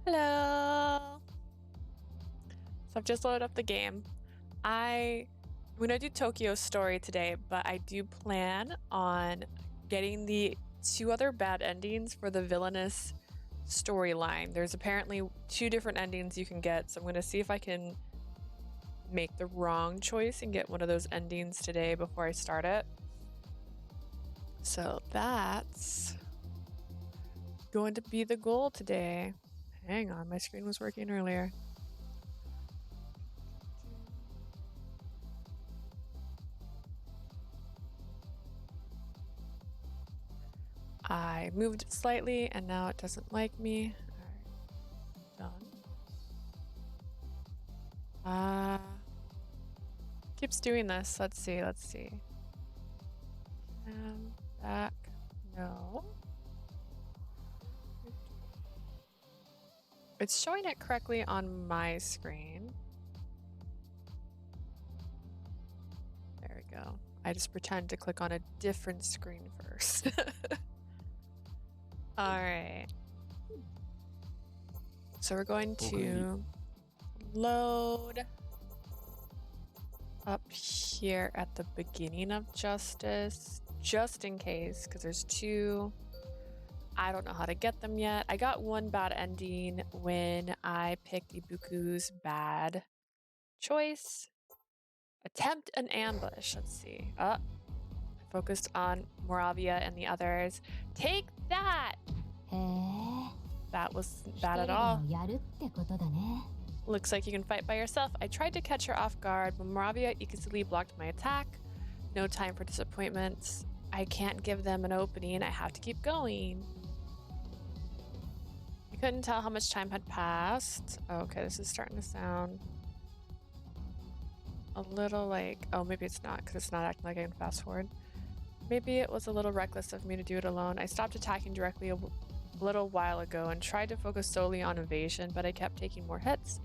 Hello. So I've just loaded up the game. I'm gonna do Tokio's story today, but I do plan on getting the 2 other bad endings for the villainous storyline. There's apparently 2 different endings you can get, so I'm gonna see if I can make the wrong choice and get one of those endings today before I start it. So that's going to be the goal today. Hang on, my screen was working earlier. I moved it slightly and now it doesn't like me. All right, done. Keeps doing this. Let's see. Back. No. It's showing it correctly on my screen. There we go. I just pretend to click on a different screen first. All right. So we're going to load up here at the beginning of Justice, just in case, because there's 2. I don't know how to get them yet. I got one bad ending when I picked Ibuku's bad choice. Attempt an ambush. Let's see. I focused on Moravia and the others. Take that! That wasn't bad at all. Looks like you can fight by yourself. I tried to catch her off guard, but Moravia easily blocked my attack. No time for disappointments. I can't give them an opening. I have to keep going. I couldn't tell how much time had passed. Okay, this is starting to sound a little like, oh, maybe it's not because it's not acting like I can fast forward. Maybe it was a little reckless of me to do it alone. I stopped attacking directly a little while ago and tried to focus solely on evasion, but I kept taking more hits.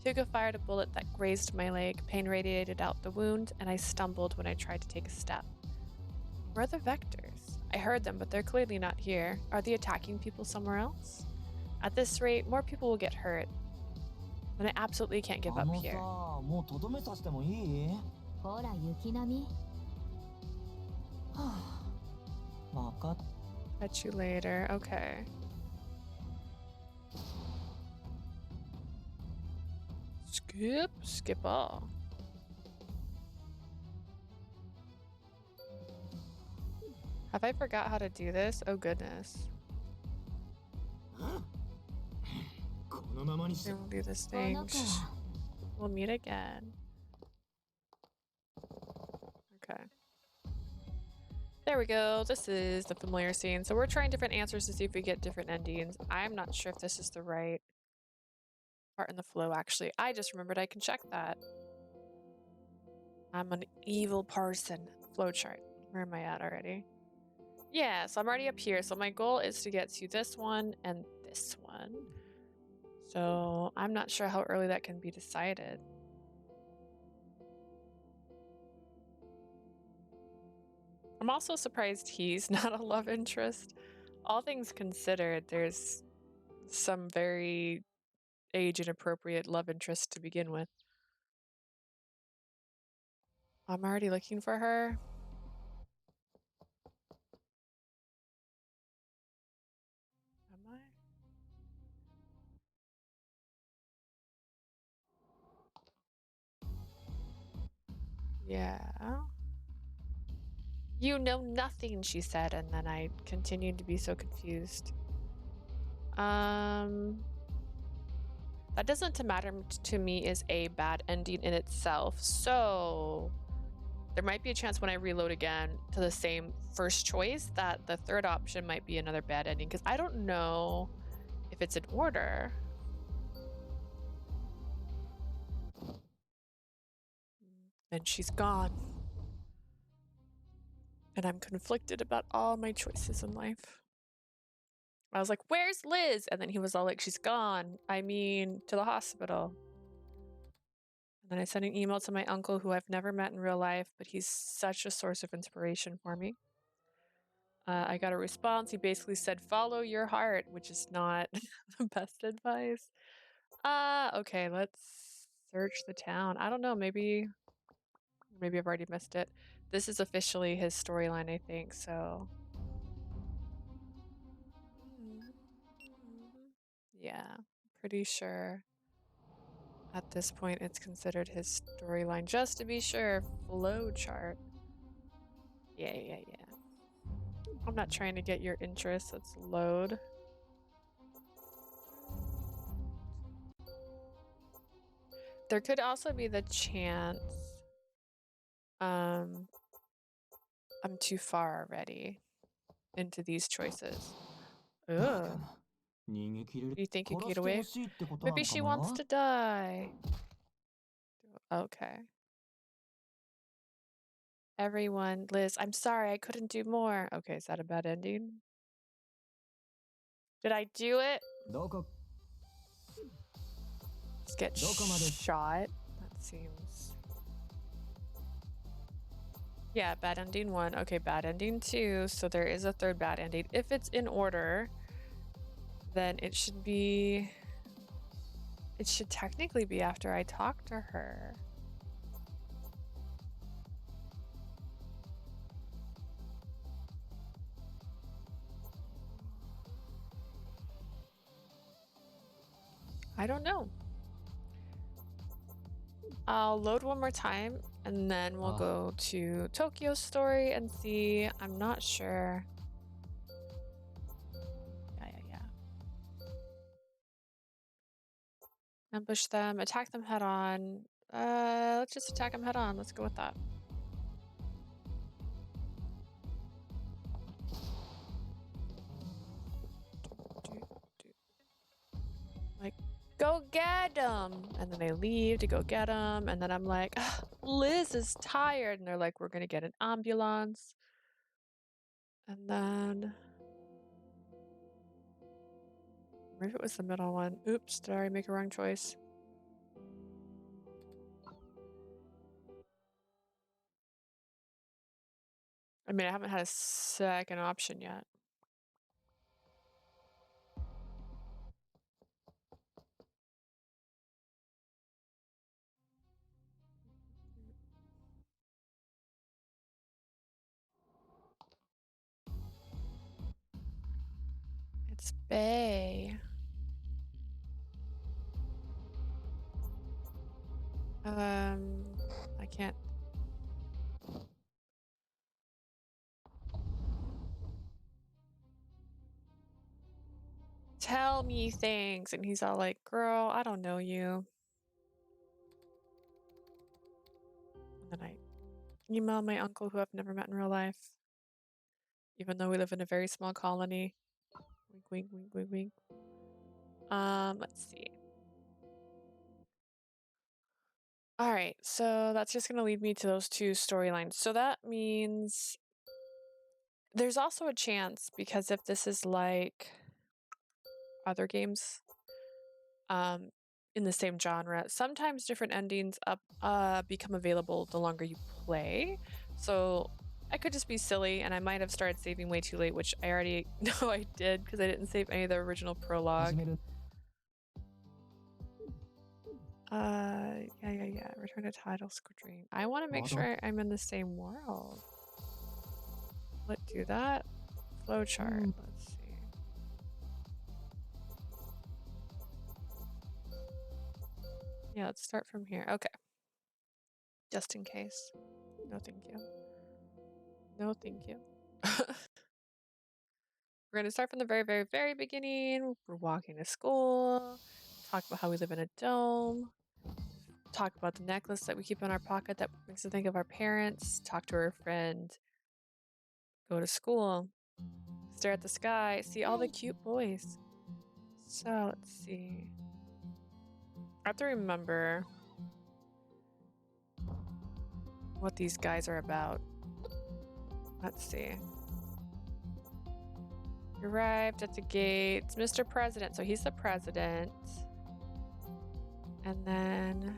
Hugo fired a bullet that grazed my leg. Pain radiated out the wound, and I stumbled when I tried to take a step. Where are the vectors? I heard them, but they're clearly not here. Are they attacking people somewhere else? At this rate, more people will get hurt. And I absolutely can't give up here. Catch you later. Okay. Skip all. Have I forgot how to do this? Oh goodness. Okay, we'll do this thing. We'll meet again. Okay. There we go. This is the familiar scene. So we're trying different answers to see if we get different endings. I'm not sure if this is the right part in the flow, actually. I just remembered I can check that. I'm an evil person. Flowchart. Where am I at already? Yeah, so I'm already up here. So my goal is to get to this one and this one. So I'm not sure how early that can be decided. I'm also surprised he's not a love interest. All things considered, there's some very age inappropriate love interest to begin with. I'm already looking for her. Am I? Yeah. You know nothing, she said, and then I continued to be so confused. That doesn't matter to me is a bad ending in itself, so there might be a chance when I reload again to the same first choice that the third option might be another bad ending, because I don't know if it's in order. And she's gone. And I'm conflicted about all my choices in life. I was like, where's Liz? And then he was all like, she's gone. I mean, to the hospital. And then I sent an email to my uncle, who I've never met in real life, but he's such a source of inspiration for me. I got a response. He basically said, follow your heart, which is not the best advice. Okay, let's search the town. I don't know, maybe I've already missed it. This is officially his storyline, I think, so. Yeah, pretty sure at this point it's considered his storyline. Just to be sure, flow chart. Yeah. I'm not trying to get your interest. Let's load. There could also be the chance I'm too far already into these choices. Ugh. Do you think you can get away? Maybe she wants to die. Okay. Everyone, Liz, I'm sorry, I couldn't do more. Okay, is that a bad ending? Did I do it? Just get shot? That seems... Yeah, bad ending 1. Okay, bad ending 2. So there is a third bad ending. If it's in order, then it should be... It should technically be after I talk to her. I don't know. I'll load one more time and then we'll go to Tokio's story and see. I'm not sure. Yeah. Ambush them, attack them head on. Let's just attack them head on. Let's go with that. Like, go get them! And then they leave to go get them. And then I'm like, Liz is tired. And they're like, we're gonna get an ambulance. And then... Maybe it was the middle one. Oops, did I already make a wrong choice? I mean, I haven't had a second option yet. It's Bay. I can't. Tell me things. And he's all like, girl, I don't know you. And then I email my uncle who I've never met in real life. Even though we live in a very small colony. Wink. Let's see. All right, so that's just gonna lead me to those two storylines. So that means there's also a chance, because if this is like other games in the same genre, sometimes different endings become available the longer you play. So I could just be silly and I might have started saving way too late, which I already know I did because I didn't save any of the original prologue. Yeah. Return to title screen. I want to make sure I'm in the same world. Let's do that. Flowchart. Let's see. Yeah, let's start from here. Okay. Just in case. No, thank you. No, thank you. We're going to start from the very beginning. We're walking to school. Talk about how we live in a dome. Talk about the necklace that we keep in our pocket that makes us think of our parents. Talk to our friend. Go to school. Stare at the sky. See all the cute boys. So, let's see. I have to remember what these guys are about. Let's see. Arrived at the gates. Mr. President. So he's the president. And then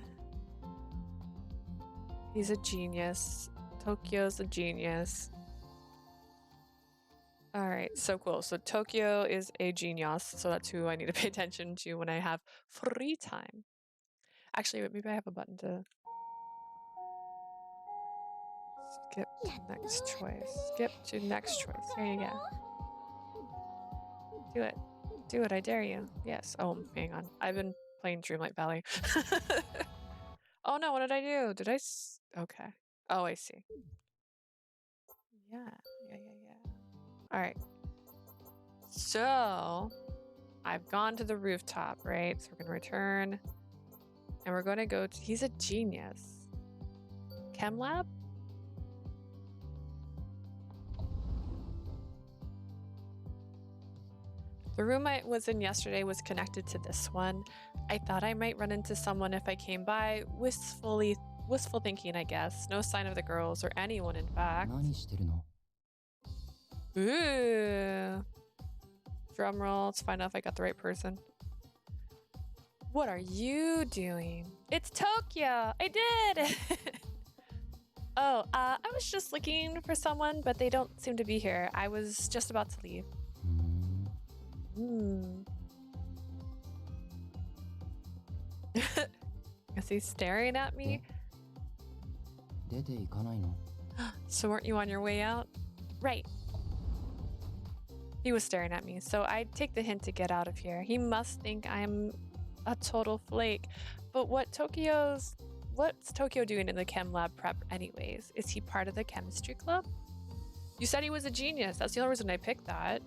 he's a genius. Tokyo's a genius. All right, so cool. So Tokio is a genius, so that's who I need to pay attention to when I have free time. Actually, wait, maybe I have a button to skip to next choice. Skip to next choice. Here you go. Do it. Do it, I dare you. Yes. Oh, hang on. I've been playing Dreamlight Valley. Oh no, what did I do? Did I okay. Oh, I see. Yeah. All right. So, I've gone to the rooftop, right? So we're going to return. And we're going to go to... He's a genius. Chem lab? The room I was in yesterday was connected to this one. I thought I might run into someone if I came by. Wistful thinking, I guess. No sign of the girls or anyone, in fact. Ooh. Drum roll. Let's find out if I got the right person. What are you doing? It's Tokyo! I did! Oh, I was just looking for someone, but they don't seem to be here. I was just about to leave. Is he staring at me? So weren't you on your way out? Right. He was staring at me, so I'd take the hint to get out of here. He must think I'm a total flake. But what's Tokyo doing in the chem lab prep anyways? Is he part of the chemistry club? You said he was a genius. That's the only reason I picked that.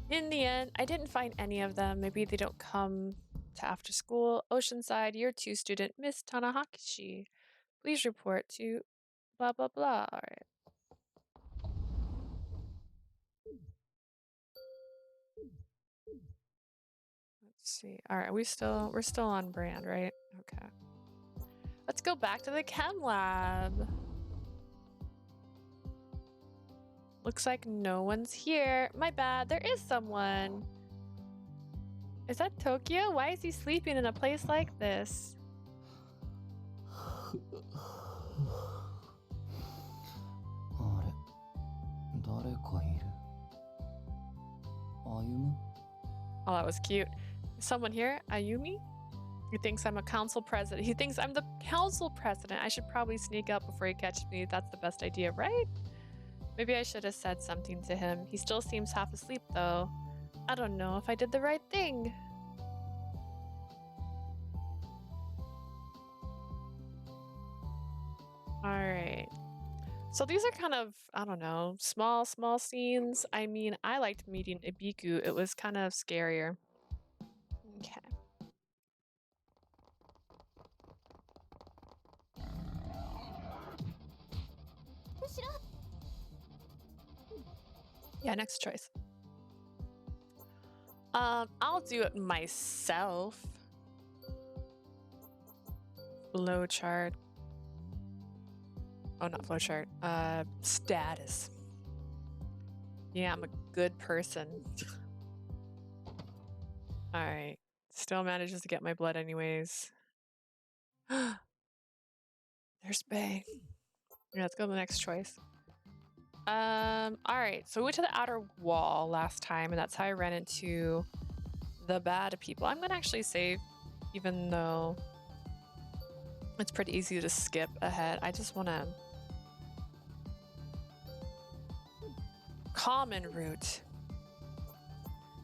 In the end, I didn't find any of them. Maybe they don't come to after school. Oceanside, year 2 student, Miss Tanahashi. Please report to blah, blah, blah. All right. Let's see. All right, we're still on brand, right? Okay. Let's go back to the chem lab. Looks like no one's here. My bad, there is someone. Is that Tokyo? Why is he sleeping in a place like this? Oh, that was cute. Is someone here? Ayumi? He thinks I'm a council president. He thinks I'm the council president. I should probably sneak up before he catches me. That's the best idea, right? Maybe I should have said something to him. He still seems half asleep, though. I don't know if I did the right thing. Alright. So these are kind of, I don't know, small scenes. I mean, I liked meeting Ibiku. It was kind of scarier. Okay. Yeah, next choice. I'll do it myself. Flowchart. Oh, not flowchart. Status. Yeah, I'm a good person. Alright. Still manages to get my blood anyways. There's Bay. Yeah, let's go to the next choice. Alright, so we went to the outer wall last time, and that's how I ran into the bad people. I'm gonna actually save, even though it's pretty easy to skip ahead. I just wanna... Common route.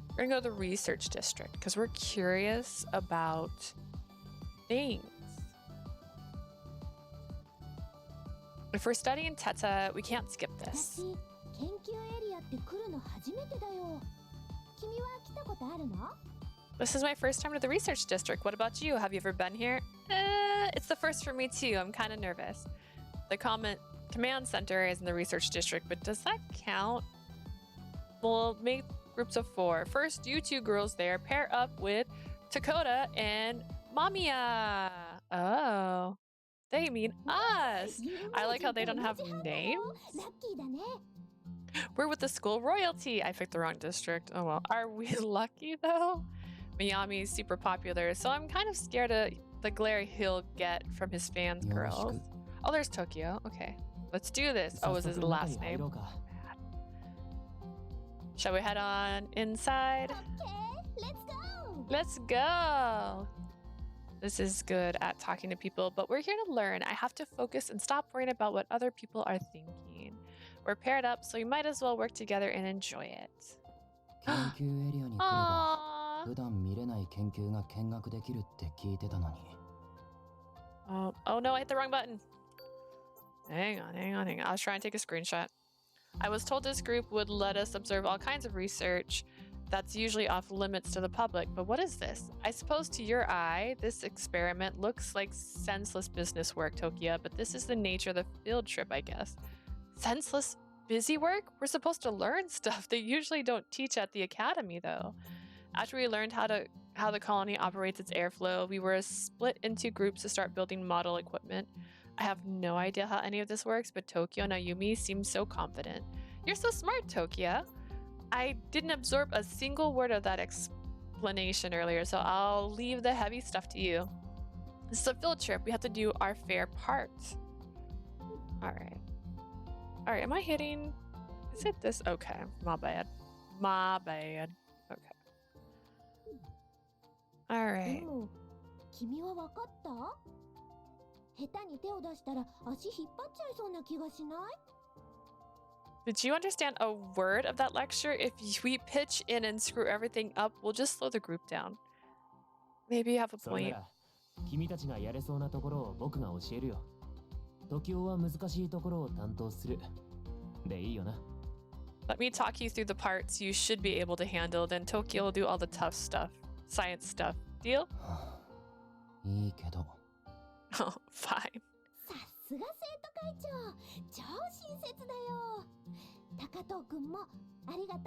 We're gonna go to the research district, because we're curious about things. If we're studying Theta, we can't skip this. This is my first time to the research district. What about you? Have you ever been here? It's the first for me too. I'm kind of nervous. The command center is in the research district, but does that count? We'll make groups of 4. First, you 2 girls there pair up with Takota and Mamiya. Oh. They mean us! I like how they don't have names. We're with the school royalty. I picked the wrong district. Oh well. Are we lucky though? Miyami's super popular, so I'm kind of scared of the glare he'll get from his fans girls. Oh, there's Tokyo. Okay. Let's do this. Oh, is his last name? Shall we head on inside? Okay, let's go. Let's go. This is good at talking to people, but we're here to learn. I have to focus and stop worrying about what other people are thinking. We're paired up, so we might as well work together and enjoy it. 研究エリアに来れば Aww. 普段見れない研究が見学できるって聞いてたのに。 Oh no, I hit the wrong button. Hang on. I was trying to take a screenshot. I was told this group would let us observe all kinds of research that's usually off limits to the public, but what is this? I suppose to your eye, this experiment looks like senseless business work, Tokyo, but this is the nature of the field trip, I guess. Senseless busy work? We're supposed to learn stuff they usually don't teach at the academy, though. After we learned how the colony operates its airflow, we were split into groups to start building model equipment. I have no idea how any of this works, but Tokyo and Ayumi seem so confident. You're so smart, Tokyo. I didn't absorb a single word of that explanation earlier, so I'll leave the heavy stuff to you. This is a field trip. We have to do our fair part. All right, am I hitting? Is it this? Okay, my bad. Okay. All right. でも君は分かった？下手に手を出したら足引っ張っちゃいそうな気がしない？ Did you understand a word of that lecture? If we pitch in and screw everything up, we'll just slow the group down. Maybe you have a それ point. なら君たちがやれそうなところを僕が教えるよ。時雄は難しいところを担当する。でいいよな。Let me talk you through the parts you should be able to handle, then Tokyo will do all the tough stuff. Science stuff. Deal? いいけど。 Oh, fine. さすが生徒会長、超親切だよ。高藤くんもありがとう。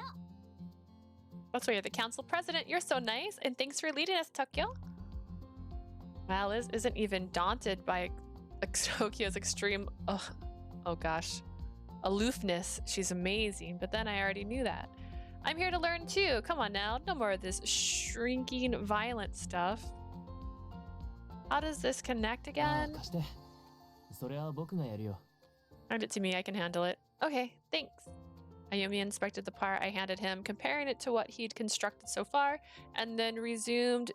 That's why you're the council president. You're so nice, and thanks for leading us, Tokyo. Well, Liz isn't even daunted by Tokyo's extreme, oh gosh, aloofness. She's amazing, but then I already knew that. I'm here to learn too. Come on now, no more of this shrinking, violent stuff. How does this connect あ again? あ、貸して。それは僕がやるよ。 Hand it to me, I can handle it. Okay, thanks. Ayumi inspected the part I handed him, comparing it to what he'd constructed so far, and then resumed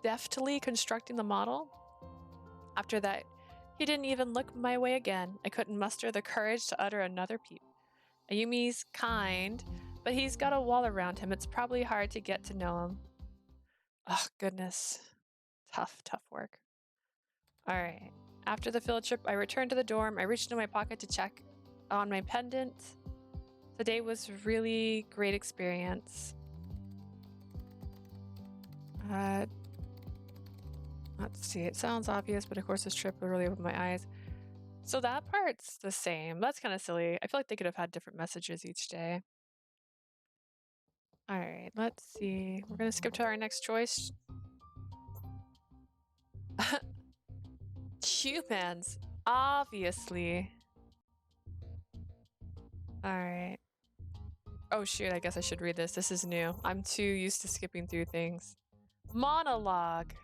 deftly constructing the model. After that, he didn't even look my way again. I couldn't muster the courage to utter another peep. Ayumi's kind, but he's got a wall around him. It's probably hard to get to know him. Oh, goodness. Tough work. All right. After the field trip, I returned to the dorm. I reached into my pocket to check on my pendant. Today was a really great experience. Let's see. It sounds obvious, but of course this trip will really open my eyes. So that part's the same. That's kind of silly. I feel like they could have had different messages each day. All right, let's see. We're going to skip to our next choice. Humans, obviously. All right. Oh shoot, I guess I should read this. This is new. I'm too used to skipping through things. Monologue.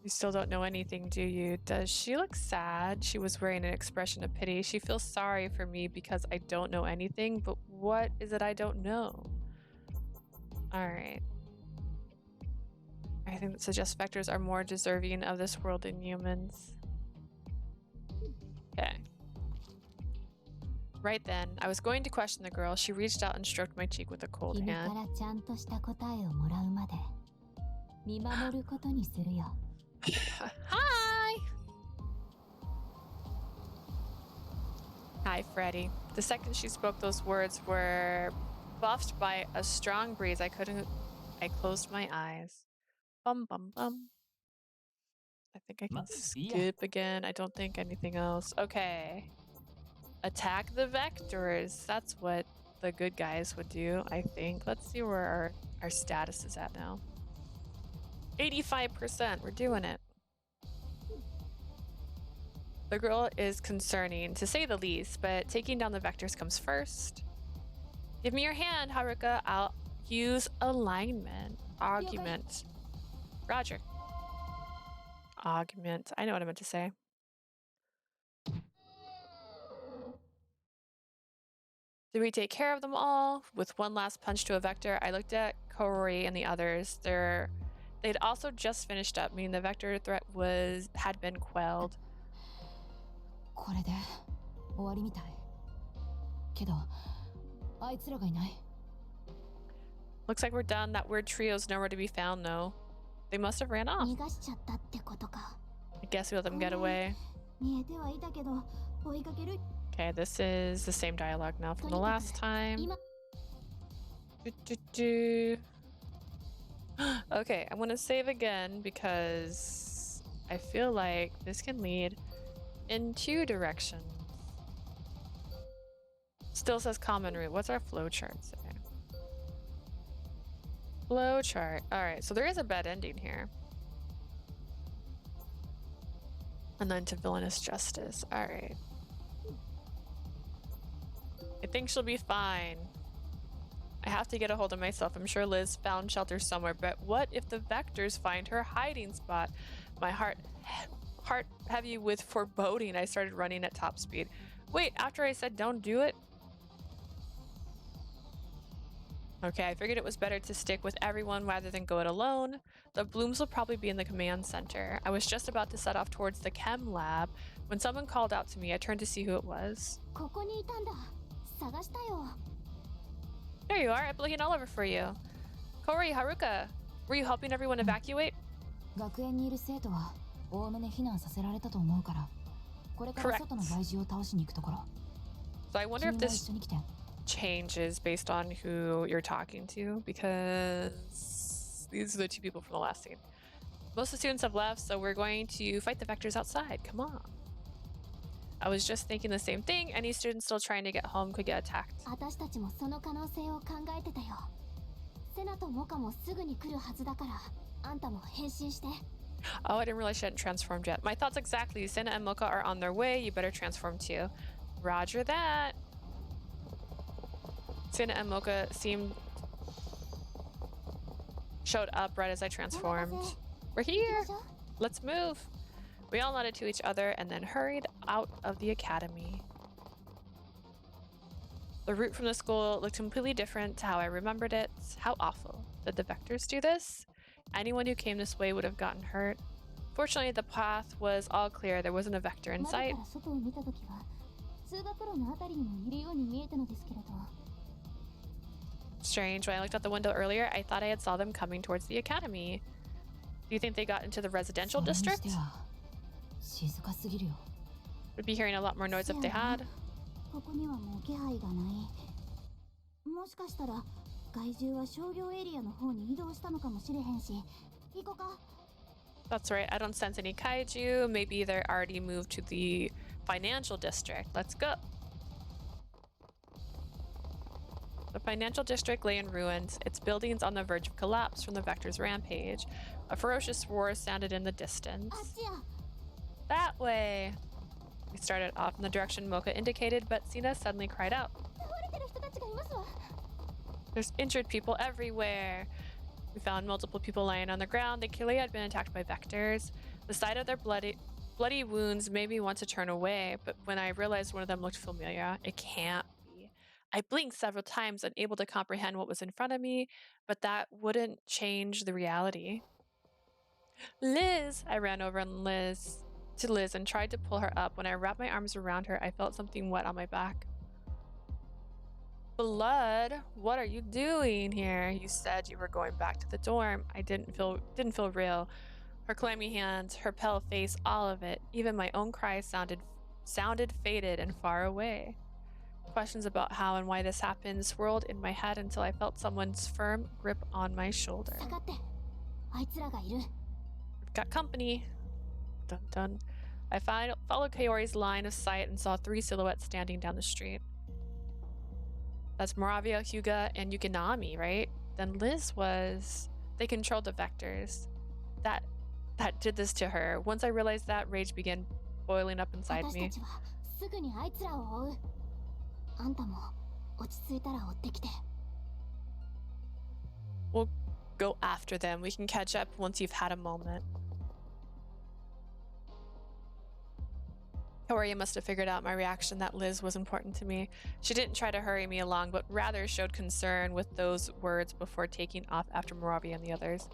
You still don't know anything, do you? Does she look sad? She was wearing an expression of pity. She feels sorry for me because I don't know anything, but what is it I don't know? All right. I think that suggests vectors are more deserving of this world than humans. Okay. Right then, I was going to question the girl. She reached out and stroked my cheek with a cold 君か hand. らちゃんとした答えをもらうまで見守ることにするよ。Hi! Hi, Freddy. The second she spoke, those words were buffed by a strong breeze. I closed my eyes. Bum bum bum. I think I can skip again. I don't think anything else. Okay. Attack the vectors. That's what the good guys would do, I think. Let's see where our status is at now. 85%. We're doing it. The girl is concerning, to say the least, but taking down the vectors comes first. Give me your hand, Haruka. I'll use alignment. Argument. Roger. Augment. I know what I meant to say. Did we take care of them all? With one last punch to a vector, I looked at Koroi and the others. They'd also just finished up, meaning the vector threat had been quelled. これで終わりみたい。けど、あいつらがいない。Looks like we're done. That weird trio's nowhere to be found, though. They must have ran off. 逃がしちゃったってことか。I guess we let them get away. 見えてはいたけど、追いかける。Okay, this is the same dialogue now from the last time. Okay, I'm gonna save again because I feel like this can lead in two directions. Still says common route. What's our flow chart say? Flow chart. Alright, so there is a bad ending here. And then to villainous justice. Alright. I think she'll be fine. I have to get a hold of myself. I'm sure Liz found shelter somewhere, but what if the vectors find her hiding spot? My heart heavy with foreboding, I started running at top speed. Wait, after I said don't do it? Okay, I figured it was better to stick with everyone rather than go it alone. The blooms will probably be in the command center. I was just about to set off towards the chem lab when someone called out to me. I turned to see who it was. ここにいたんだ。探したよ。There you are. I've been looking all over for you. Koroi, Haruka, were you helping everyone evacuate? 学園にいる生徒はおおむね避難させられたと思うから、これから外の害獣を倒しに行くところ。So I wonder if 君も this 一緒に来て。changes based on who you're talking to, because these are the two people from the last scene. Most of the students have left, so we're going to fight the vectors outside. Come on. I was just thinking the same thing. Any student still trying to get home could get attacked. 私たちもその可能性を考えてたよ。セナとモカもすぐに来るはずだから、あんたも変身して。Oh, I didn't realize she hadn't transformed yet. My thoughts exactly. Senna and Mocha are on their way. You better transform too. Roger that. Senna and Mocha showed up right as I transformed. We're here. Let's move. We all nodded to each other and then hurried out of the academy. The route from the school looked completely different to how I remembered it. How awful. Did the vectors do this? Anyone who came this way would have gotten hurt. Fortunately, the path was all clear. There wasn't a vector in sight. Strange. When I looked out the window earlier, I thought I had saw them coming towards the academy. Do you think they got into the residential district? Would be hearing a lot more noise if they had. That's right, I don't sense any kaiju. Maybe they're already moved to the financial district. Let's go. The financial district lay in ruins, its buildings on the verge of collapse from the Vector's rampage. A ferocious roar sounded in the distance. That way! We started off in the direction Mocha indicated, but Sina suddenly cried out. There's injured people everywhere! We found multiple people lying on the ground. They clearly had been attacked by vectors. The sight of their bloody wounds made me want to turn away, but when I realized one of them looked familiar, it can't be. I blinked several times, unable to comprehend what was in front of me, but that wouldn't change the reality. Liz! I ran over to Liz and tried to pull her up. When I wrapped my arms around her, I felt something wet on my back. Blood, what are you doing here? You said you were going back to the dorm. I didn't feel real. Her clammy hands, her pale face, all of it. Even my own cries sounded faded and far away. Questions about how and why this happened swirled in my head until I felt someone's firm grip on my shoulder. We've got company. Dun dun. I followed Kaori's line of sight and saw 3 silhouettes standing down the street. That's Moravia, Hyuga, and Yukinami, right? Then Liz was... They controlled the vectors. That did this to her. Once I realized that, rage began boiling up inside me. We'll go after them. We can catch up once you've had a moment. Kaoria must have figured out my reaction that Liz was important to me. She didn't try to hurry me along, but rather showed concern with those words before taking off after Moravia and the others.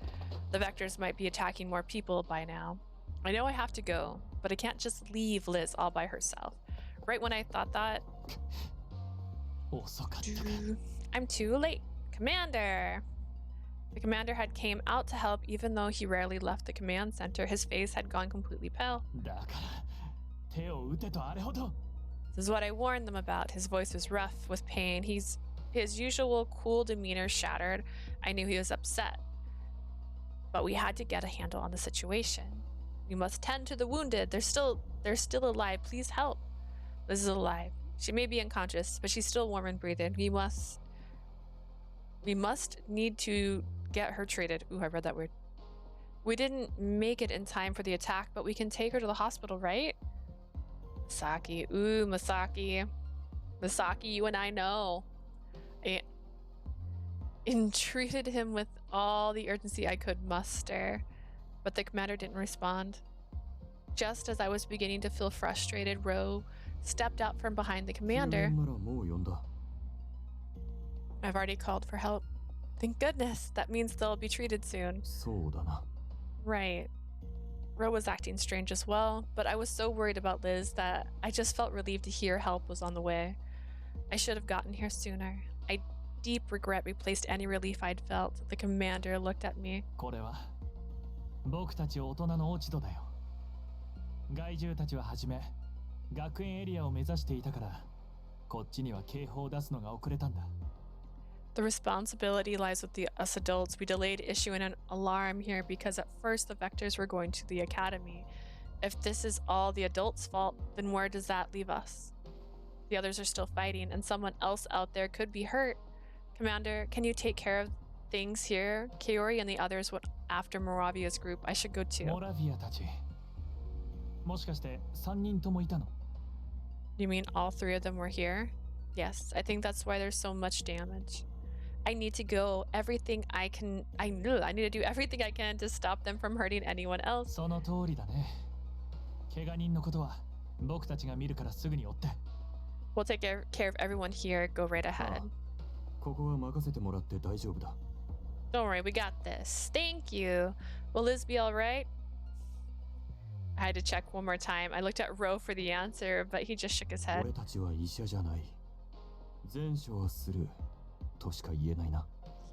The Vectors might be attacking more people by now. I know I have to go, but I can't just leave Liz all by herself. Right when I thought that... I'm too late. Commander! The commander had came out to help even though he rarely left the command center. His face had gone completely pale. This is what I warned them about. His voice was rough with pain. His usual cool demeanor shattered. I knew he was upset. But we had to get a handle on the situation. We must tend to the wounded. They're still alive. Please help. Liz is alive. She may be unconscious, but she's still warm and breathing. We must need to get her treated. Ooh, I read that weird. We didn't make it in time for the attack, but we can take her to the hospital, right? Masaki. Ooh, Masaki. Masaki, you and I know. I entreated him with all the urgency I could muster, but the commander didn't respond. Just as I was beginning to feel frustrated, Ro stepped out from behind the commander. I've already called for help. Thank goodness. That means they'll be treated soon. Right. Ro was acting strange as well, but I was so worried about Liz that I just felt relieved to hear help was on the way. I should have gotten here sooner. I deep regret replaced any relief I'd felt. The commander looked at me. The responsibility lies with us adults. We delayed issuing an alarm here because at first the Vectors were going to the academy. If this is all the adults' fault, then where does that leave us? The others are still fighting, and someone else out there could be hurt. Commander, can you take care of things here? Kaori and the others went after Moravia's group. I should go too. You mean all three of them were here? Yes, I think that's why there's so much damage. I need to go. I need to do everything I can to stop them from hurting anyone else. We'll take care of everyone here. Go right ahead. Don't worry, we got this. Thank you. Will Liz be alright? I had to check one more time. I looked at Ro for the answer, but he just shook his head.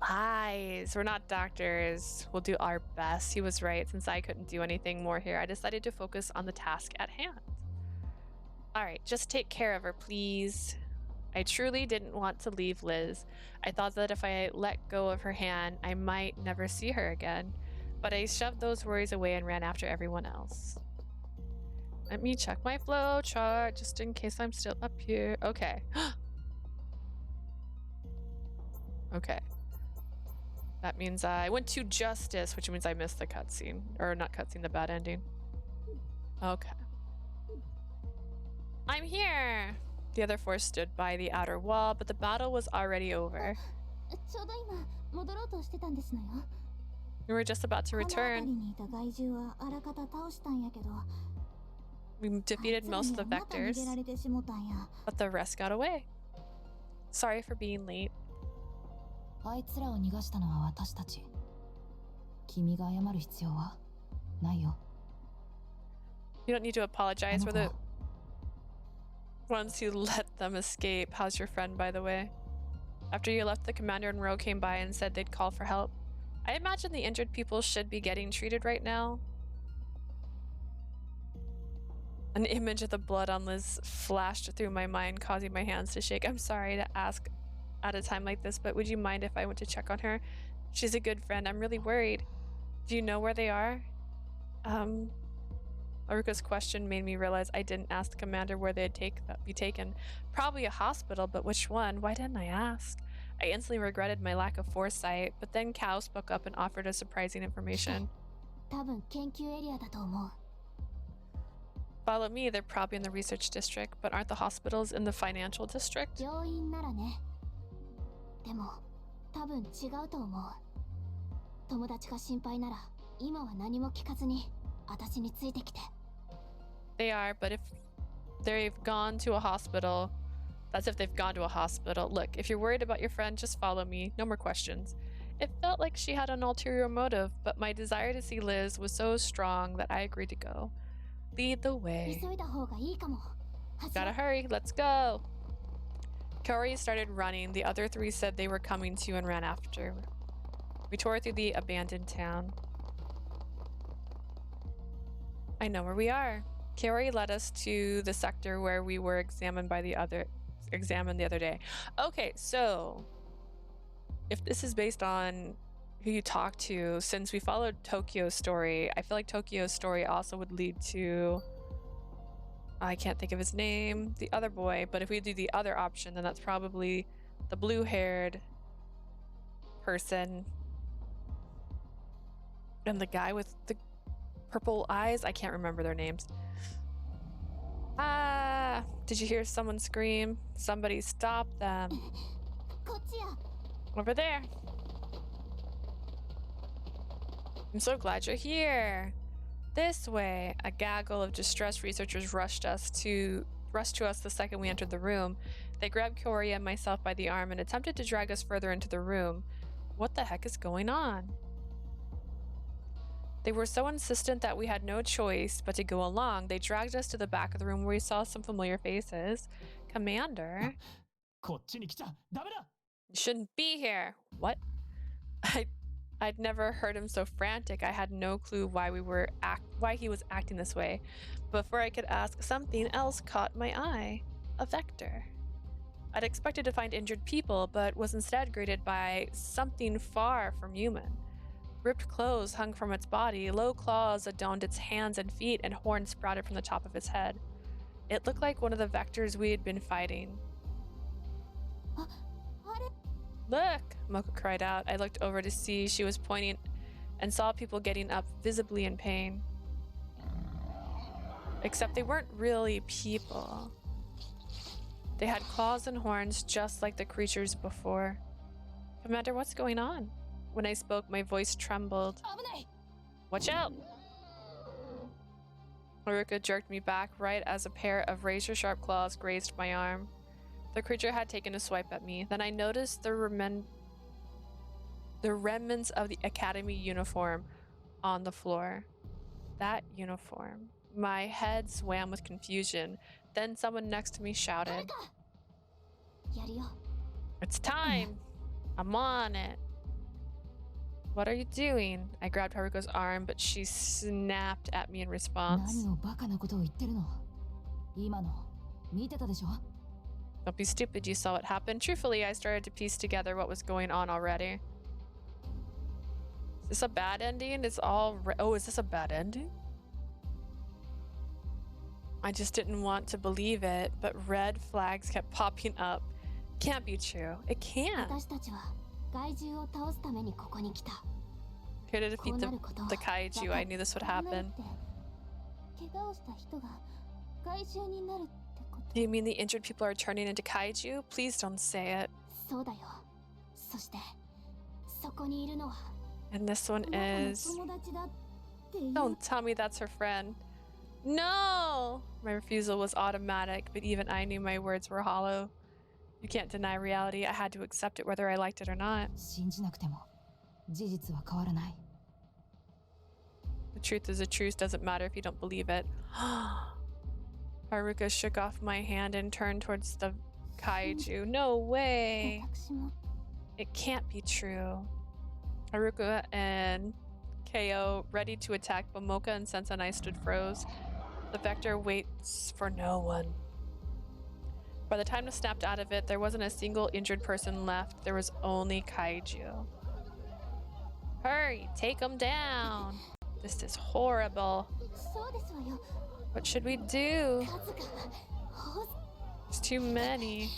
Lies. We're not doctors. We'll do our best. He was right. Since I couldn't do anything more here, I decided to focus on the task at hand. Alright, just take care of her, please. I truly didn't want to leave Liz. I thought that if I let go of her hand, I might never see her again. But I shoved those worries away and ran after everyone else. Let me check my flow chart just in case I'm still up here. Okay. Okay. That means I went to justice, which means I missed the cutscene. Or not cutscene, the bad ending. Okay. I'm here! The other four stood by the outer wall, but the battle was already over. We were just about to return. We defeated most of the Vectors, but the rest got away. Sorry for being late. You don't need to apologize. We're the ones who let them escape. How's your friend, by the way? After you left, the commander and Ro came by and said they'd call for help. I imagine the injured people should be getting treated right now. An image of the blood on Liz flashed through my mind, causing my hands to shake. I'm sorry to ask at a time like this, but would you mind if I went to check on her? She's a good friend. I'm really worried. Do you know where they are? Aruka's question made me realize I didn't ask the commander where they'd be taken. Probably a hospital, but which one? Why didn't I ask? I instantly regretted my lack of foresight, but then Kao spoke up and offered us surprising information. Follow me, they're probably in the research district, but aren't the hospitals in the financial district? They are, but if They've gone to a hospital. That's if they've gone to a hospital. Look, if you're worried about your friend, just follow me. No more questions. It felt like she had an ulterior motive, but my desire to see Liz was so strong that I agreed to go. Lead the way. 急いだ方がいいかも。 Gotta hurry, let's go. Kaori started running. The other three said they were coming too and ran after. We tore through the abandoned town. I know where we are. Kaori led us to the sector where we were examined the other day. Okay, so if this is based on who you talk to, since we followed Tokio's story, I feel like Tokio's story also would lead to, I can't think of his name, the other boy, but if we do the other option, then that's probably the blue-haired person and the guy with the purple eyes. I can't remember their names. Did you hear someone scream? Somebody stop them. こっちや。 Over there. I'm so glad you're here. This way. A gaggle of distressed researchers rushed to us the second we entered the room. They grabbed Kaori and myself by the arm and attempted to drag us further into the room. What the heck is going on? They were so insistent that we had no choice but to go along. They dragged us to the back of the room where we saw some familiar faces. Commander? こっちに来ちゃダメだ。 You shouldn't be here. What? I'd never heard him so frantic. I had no clue why he was acting this way. Before I could ask, something else caught my eye. A vector. I'd expected to find injured people, but was instead greeted by something far from human. Ripped clothes hung from its body, low claws adorned its hands and feet, and horns sprouted from the top of its head. It looked like one of the vectors we had been fighting. Look! Mocha cried out. I looked over to see she was pointing and saw people getting up, visibly in pain. Except they weren't really people. They had claws and horns just like the creatures before. Commander, what's going on? When I spoke, my voice trembled. Watch out! Haruka jerked me back right as a pair of razor-sharp claws grazed my arm. The creature had taken a swipe at me. Then I noticed the remnants of the academy uniform on the floor. That uniform. My head swam with confusion. Then someone next to me shouted, やるよ。 "It's time! I'm on it!" What are you doing? I grabbed Haruka's arm, but she snapped at me in response. 何をバカなことを言ってるの？今の見てたでしょ？ Don't be stupid, you saw what happened. Truthfully, I started to piece together what was going on already. Is this a bad ending? It's all oh, is this a bad ending? I just didn't want to believe it, but red flags kept popping up. Can't be true. It can't. 私たちは怪獣を倒すためにここに来た。 Here to こ defeat うなることを the kaiju. I knew this would 分からない happen. って怪我をした人が怪獣になるってこと。 Do you mean the injured people are turning into kaiju? Please don't say it. そうだよ。そしてそこにいるのは And this one あなたの is... 友達だっていう。 Don't tell me that's her friend. No! My refusal was automatic, but even I knew my words were hollow. You can't deny reality. I had to accept it whether I liked it or not. 信じなくても事実は変わらない。 The truth is the truth doesn't matter if you don't believe it. Haruka shook off my hand and turned towards the kaiju. No way! 私も It can't be true. Haruka and KO ready to attack, but Mocha and Sensa and I stood froze. The vector waits for no one. By the time I snapped out of it, there wasn't a single injured person left. There was only kaiju. Hurry, take them down. This is horrible. そうですわよ。 What should we do? 数が多す There's too many.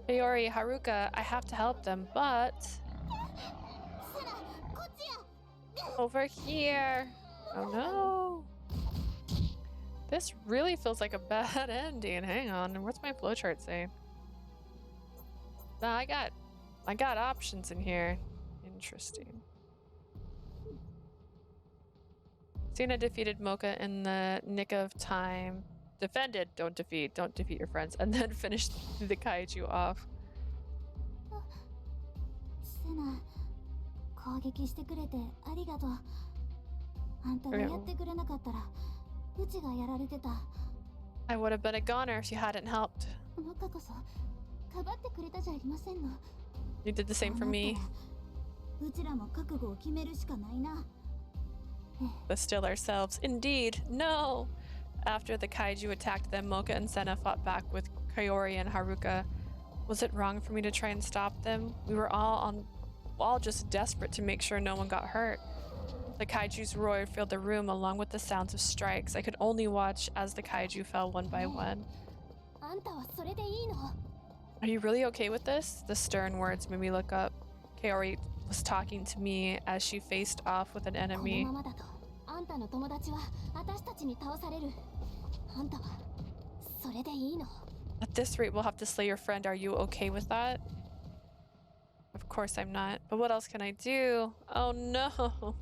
Hiyori, Haruka, I have to help them, but... セナ、こっちや。 Over here. Oh no. This really feels like a bad ending. Hang on, what's my flowchart say? Nah, I got options in here. Interesting. Sina defeated Mocha in the nick of time. Defended, don't defeat your friends, and then finished the kaiju off. セナ、攻撃してくれてありがとう。あんたがやってくれなかったら、うちがやられてた。I would have been a goner if you hadn't helped. モカこそ、かばってくれたじゃありませんの。You did the same for me. うちらも覚悟を決めるしかないな。But still ourselves. Indeed, no! After the kaiju attacked them, Mocha and Senna fought back with Kaori and Haruka. Was it wrong for me to try and stop them? We were all just desperate to make sure no one got hurt. The kaiju's roar filled the room along with the sounds of strikes. I could only watch as the kaiju fell one by one. Are you really okay with this? The stern words made me look up. Kaori was talking to me as she faced off with an enemy. At this rate, we'll have to slay your friend. Are you okay with that? Of course I'm not. But what else can I do? Oh no.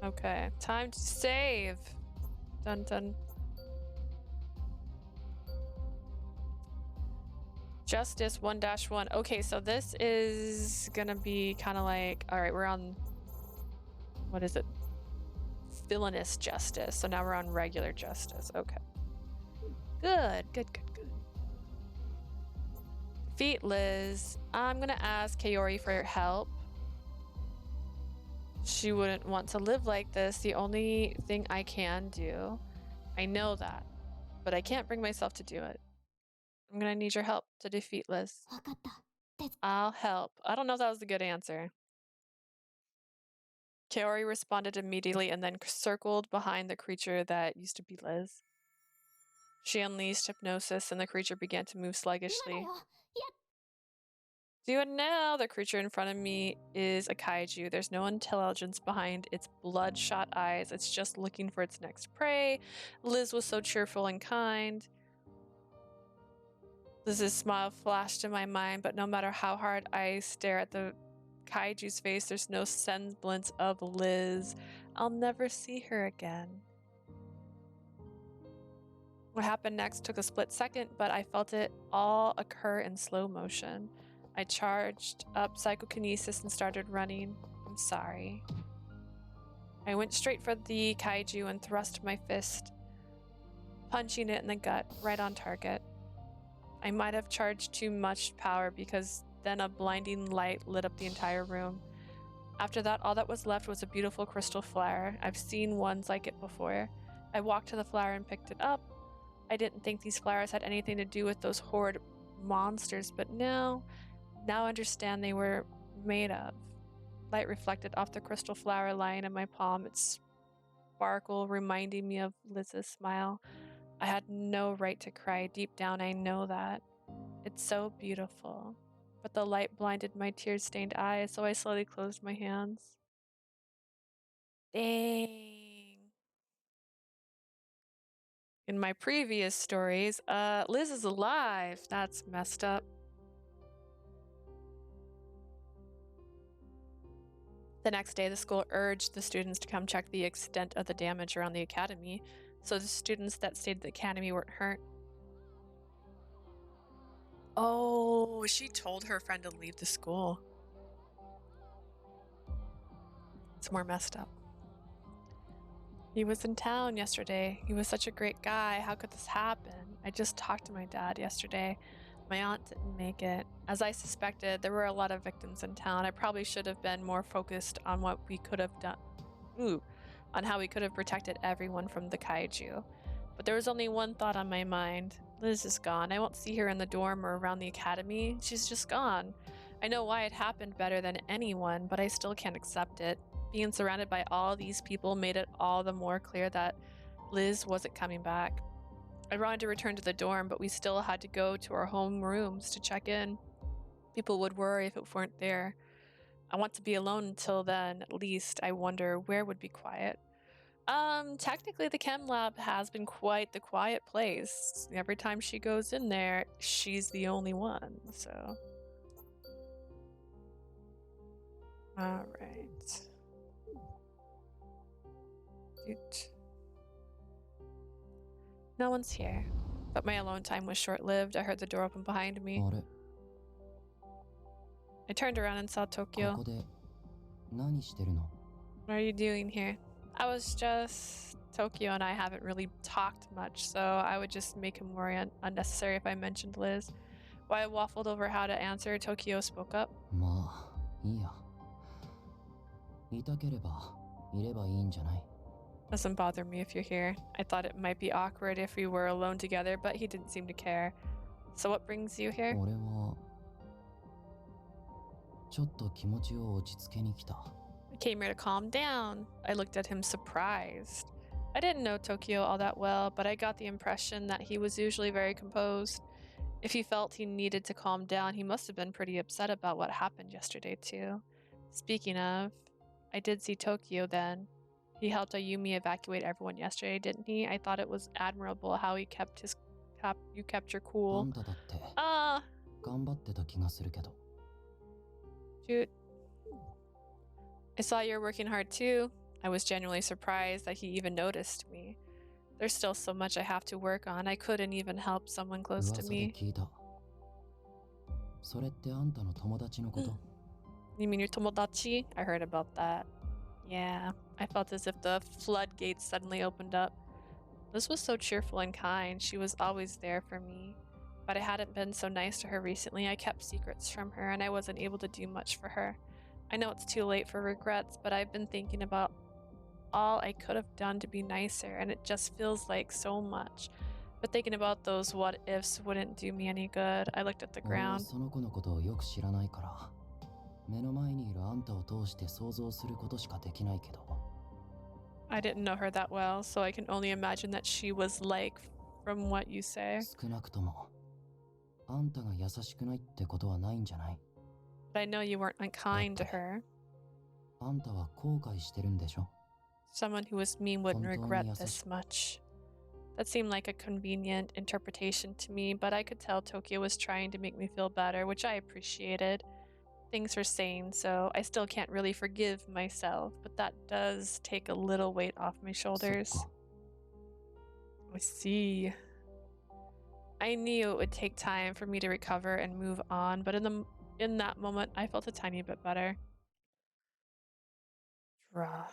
Okay, time to save. Dun dun. Justice 1-1. Okay, so this is gonna be kind of like, all right, we're on, what is it? Villainous justice. So now we're on regular justice. Okay. Good. Defeat Liz. I'm gonna ask Kaori for your help. She wouldn't want to live like this. The only thing I can do, I know that, but I can't bring myself to do it. I'm gonna need your help to defeat Liz. I'll help. I don't know if that was a good answer. Kaori responded immediately and then circled behind the creature that used to be Liz. She unleashed hypnosis and the creature began to move sluggishly. Do it now! The creature in front of me is a kaiju. There's no intelligence behind its bloodshot eyes. It's just looking for its next prey. Liz was so cheerful and kind. Liz's smile flashed in my mind, but no matter how hard I stare at the kaiju's face, there's no semblance of Liz. I'll never see her again. What happened next took a split second, but I felt it all occur in slow motion. I charged up psychokinesis and started running. I'm sorry. I went straight for the kaiju and thrust my fist, punching it in the gut, right on target. I might have charged too much power because then a blinding light lit up the entire room. After that, all that was left was a beautiful crystal flower. I've seen ones like it before. I walked to the flower and picked it up. I didn't think these flowers had anything to do with those horrid monsters, but now I understand they were made of. Light reflected off the crystal flower lying in my palm, its sparkle reminding me of Liz's smile. I had no right to cry. Deep down, I know that. It's so beautiful. But the light blinded my tear-stained eyes, so I slowly closed my hands. Dang. In my previous stories, Liz is alive. That's messed up. The next day, the school urged the students to come check the extent of the damage around the academy, so the students that stayed at the academy weren't hurt. Oh, she told her friend to leave the school. It's more messed up. He was in town yesterday. He was such a great guy. How could this happen? I just talked to my dad yesterday. My aunt didn't make it. As I suspected, there were a lot of victims in town. I probably should have been more focused on what we could have done. On how we could have protected everyone from the kaiju. But there was only one thought on my mind. Liz is gone. I won't see her in the dorm or around the academy. She's just gone. I know why it happened better than anyone, but I still can't accept it. Being surrounded by all these people made it all the more clear that Liz wasn't coming back. I wanted to return to the dorm, but we still had to go to our home rooms to check in. People would worry if it weren't there. I want to be alone until then, at least. I wonder where would be quiet. Technically the chem lab has been quite the quiet place. Every time she goes in there, she's the only one, so. All right. Shoot. No one's here. But my alone time was short-lived. I heard the door open behind me. あれ、 I turned around and saw こ Tokyo. こで何してるの？ What are you doing here? I was just... Tokyo and I haven't really talked much, so I would just make him worry unnecessary if I mentioned Liz. While I waffled over how to answer, Tokyo spoke up. まあいいや。いたければいればいいんじゃない？ Doesn't bother me if you're here. I thought it might be awkward if we were alone together, but he didn't seem to care. So what brings you here? 俺はちょっと気持ちを落ち着けに来た。 I came here to calm down. I looked at him surprised. I didn't know Tokyo all that well, but I got the impression that he was usually very composed. If he felt he needed to calm down, he must have been pretty upset about what happened yesterday too. Speaking of, I did see Tokyo then. He helped Ayumi evacuate everyone yesterday, didn't he? I thought it was admirable how he kept his you kept your あ cool. んただってAh, 頑張ってた気がするけど。 shoot. I saw you're working hard too. I was genuinely surprised that he even noticed me. There's still so much I have to work on. I couldn't even help someone close to 噂で me. 聞いた。それってあんたの友達のこと？ You mean your tomodachi? I heard about that. Yeah, I felt as if the floodgates suddenly opened up. Liz was so cheerful and kind. She was always there for me. But I hadn't been so nice to her recently. I kept secrets from her and I wasn't able to do much for her. I know it's too late for regrets, but I've been thinking about all I could have done to be nicer, and it just feels like so much. But thinking about those what ifs wouldn't do me any good. I looked at the 俺は ground. その子のことをよく知らないから、目の前にいるあんたを通して想像することしかできないけど。 I didn't know her that well, so I can only imagine that she was like from what you say. 少なくともあんたが優しくないってことはないんじゃない？ But I know you weren't unkind to her. あんたは後悔してるんでしょ？ Someone who was mean wouldn't 本当に regret 優し this much. That seemed like a convenient interpretation to me, but I could tell Tokyo was trying to make me feel better, which I appreciated. Things were sane, so I still can't really forgive myself, but that does take a little weight off my そっ shoulders. か。 I see. I knew it would take time for me to recover and move on, but in that moment, I felt a tiny bit better. Draw.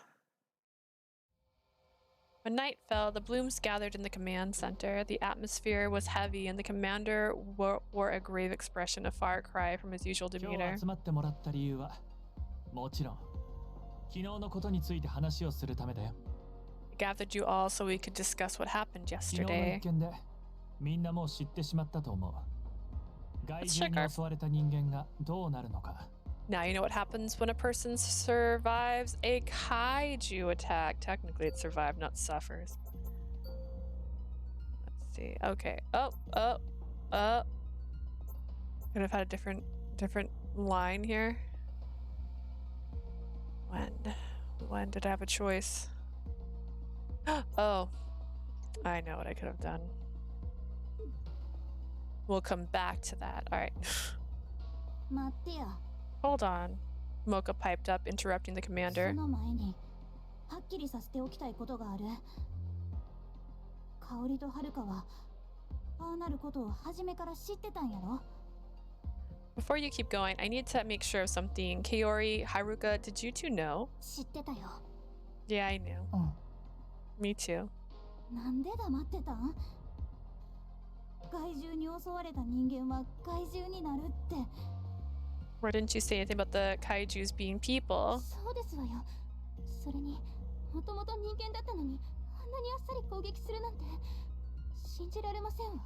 When night fell, the blooms gathered in the command center. The atmosphere was heavy, and the commander wore a grave expression, a far cry from his usual 今日 demeanor. 集まってもらった理由はもちろん昨日のことについて話をするためだよ。 I gathered you all so we could discuss what happened 昨日の yesterday. 一件でみんなもう知ってしまったと思う。害 Let's 獣 check our- に襲われた人間がどうなるのか。 Now you know what happens when a person survives a kaiju attack. Technically, it survived, not suffers. Let's see. Okay. Oh. Could have had a different line here. When did I have a choice? Oh, I know what I could have done. We'll come back to that. All right. 待ってよ。 Hold on. Mocha piped up, interrupting the そ commander. の前にはっきりさせておきたいことがある。香りとはるかはああなることを初めから知ってたんやろ？ Before you keep going, I need to make sure of something. Kaori, Haruka, did you two know? 知ってたよ。 Yeah, I knew. うん。 Me too. なんで黙ってたん？害獣に襲われた人間は害獣になるって。 Why didn't you say anything about the kaijus being people? そうですわよ。それにもともと人間だったのにあんなにあっさり攻撃するなんて信じられませんわ。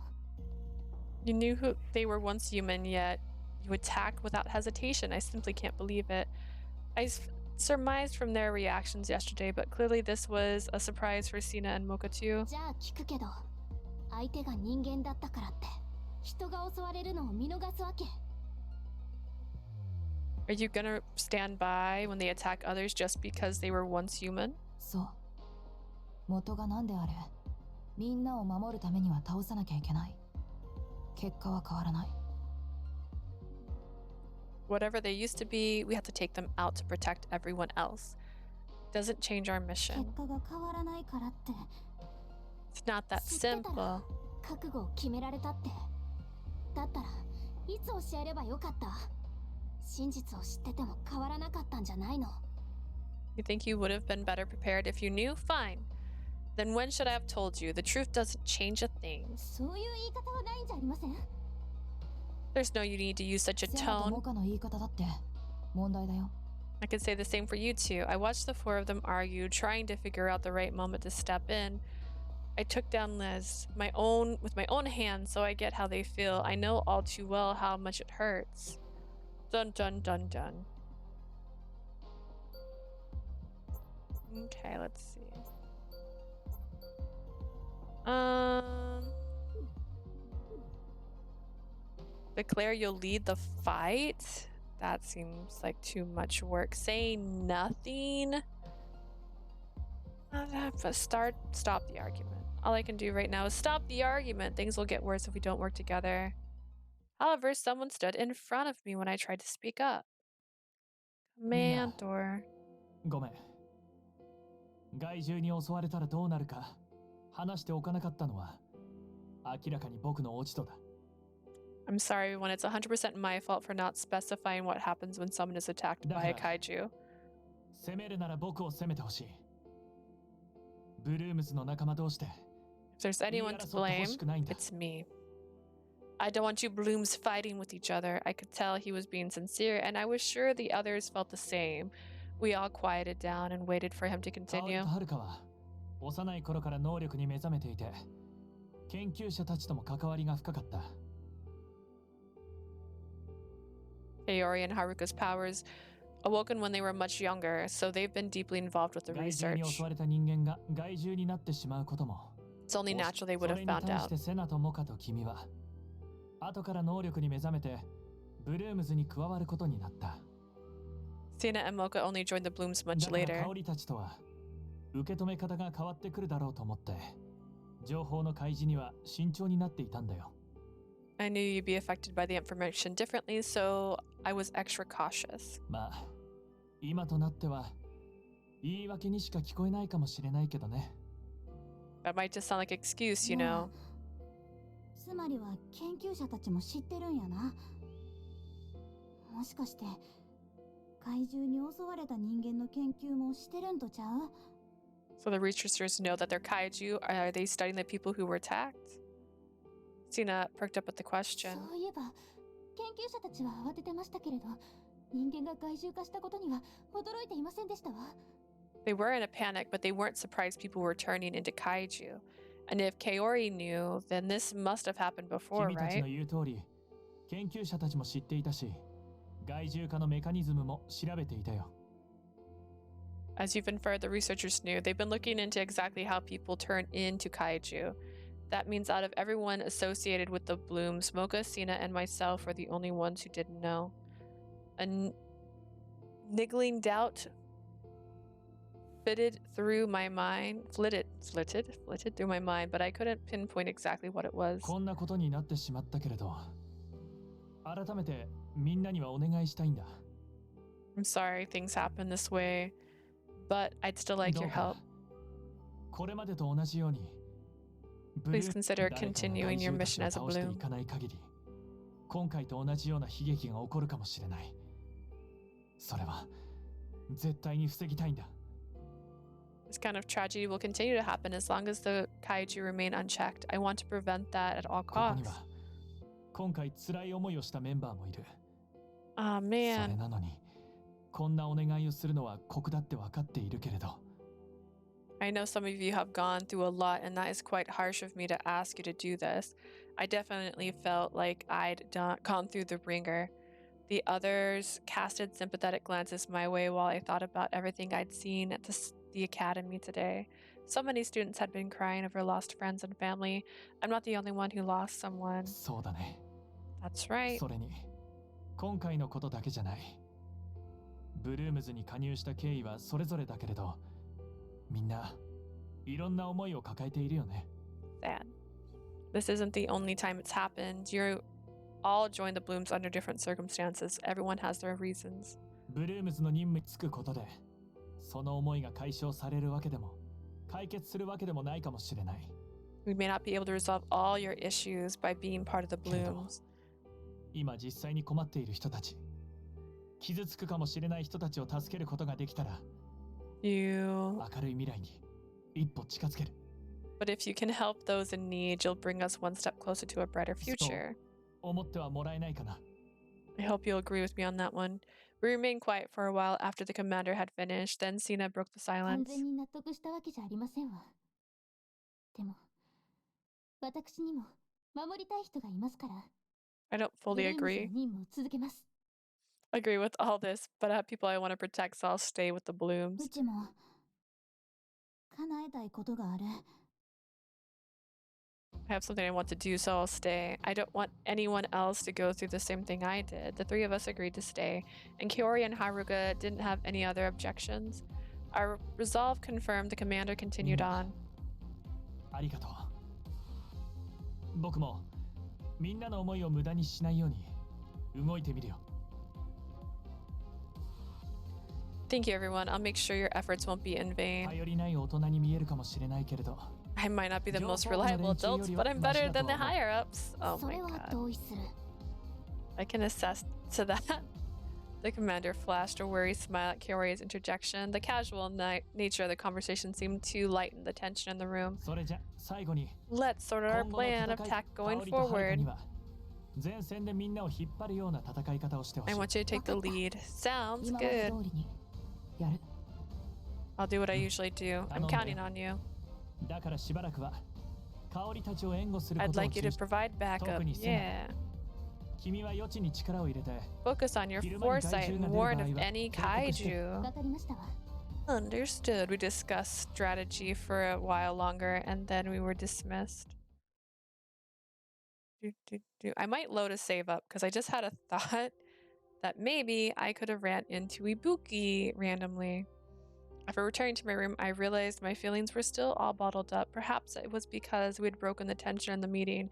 You knew who they were once human, yet you attacked without hesitation. I simply can't believe it. I surmised from their reactions yesterday, but clearly this was a surprise for Sina and Mocha too. じゃあ聞くけど、相手が人間だったからって人が襲われるのを見逃すわけ？ Are you gonna stand by when they attack others just because they were once human? そう。元が何であれ、みんなを守るためには倒さなきゃいけない。結果は変わらない。Whatever they used to be, we have to take them out to protect everyone else. Doesn't change our 結 mission. 果が変わらないからって It's not that 知ってたら simple. 覚悟を決められたって。だったらいつ教えればよかった。真実を知ってても変わらなかったんじゃないの。 You think you would have been better prepared if you knew? Fine. Then when should I have told you? The truth doesn't change a thing. そういう言い方はないんじゃありません。 There's no need to use such a セナと tone. モカの言い方だって問題だよ。 I could say the same for you two. I watched the four of them argue, trying to figure out the right moment to step in. I took down Liz, with my own hands, so I get how they feel. I know all too well how much it hurts. Dun dun dun dun. Okay, let's see. Declare you'll lead the fight? That seems like too much work. Say nothing? Stop the argument. All I can do right now is stop the argument. Things will get worse if we don't work together. However, someone stood in front of me when I tried to speak up. Commandor. ごめん。害獣に襲われたらどうなるか話しておかなかったのは明らかに僕の落ち度だ。I'm sorry when it's 100% my fault for not specifying what happens when someone is attacked by a kaiju. 攻めるなら僕を攻めてほしい。ブルームズの仲間同士で If there's anyone to blame, it's me. I don't want you blooms fighting with each other. I could tell he was being sincere, and I was sure the others felt the same. We all quieted down and waited for him to 香織 continue. と遥は幼い頃から能力に目覚めていて研究者たちとも関わりが深かった。 Aori and Haruka's powers awoken when they were much younger, so they've been deeply involved with the 害獣に research. 襲われた人間が害獣になってしまうことも It's only natural they would そ have れに found 対し out. てセナとモカと君は後から能力に目覚めてブルームズに加わることになった。 Sina and Mocha only joined the blooms much だから later. 香織たちとは受け止め方が変わってくるだろうと思って情報の開示には慎重になっていたんだよ。 I knew you'd be affected by the information differently, so I was extra cautious. まあ今となっては言い訳にしか聞こえないかもしれないけどね。 That might just sound like an excuse, you know. つまりは研究者たちも知ってるんやな。もしかして怪獣に襲われた人間の研究もしてるんとちゃう？ So the researchers know that they're kaiju. Are they studying the people who were attacked? Sina perked up at the そ question. ういえば研究者たちは慌ててましたけれど、人間が怪獣化したことには驚いていませんでしたわ。 They were in a panic, but they weren't surprised people were turning into kaiju. And if Kaori knew, then this must have happened before, 君たち right? の言う通り研究者たちも知っていたし害獣化のメカニズムも調べていたよ。 As you've inferred, the researchers knew. They've been looking into exactly how people turn into kaiju. That means out of everyone associated with the blooms, Mocha, Sina, and myself were the only ones who didn't know. A niggling doubt flitted through my mind, flitted through my mind, but I couldn't pinpoint exactly what it was. こんなことになってしまったけれど改めてみんなにはお願いしたいんだ。 I'm sorry things happen this way, but I'd still like ど your うか help. これまでと同じように Please consider 誰かが continuing your 怪獣たち mission を as a 倒してい bloom. かない限り今回と同じような悲劇が起こるかもしれない。それは絶対に防ぎたいんだ。 This kind of tragedy will continue to happen as long as the kaiju remain unchecked. I want to prevent that at all ここに costs. は今回辛い思いをしたメンバーもいる。 Ah それ man. なのにこんなお願いをするのは酷だって分かっているけれど I know some of you have gone through a lot, and that is quite harsh of me to ask you to do this. I definitely felt like I'd gone through the ringer. The others casted sympathetic glances my way while I thought about everything I'd seen at the academy today. So many students had been crying over lost friends and family. I'm not the only one who lost someone. そうだね。 That's right. それに今回のことだけじゃない。ブルームズに加入した経緯はそれぞれだけれどみんないろんな思いを抱えているよね。 Sad. This isn't the only time it's happened. You're all joined the Blooms under different circumstances. Everyone has their reasons. ブルームズの任務に就くことで、その思いが解消されるわけでも、解決するわけでもないかもしれない。We may not be able to resolve all your issues by being part of the けれど、 Blooms. 今実際に困っている人たち、傷つくかもしれない人たちを助けることができたら、You... 明るい未来に一歩近づける。But if you can help those in need, you'll bring us one step closer to a brighter future. 思ってはもらえないかな。 I hope you'll agree with me on that one. We remained quiet for a while after the commander had finished. Then Sina broke the 完 silence. 全に納得したわけじゃありませんわ。でも、私にも守りたい人がいますから。 I don't ブ fully ルームズの agree 任務を続けます。 with all this, but I have people I want to protect, so I'll stay with the う Blooms. ちも叶えたいことがある。 I have something I want to do, so I'll stay. I don't want anyone else to go through the same thing I did. The three of us agreed to stay, and Kiori and Haruka didn't have any other objections. Our resolve confirmed, the commander continued on. ありがとう。僕もみんなの思いを無駄にしないように動いてみるよ。 Thank you, everyone. I'll make sure your efforts won't be in vain. 頼りない大人に見えるかもしれないけれど、 I might not be the most reliable adults, but I'm better than the higher ups. Oh そ my れは god. 同意する。 I can attest to that. The commander flashed a worried smile at Kiori's interjection. The casual nature of the conversation seemed to lighten the tension in the room. それじゃ最後に Let's sort out our 今後の plan 戦 of い、 attack 香 going りとはるか forward. には前線でみんなを引っ張るような戦い方をしてほし I い。 want you to take the lead. Sounds 今まで good. 通りにやる。 I'll do what I usually do. I'm counting on you. だからしばらくは香りたちを援護するこ I'd とを like you 中 to 心。 provide backup. Yeah. 君は予知に力を入れて、 Focus on your foresight and warn of any kaiju. わかりましたわ。 Understood. We discussed strategy for a while longer and then we were dismissed. I might load a save up because I just had a thought that maybe I could have ran into Ibuki randomly. After returning to my room, I realized my feelings were still all bottled up. Perhaps it was because we had broken the tension in the meeting,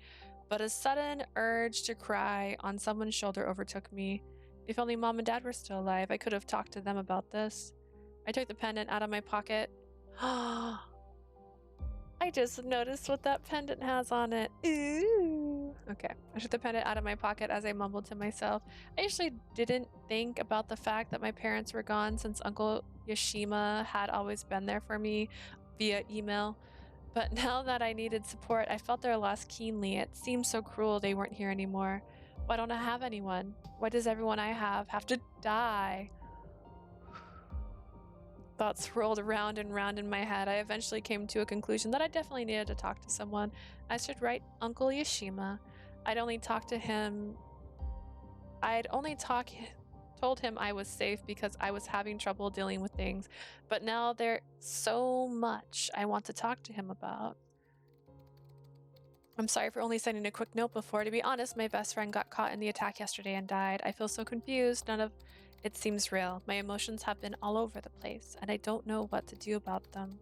but a sudden urge to cry on someone's shoulder overtook me. If only Mom and Dad were still alive, I could have talked to them about this. I took the pendant out of my pocket. I just noticed what that pendant has on it. Ooh. Okay, I took the pendant out of my pocket as I mumbled to myself. I usually didn't think about the fact that my parents were gone since Uncle Yashima had always been there for me via email. But now that I needed support, I felt their loss keenly. It seemed so cruel they weren't here anymore. Why don't I have anyone? Why does everyone I have to die? Thoughts rolled round and round in my head. I eventually came to a conclusion that I definitely needed to talk to someone. I should write Uncle Yashima. I'd only told him I was safe because I was having trouble dealing with things. But now there's so much I want to talk to him about. I'm sorry for only sending a quick note before. To be honest, my best friend got caught in the attack yesterday and died. I feel so confused. None of it seems real. My emotions have been all over the place, and I don't know what to do about them.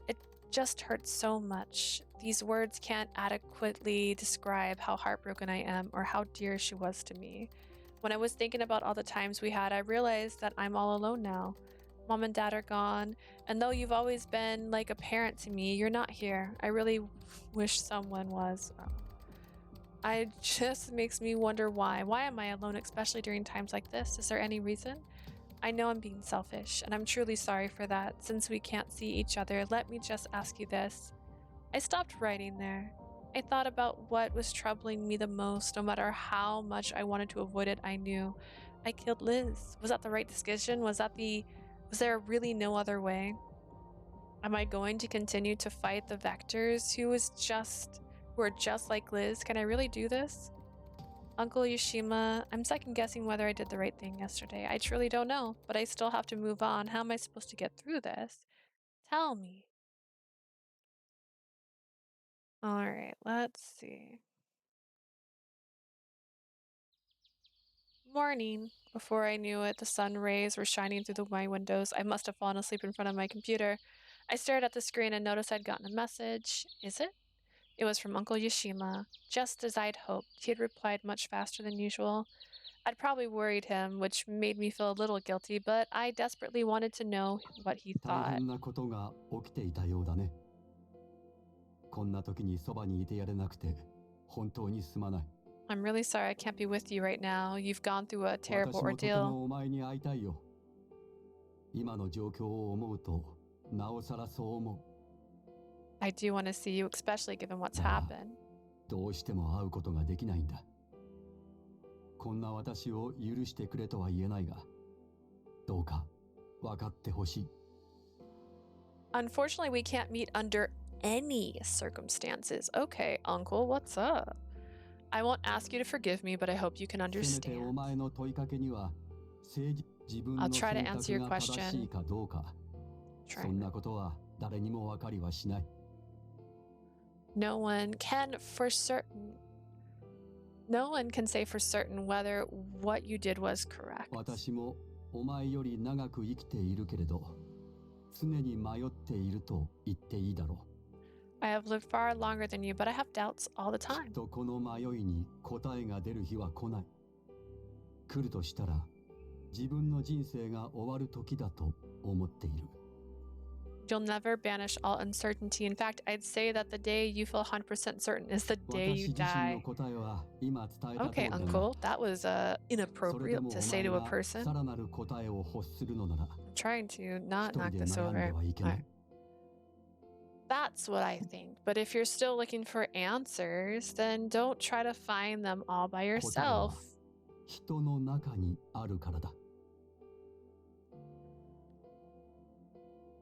It just hurts so much. These words can't adequately describe how heartbroken I am or how dear she was to me. When I was thinking about all the times we had, I realized that I'm all alone now. Mom and Dad are gone, and though you've always been like a parent to me, you're not here. I really wish someone was. It just makes me wonder why. Why am I alone, especially during times like this? Is there any reason? I know I'm being selfish, and I'm truly sorry for that. Since we can't see each other, let me just ask you this. I stopped writing there. I thought about what was troubling me the most. No matter how much I wanted to avoid it, I knew I killed Liz. Was that the right decision? Was there really no other way? Am I going to continue to fight the Vectors who are just like Liz? Can I really do this? Uncle Yoshima, I'm second guessing whether I did the right thing yesterday. I truly don't know, but I still have to move on. How am I supposed to get through this? Tell me. Alright, let's see. Morning. Before I knew it, the sun rays were shining through my windows. I must have fallen asleep in front of my computer. I stared at the screen and noticed I'd gotten a message. Is it? It was from Uncle Yashima, just as I'd hoped. He had replied much faster than usual. I'd probably worried him, which made me feel a little guilty, but I desperately wanted to know what he 大 thought. 変なことが起きていたようだね。こんな時にそばにいてやれなくて本当にすまない。 I'm really sorry I can't be with you right now. You've gone through a 私 terrible もとて ordeal. もお前に会いたいよ。今の状況を思うとなおさらそう思う。 I do want to see you, especially given what's ああ、 happened. どうしても会うことができないんだ。こんな私を許してくれとは言えないが、どうか分かってほしい。 Unfortunately, we can't meet under any circumstances. Okay, Uncle, what's up? I won't ask you to forgive me, but I hope you can せめてお understand. 前の問いかけには自分 I'll の try to 選 answer 択 your が正しい question. かどうか、 Try そん not- なことは誰にも分かりはしない。 No one can for certain. No one can say for certain whether what you did was correct. 私もお前より長く生きているけれど、常に迷っていると言っていいだろ I have lived far longer than you, but I have doubts all the う。き time. っとこの迷いに答えが出る日は来ない。来るとしたら、自分の人生が終わる時だと思っている。 You'll never banish all uncertainty. In fact, I'd say that the day you feel 100% certain is the day 私 you 自身 die. の答えは今伝えた通 Okay, りだが、 Uncle, that was それで inappropriate も to お say 前 to a が person. さらなる答えを欲するのなら、 I'm trying to 一 not 人 knock で this 悩んで over. はいけない。 Alright. That's what I think. But if you're still looking for answers, then don't try to find them all by 答えは yourself. 人の中にあるからだ。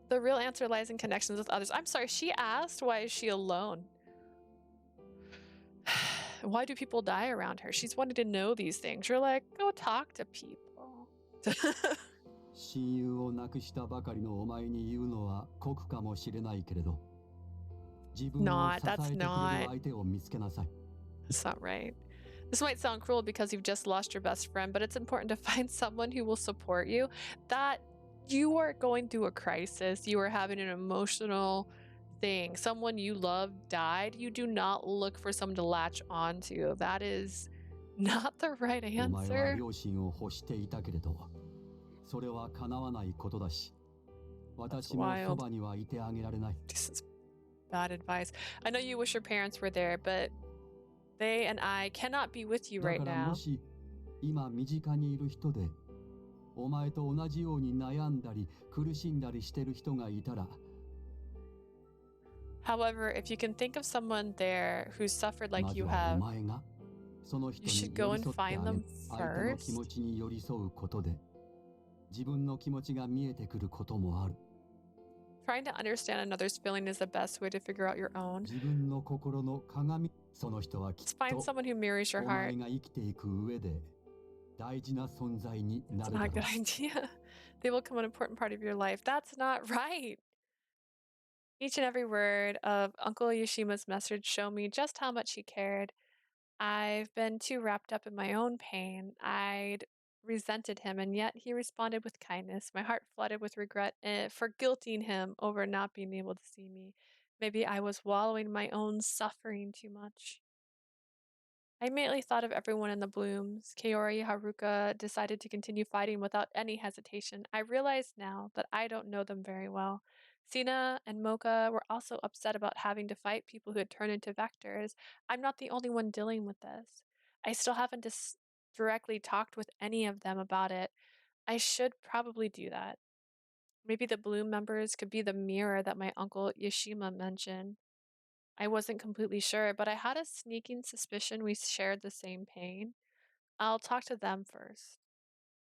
The real answer lies in connections with others. I'm sorry, she asked, why is she alone? Why do people die around her? She's wanted to know these things. You're like, go talk to people. 親友を亡くしたばかりのお前に言うのは酷かもしれないけれど、自分を Not, 支えて that's くれる not. 相手を見つけなさい。 That's not right. This might sound cruel because you've just lost your best friend, but it's important to find someone who will support you. That you are going through a crisis, you are having an emotional thing, someone you love died, you do not look for someone to latch onto. That is not the right お前は answer. 両親を欲していたけれど、それは叶わないことだし、私も wild. そばにはいてあげられない。 This is bad advice. I know you wish your parents were there, but they and I cannot be with you だ right から now. もし今身近にいる人で、お前と同じように悩んだり苦しんだりしてる人がいたら、 However, if you can think of someone there who's suffered ま like ず you はお have, 前がその人 you に should 寄 go り and 添ってあげ find them 相手の気 first. 持ちに寄り添うことで、自分の気持ちが見えてくることもある。 Trying to understand another's feeling is the best way to figure out your own. 自分の心の鏡、その人はきっ Let's find と someone who mirrors your お heart. 前が生きていく上で大事な存在にな It's るだ not a ろ good う。 idea. They will become an important part of your life. That's not right. Each and every word of Uncle Yoshima's message showed me just how much he cared. I've been too wrapped up in my own pain. I'd resented him, and yet he responded with kindness. My heart flooded with regret for guilting him over not being able to see me. Maybe I was wallowing in my own suffering too much. I immediately thought of everyone in the blooms. Kaori Haruka decided to continue fighting without any hesitation. I realize now that I don't know them very well. Sina and Mocha were also upset about having to fight people who had turned into vectors. I'm not the only one dealing with this. I still haven't directly talked with any of them about it. I should probably do that. Maybe the Bloom members could be the mirror that my uncle Yashima mentioned. I wasn't completely sure, but I had a sneaking suspicion we shared the same pain. I'll talk to them first.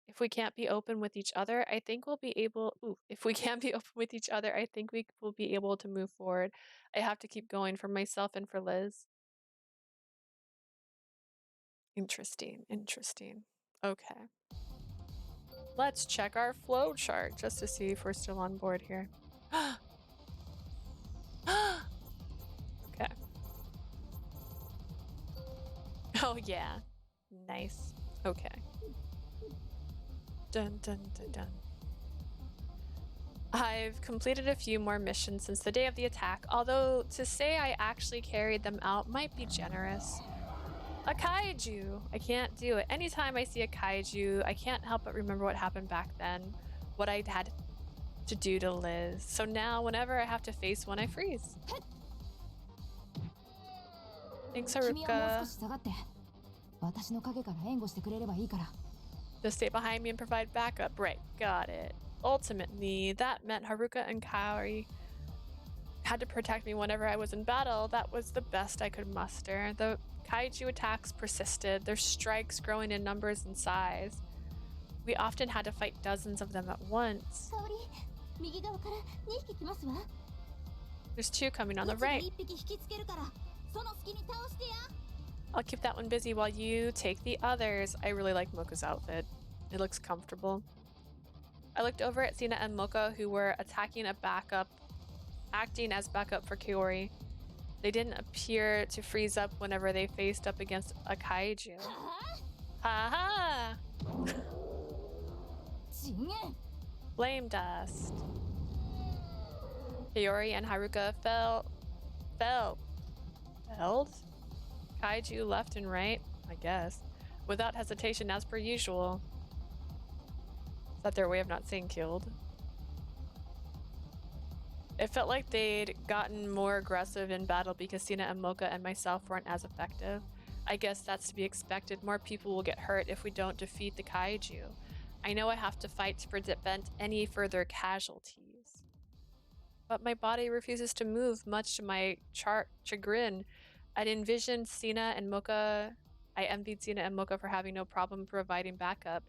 If we can't be open with each other, I think we'll be able. If we can't be open with each other, I think we will be able to move forward. I have to keep going for myself and for Liz. Interesting. Okay. Let's check our flow chart just to see if we're still on board here. Okay. Oh, yeah. Nice. Okay. Dun dun dun dun. I've completed a few more missions since the day of the attack, although to say I actually carried them out might be generous. A kaiju! I can't do it. Anytime I see a kaiju, I can't help but remember what happened back then, what I had to do to Liz. So now, whenever I have to face one, I freeze. Thanks, 君はもう Haruka. 少し下がって。私の影から援護してくれればいいから。 Just stay behind me and provide backup. Right, got it. Ultimately, that meant Haruka and Kaori had to protect me whenever I was in battle. That was the best I could muster. The kaiju attacks persisted, their strikes growing in numbers and size. We often had to fight dozens of them at once. 香り、右側から2匹来ますわ。 There's two coming on the うちで right. 1匹引きつけるから、その隙に倒してや。 I'll keep that one busy while you take the others. I really like Mocha's outfit. It looks comfortable. I looked over at Sina and Mocha, who were acting as backup for Kaori. They didn't appear to freeze up whenever they faced up against a kaiju. は Ha ha! ぁ、ちげん。 Flame dust. Kaori and Haruka felled kaiju left and right, I guess, without hesitation as per usual. Is that their way of not saying killed? It felt like they'd gotten more aggressive in battle because Sina and Mocha and myself weren't as effective. I guess that's to be expected. More people will get hurt if we don't defeat the kaiju. I know I have to fight to prevent any further casualties. But my body refuses to move, much to my chagrin. I envied Sina and Mocha for having no problem providing backup.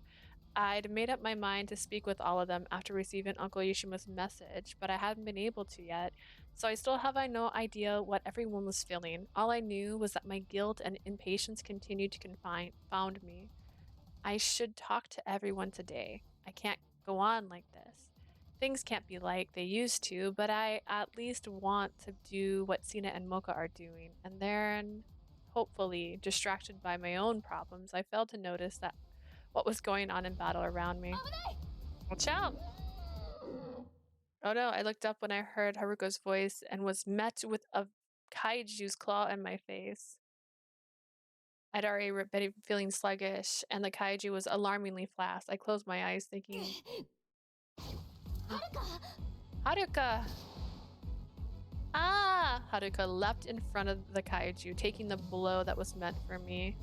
I'd made up my mind to speak with all of them after receiving Uncle Yoshima's message, but I hadn't been able to yet, so I still have no idea what everyone was feeling. All I knew was that my guilt and impatience continued to confound me. I should talk to everyone today. I can't go on like this. Things can't be like they used to, but I at least want to do what Sina and Mocha are doing, and then, hopefully, distracted by my own problems, I failed to notice that what was going on in battle around me. Watch out! Oh no, I looked up when I heard Haruko's voice and was met with a kaiju's claw in my face. I'd already been feeling sluggish, and the kaiju was alarmingly fast. I closed my eyes thinking, Haruka! Ah! Haruka leapt in front of the kaiju, taking the blow that was meant for me.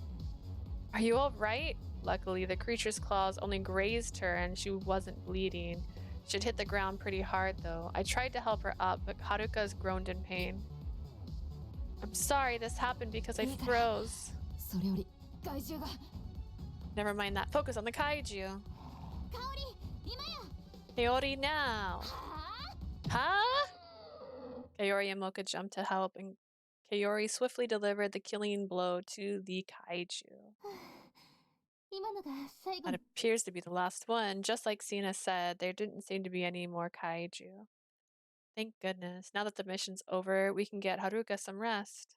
Are you alright? Luckily, the creature's claws only grazed her and she wasn't bleeding. She'd hit the ground pretty hard though. I tried to help her up, but Haruka's groaned in pain. I'm sorry this happened because I froze. それより怪獣が。 Never mind that. Focus on the kaiju. 香り、今や。 Kaori now. は Huh? Kaori and Mocha jumped to help, and Kaori swiftly delivered the killing blow to the kaiju. ぁ。今のが最後 That appears to be the last one. Just like Sina said, there didn't seem to be any more kaiju. Thank goodness. Now that the mission's over, we can get Haruka some rest.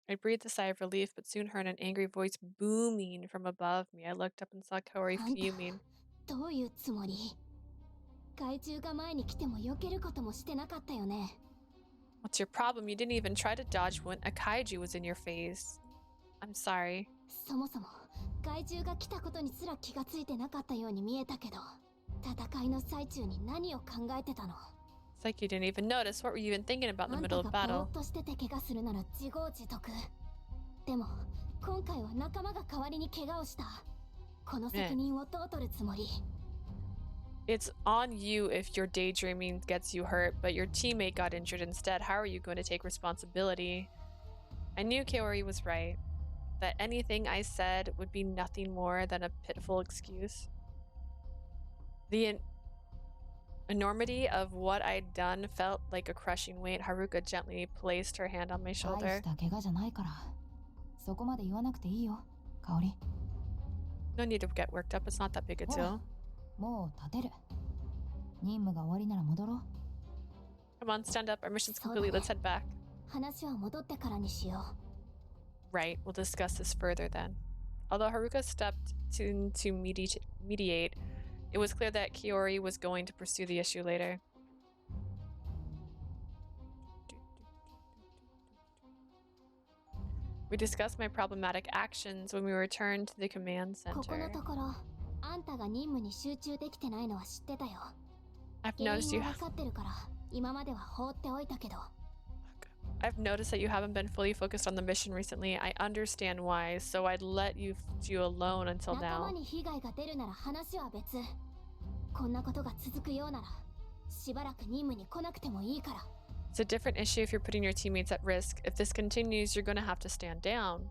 I breathed a sigh of relief, but soon heard an angry voice booming from above me. I looked up and saw Kaori fuming. どういうつもり？怪獣が前に来ても避けることもしてなかったよね。 What's your problem? You didn't even try to dodge when a kaiju was in your face. I'm sorry. そもそも怪獣が来たことにすら気がついてなかったように見えたけど、戦いの最中に何を考えてたの？ It's like you didn't even notice. What were you even thinking about in the あん middle た of がぼー battle? っとしてて怪我するなら自業自得。でも今回は仲間が代わりに怪我をした。この責任をどう取るつもり？ It's on you if your daydreaming gets you hurt, but your teammate got injured instead. How are you going to take responsibility? I knew Kaori was right. That anything I said would be nothing more than a pitiful excuse. The enormity of what I'd done felt like a crushing weight. Haruka gently placed her hand on my 大し shoulder. た怪我じゃないから。そこまで言わなくていいよ、香り。 No need to get worked up. It's not that big a deal. もう立てる。任務が終わりなら戻ろう。 Come on, stand up. Our mission's complete. Let's head back. 話は戻ってからにしよ Right, we'll discuss this further then. Although Haruka stepped in to mediate, It was clear that Kiori was going to pursue the issue later. We discussed my problematic actions when we returned to the command ここの center. ところあんたが任務に集中できてないのは知ってたよ。 I've 原 noticed 因 you は分かってるから今までは放っておいたけど I've noticed that you haven't been fully focused on the mission recently. I understand why, so I'd let you alone until 仲間 now. に被害が出るなら話は別。こんなことが続くようならしばらく任務に来なくてもいいから。 It's a different issue if you're putting your teammates at risk. If this continues, you're going to have to stand down.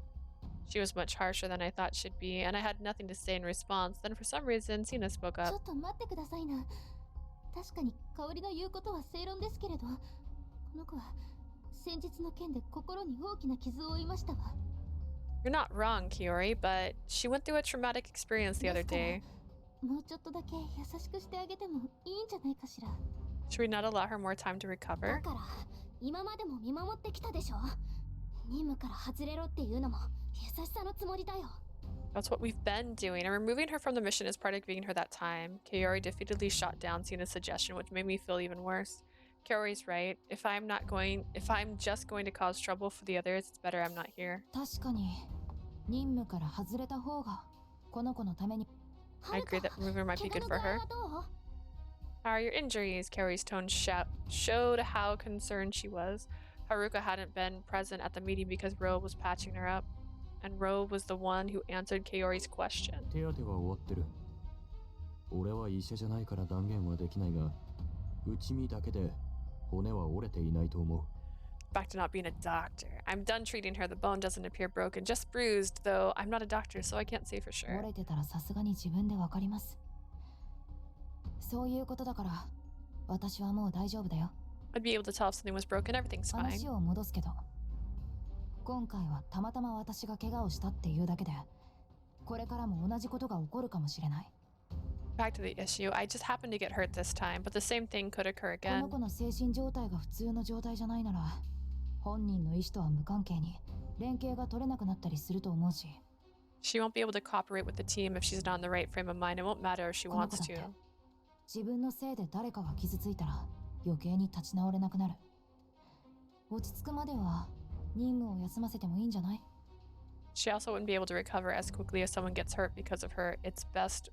She was much harsher than I thought she'd be, and I had nothing to say in response. Then for some reason, Sina spoke ちょ up. っと待ってくださいな。確かに香りの言うことは正論ですけれど、この子は先日の件で心に大きな傷を負いましたわ。 You're not wrong, Kiori, but she went through a traumatic experience the other ですから day. もうちょっとだけ優しくしてあげてもいいんじゃないかしら。 Should we not allow her more time to だ recover? から今までも見守ってきたでしょ。任務から外れろっていうのも優しさのつもりだよ。 That's what we've been doing, and removing her from the mission is part of giving her that time. Kiori defeatedly shot down Sina's suggestion, which made me feel even worse. Kiori's right. If I'm just going to cause trouble for the others, it's better I'm not here. 確かに任務から外れた方がこの子のために I agree that removing her might be 怪 good 我 for の具合 her. はどう？ How are your injuries? Kiori's tone showed how concerned she was. Haruka hadn't been present at the meeting because Ro was patching her up, and Ro was the one who answered Kiori's question. 手当ては終わってる。俺は医者じゃないから断言はできないが、内身だけで骨は折れていないと思う。 Back to not being a doctor. I'm done treating her. The bone doesn't appear broken, just bruised, though I'm not a doctor, so I can't say for 折 sure. れてたらさすがに自分でわかります。そういうことだから私はもう大丈夫だよ。 I'd be able to tell if something was broken. Everything's fine. 話を戻すけど今回はたまたま私が怪我をしたっていうだけでこれからも同じことが起こるかもしれない。 Back to the issue. I just happened to get hurt this time, but the same thing could occur この again. 子の精神状態が普通の状態じゃないなら本人の意思とは無関係に連携が取れなくなったりすると思うし She won't be able to cooperate with the team if she's not in the right frame of mind. It won't matter if she この wants 子だって to. 自分のせいで誰かが傷ついたら余計に立ち直れなくなる。落ち着くまでは任務を休ませてもいいんじゃない？ She also wouldn't be able to recover as quickly if someone gets hurt because of her. It's best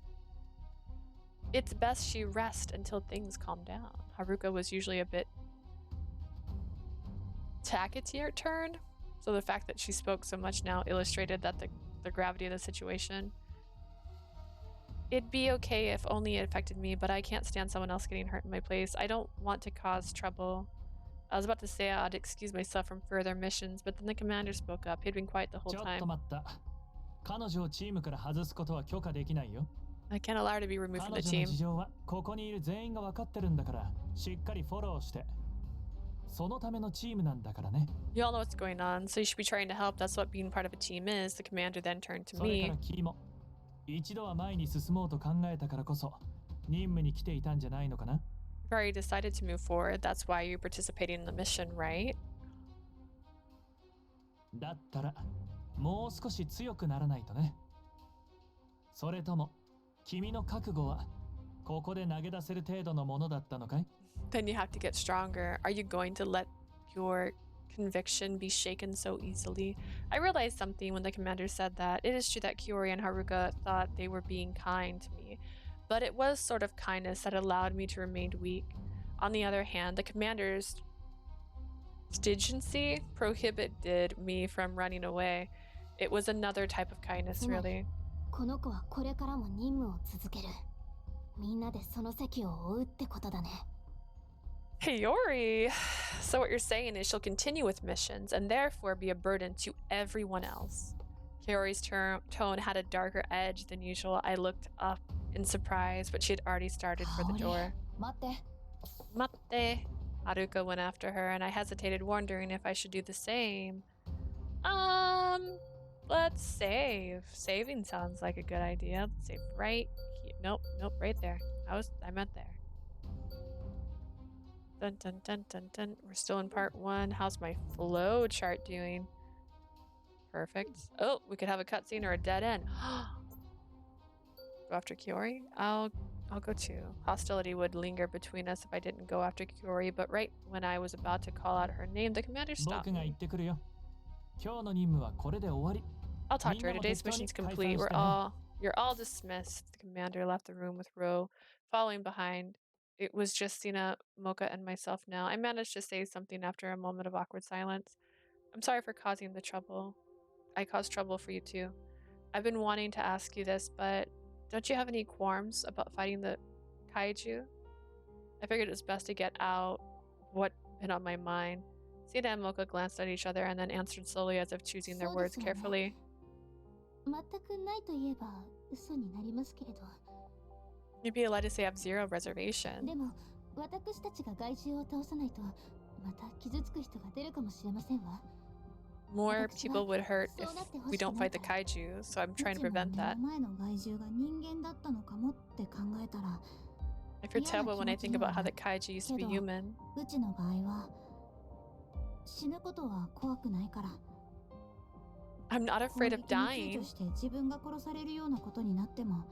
she rest until things calm down. Haruka was usually a bit taciturn, so the fact that she spoke so much now illustrated that the gravity of the situation. It'd be okay if only it affected me, but I can't stand someone else getting hurt in my place. I don't want to cause trouble. I was about to say I'd excuse myself from further missions, but then the commander spoke up. He'd been quiet the whole ちょっ time. と待った。彼女をチームから外すことは許可できないよ。 I can't allow her to be removed from 彼 the 女の team. 事情はここにいる全員が分かってるんだから、しっかりフォローして。そのためのチームなんだからね。 You all know what's going on, so you should be trying to help. That's what being part of a team is. The commander then turned to それか me. ら君も一度は前に進もうと考えたからこそ任務に来ていたんじゃないのかな。 You've already decided to move forward. That's why you're participating in the mission, right? だったらもう少し強くならないとね。それとも君の覚悟はここで投げ出せる程度のものだったのかい？ Then you have to get stronger. Are you going to let your conviction be shaken so easily? I realized something when the commander said that. It is true that Kiori and Haruka thought they were being kind to me, but it was sort of kindness that allowed me to remain weak. On the other hand, the commander's stringency prohibited me from running away. It was another type of kindness, really. この子はこれからも任務を続ける。みんなでその席を追うってことだね。 Hey, Yori! So what you're saying is she'll continue with missions and therefore be a burden to everyone else. Kiori's tone had a darker edge than usual. I looked up in surprise, but she had already started for the door. 待って。 Mate! Haruka went after her, and I hesitated, wondering if I should do the same. Let's save. Saving sounds like a good idea. Let's save right here. Nope, right there. I meant there. Dun dun dun dun dun. We're still in part 1. How's my flow chart doing? Perfect. Oh, we could have a cutscene or a dead end. Go after Kiori? I'll I'll go too. Hostility would linger between us if I didn't go after Kiori, but right when I was about to call out her name, the commander stopped 僕が行 me. ってくるよ。今日の任務はこれで終わり。 I'll talk to her. みんなも Today's 適当に mission's 解 complete. 散してね。You're all dismissed. The commander left the room with Ro following behind. It was just Sina, Mocha, and myself now. I managed to say something after a moment of awkward silence. I'm sorry for causing the trouble. I caused trouble for you too. I've been wanting to ask you this, but don't you have any qualms about fighting the kaiju? I figured it was best to get out what been on my mind. Sina and Mocha glanced at each other and then answered slowly as if choosing their words carefully. 全くないと言えば嘘になりますけれど。 You'd be allowed to say I have zero reservation. でも私たちが害獣を倒さないとまた傷つく人が出るかもしれませんわ。 More people would hurt if we don't fight the kaiju, so I'm trying to prevent that. 前の害獣が人間だったのかもって考えたら、 I feel terrible when I think about how the kaiju used to be human. うちの場合は死ぬことは怖くないから。 I'm not afraid of 攻撃に dying. 躊躇して自分が殺されるようなことになっても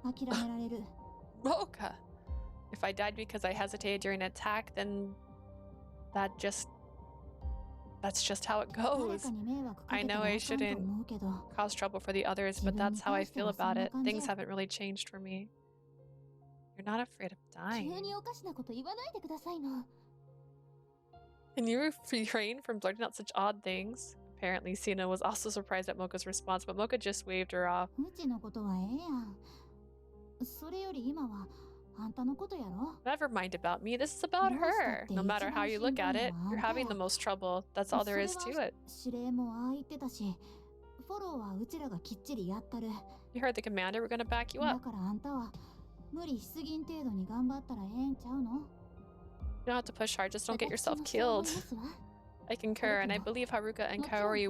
諦められる。 Mocha! If I died because I hesitated during an attack, then that's just how it 誰 goes. かに迷惑か I けた know ら I あかんと shouldn't 思うけど、 cause trouble for the others, but that's how I feel about it. Things haven't really changed for me. You're not afraid of 急 dying. におかしなこと言わないでくださいな。 Can you refrain from blurting out such odd things? Apparently, Sina was also surprised at Mocha's response, but Mocha just waved her off. うちのことはええやん。それより今はあんたのことやろ。 Never mind about me, this is about her. No matter how you look at it, you're having the most trouble. That's all there is to it. 指令もああ言ってたし、フォローはうちらがきっちりやったる。 You heard the commander, we're gonna back you だ up. からあんたは無理しすぎん程度に頑張ったらええんちゃうの？ You don't have to push hard, just don't get 私 yourself もそう思い killed. ますわ。 I concur, and I believe Haruka and Kaori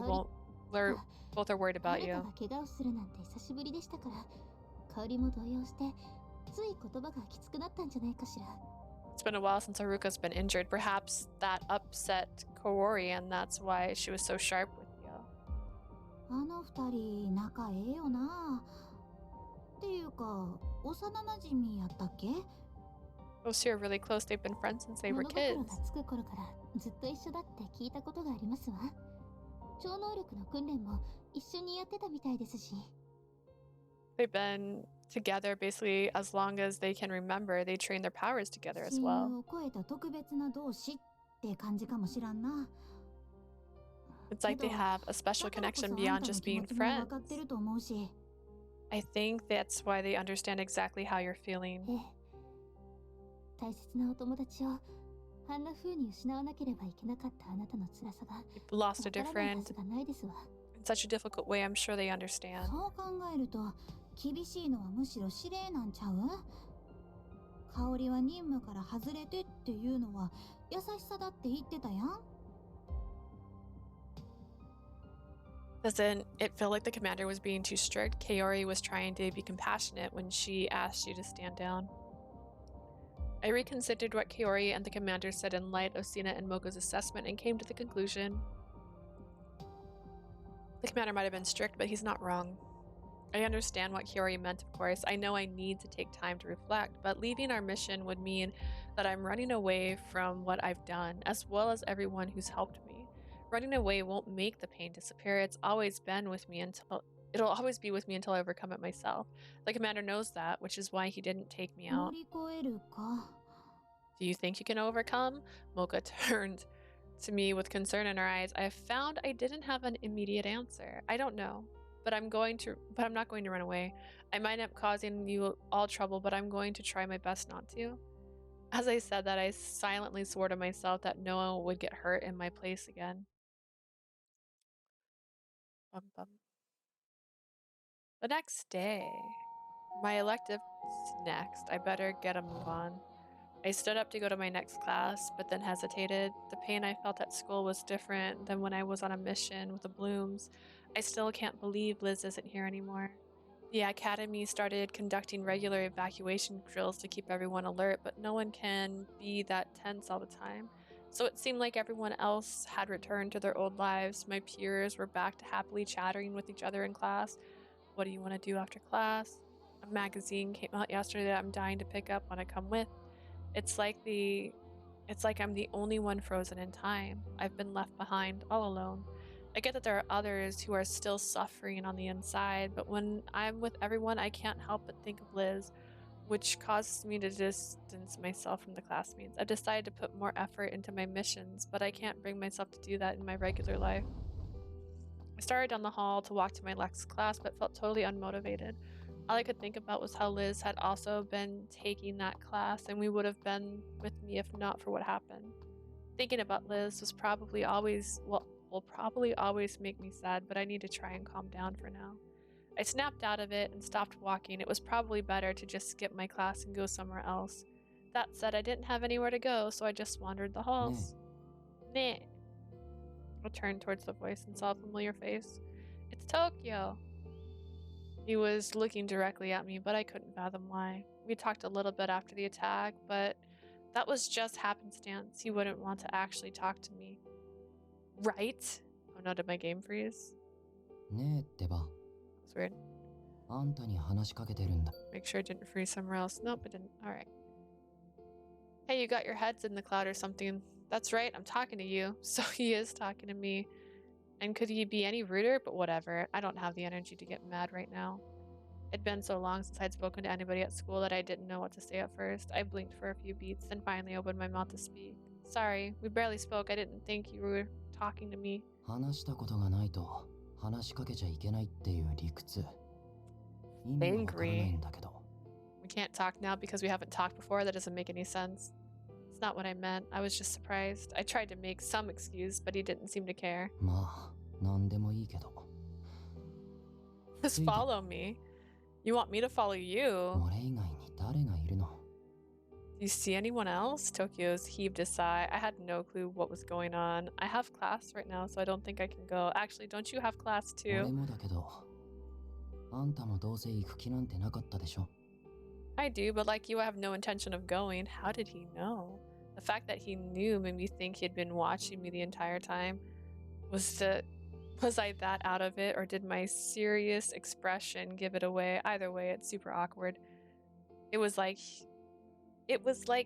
they're both are worried about 誰か you. が怪我をするなんて久しぶりでしたから、香りも動揺して、つい言葉がきつくなったんじゃないかしら。 It's been a while since Haruka's been injured. Perhaps that upset Kaori, and that's why she was so sharp with you. あの二人仲ええよな。っていうか、幼馴染やったっけ？ Those two are really close. They've been friends since they were 物心 kids. がつく頃からずっと一緒だって聞いたことがありますわ。超能力の訓練も一緒にやってたみたいですし。 They've been together basically as long as they can remember. They train their powers together as 親 well. 友を超えた特別な同士って感じかもしらんな。 It's like they have a special だからこそ connection あん beyond たの just 気持 being ちも分か friends. ってると思うし。 I think that's why they understand exactly how you're feeling. ええ。大切なお友達をあんな風に失わなければいけなかったあなたの辛さが You've lost a わからないは different ずがないですわ。 in such a difficult way. I'm sure they understand. そう考えると厳しいのはむしろ指令なんちゃう？香りは任務から外れてっていうのは優しさだって言ってたやん。 Doesn't it feel like the commander was being too strict? Kaori was trying to be compassionate when she asked you to stand down. I reconsidered what Kaori and the commander said in light of Sina and Mocha's assessment and came to the conclusion. The commander might have been strict, but he's not wrong. I understand what Kaori meant, of course. I know I need to take time to reflect, but leaving our mission would mean that I'm running away from what I've done, as well as everyone who's helped me. Running away won't make the pain disappear. It'll always be with me until I overcome it myself. The commander knows that, which is why he didn't take me 乗 out. り越えるか。 Do you think you can overcome? Mocha turned to me with concern in her eyes. I found I didn't have an immediate answer. I don't know, but I'm not going to run away. I might end up causing you all trouble, but I'm going to try my best not to. As I said that, I silently swore to myself that no one would get hurt in my place again. Bum, bum. The next day. My elective's next. I better get a move on. I stood up to go to my next class, but then hesitated. The pain I felt at school was different than when I was on a mission with the Blooms. I still can't believe Liz isn't here anymore. The academy started conducting regular evacuation drills to keep everyone alert, but no one can be that tense all the time. So it seemed like everyone else had returned to their old lives. My peers were back to happily chattering with each other in class. What do you want to do after class? A magazine came out yesterday that I'm dying to pick up when I come with. It's like I'm the only one frozen in time. I've been left behind, all alone. I get that there are others who are still suffering on the inside, but when I'm with everyone, I can't help but think of Liz, which causes me to distance myself from the classmates. I've decided to put more effort into my missions, but I can't bring myself to do that in my regular life. I started down the hall to walk to my next class, but felt totally unmotivated. All I could think about was how Liz had also been taking that class, and we would have been with me if not for what happened. Thinking about Liz was probably always, will probably always make me sad, but I need to try and calm down for now. I snapped out of it and stopped walking. It was probably better to just skip my class and go somewhere else. That said, I didn't have anywhere to go, so I just wandered the halls. Nah. I turned towards the voice and saw a familiar face. It's Tokio. He was looking directly at me, but I couldn't fathom why. We talked a little bit after the attack, but that was just happenstance. He wouldn't want to actually talk to me. Right? Oh no, did my game freeze? ねえってば、 That's weird. あんたに話しかけてるんだ。 Make sure it didn't freeze somewhere else. Nope, it didn't. Alright. Hey, you got your heads in the cloud or something. That's right, I'm talking to you. So he is talking to me. And could he be any ruder? But whatever. I don't have the energy to get mad right now. It'd been so long since I'd spoken to anybody at school that I didn't know what to say at first. I blinked for a few beats, then finally opened my mouth to speak. Sorry, we barely spoke. I didn't think you were talking to me. 話したことがないと話しかけちゃいけないっていう理屈。意味がわからないんだけど。We can't talk now because we haven't talked before. That doesn't make any sense. It's not what I meant. I was just surprised. I tried to make some excuse, but he didn't seem to care. まあ、なんでもいいけど。 Just follow me. You want me to follow you? 俺以外に誰がいるの？ Do you see anyone else? Tokyo's heaved a sigh. I had no clue what was going on. I have class right now, so I don't think I can go. Actually, don't you have class 俺 too? もだけど、あんたもどうせ行く気なんてなかったでしょ。 I do, but like you, I have no intention of going. How did he know? The fact that he knew made me think he'd been watching me the entire time. Was I that out of it, or did my serious expression give it away? Either way, it's super awkward. It was like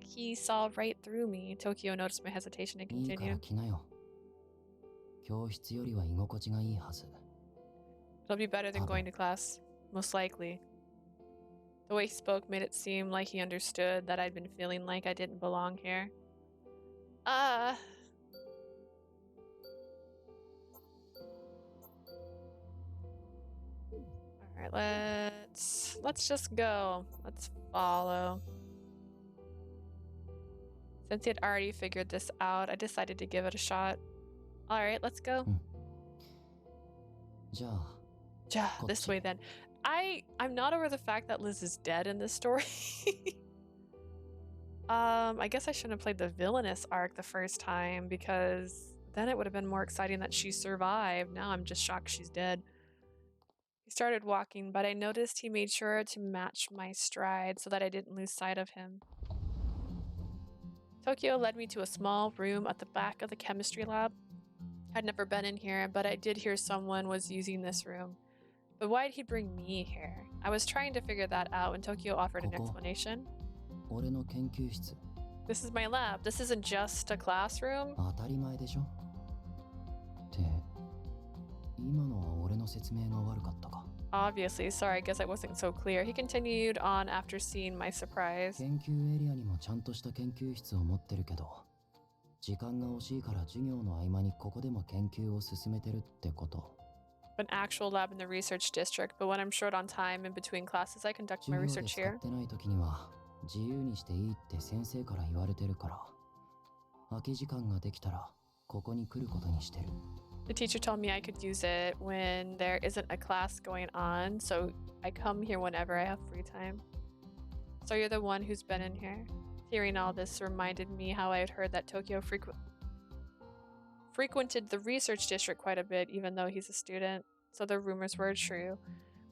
he saw right through me. Tokyo noticed my hesitation and いいから continued. 来なよ。教室よりは居心地がいいはず。 It'll be better than going to class, most likely. The way he spoke made it seem like he understood that I'd been feeling like I didn't belong here. Alright, let's just go. Let's follow. Since he had already figured this out, I decided to give it a shot. Alright, let's go. じゃあ、 This way then. I'm not over the fact that Liz is dead in this story. I guess I shouldn't have played the villainous arc the first time, because then it would have been more exciting that she survived. Now I'm just shocked she's dead. He started walking, but I noticed he made sure to match my stride so that I didn't lose sight of him. Tokyo led me to a small room at the back of the chemistry lab. I'd never been in here, but I did hear someone was using this room. But why'd he bring me here? I was trying to figure that out when Tokyo offered an explanation. 俺の研究室。 This is my lab. This isn't just a classroom. 当たり前でしょ。って、今のは俺の説明が悪かったか。 Obviously, sorry, I guess I wasn't so clear. He continued on after seeing my surprise. 研究エリアにもちゃんとした研究室を持ってるけど、時間が惜しいから授業の合間にここでも研究を進めてるってこと。 An actual lab in the research district, but when I'm short on time in between classes, I conduct my 授業で research 使 here. ってない時には自由にしていいって先生から言われてるから、空き時間ができたらここに来ることにしてる。 The teacher told me I could use it when there isn't a class going on, so I come here whenever I have free time. So you're the one who's been in here. Hearing all this reminded me how I had heard that Tokyo frequented the research district quite a bit, even though he's a student, so the rumors were true.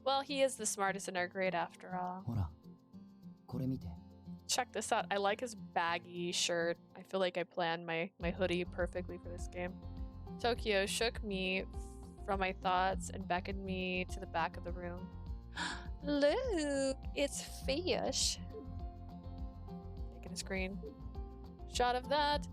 Well, he is the smartest in our grade after all. ほら、これ見て。 Check this out. I like his baggy shirt. I feel like I planned my hoodie perfectly for this game. Tokyo shook me from my thoughts and beckoned me to the back of the room. Look, it's fish. Taking a screen shot of that.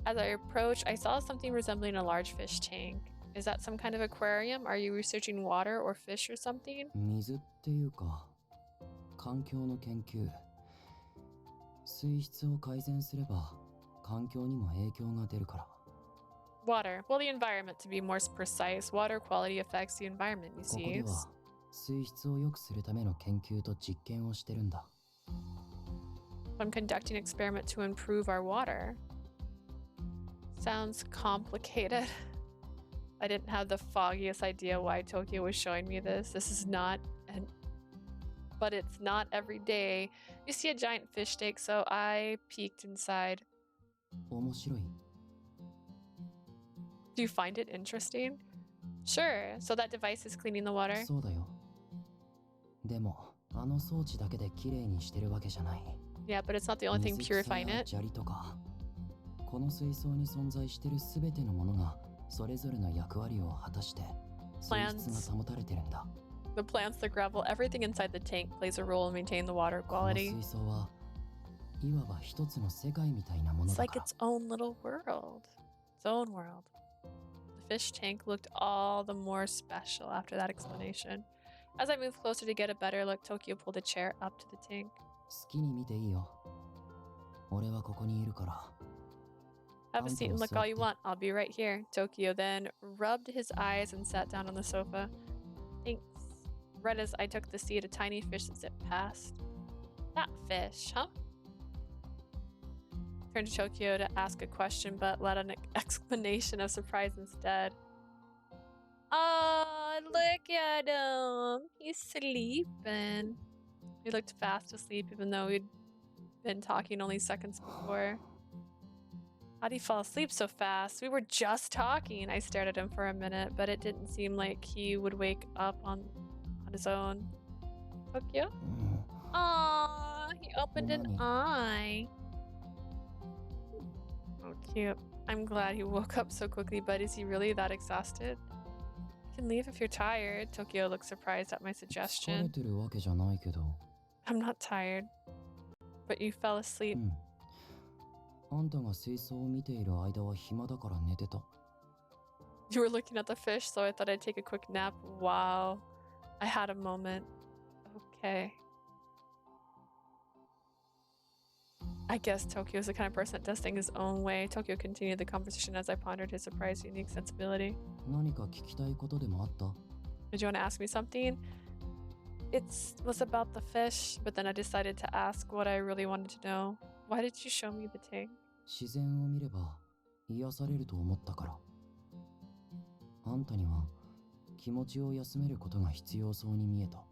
As I approached, I saw something resembling a large fish tank. Is that some kind of aquarium? Are you researching water or fish or something? 水っていうか環境の研究。水質を改善すれば環境にも影響が出るから。Water. Well, the environment, to be more precise. Water quality affects the environment, you ここ see. では水質を良くするための研究と実験をしてるんだ。I'm conducting an experiment to improve our water. Sounds complicated. I didn't have the foggiest idea why Tokyo was showing me this. This is not but it's not every day. You see a giant fish tank, so I peeked inside. 面白い。Do you find it interesting? Sure. So that device is cleaning the water? そうだよ。でもあの装置だけできれいにしてるわけじゃない。Yeah, but it's not the only thing 水草 purifying や it. 砂利とかこの水槽に存在してるすべてのものがそれぞれの役割を果たして水質が保たれてるんだ。The plants, the gravel, everything inside the tank plays a role in maintaining the water この quality. 水槽はいわば一つの世界みたいなもの It's だ like から。 its own little world. Its own world. The fish tank looked all the more special after that explanation. As I moved closer to get a better look, Tokyo pulled a chair up to the tank. 好きに見ていいよ。俺はここにいるから。 Have a seat and look all you want. I'll be right here. Tokyo then rubbed his eyes and sat down on the sofa. Thanks. Right as I took the seat, a tiny fish zipped past. That fish, huh? Turned to Tokyo to ask a question, but let an exclamation of surprise instead. Oh, look at him. He's sleeping. He looked fast asleep, even though we'd been talking only seconds before. How'd he fall asleep so fast? We were just talking. I stared at him for a minute, but it didn't seem like he would wake up on his own. Tokyo? うん Aww, he opened an Nani? eye. Oh, cute. I'm glad he woke up so quickly, but is he really that exhausted? You can leave if you're tired. Tokyo looked surprised at my 疲れ suggestion. てるわけじゃないけど。 I'm not tired. But you fell う asleep. ん。あんたが水槽を見ている間は暇だから寝てた。 You were looking at the fish, so I thought I'd take a quick nap. Wow. I had a moment. Okay. I guess Tokyo's the kind of person that does things his own way. Tokyo continued the conversation as I pondered his surprised unique sensibility. 何か聞きたいことでもあった？ Did you want to ask me something? It was about the fish, but then I decided to ask what I really wanted to know. Why did you show me the tank? 自然を見れば癒されると思ったから。あんたには気持ちを休めることが必要そうに見えた。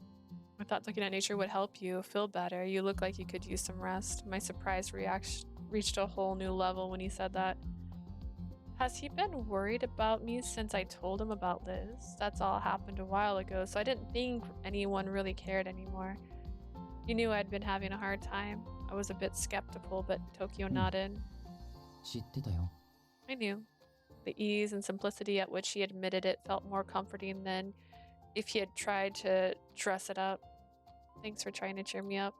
I thought looking at nature would help you feel better. You look like you could use some rest. My surprise reaction reached a whole new level when he said that. Has he been worried about me since I told him about Liz? That's all happened a while ago, so I didn't think anyone really cared anymore. You knew I'd been having a hard time. I was a bit skeptical, but Tokyo nodded. 知ってたよ。 I knew. The ease and simplicity at which he admitted it felt more comforting than if he had tried to dress it up. Thanks for trying to cheer me up.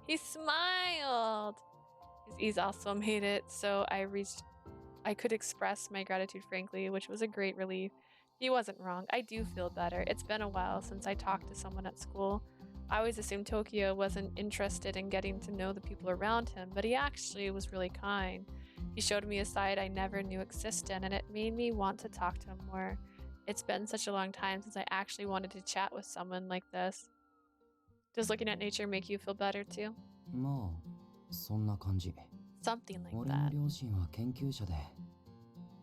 He smiled! His ease also made it so I could express my gratitude frankly, which was a great relief. He wasn't wrong. I do feel better. It's been a while since I talked to someone at school. I always assumed Tokyo wasn't interested in getting to know the people around him, but he actually was really kind. He showed me a side I never knew existed, and it made me want to talk to him more. It's been such a long time since I actually wanted to chat with someone like this. Does looking at nature make you feel better too? まあ、そんな感じ。 Something like 俺の that. 両親は研究者で、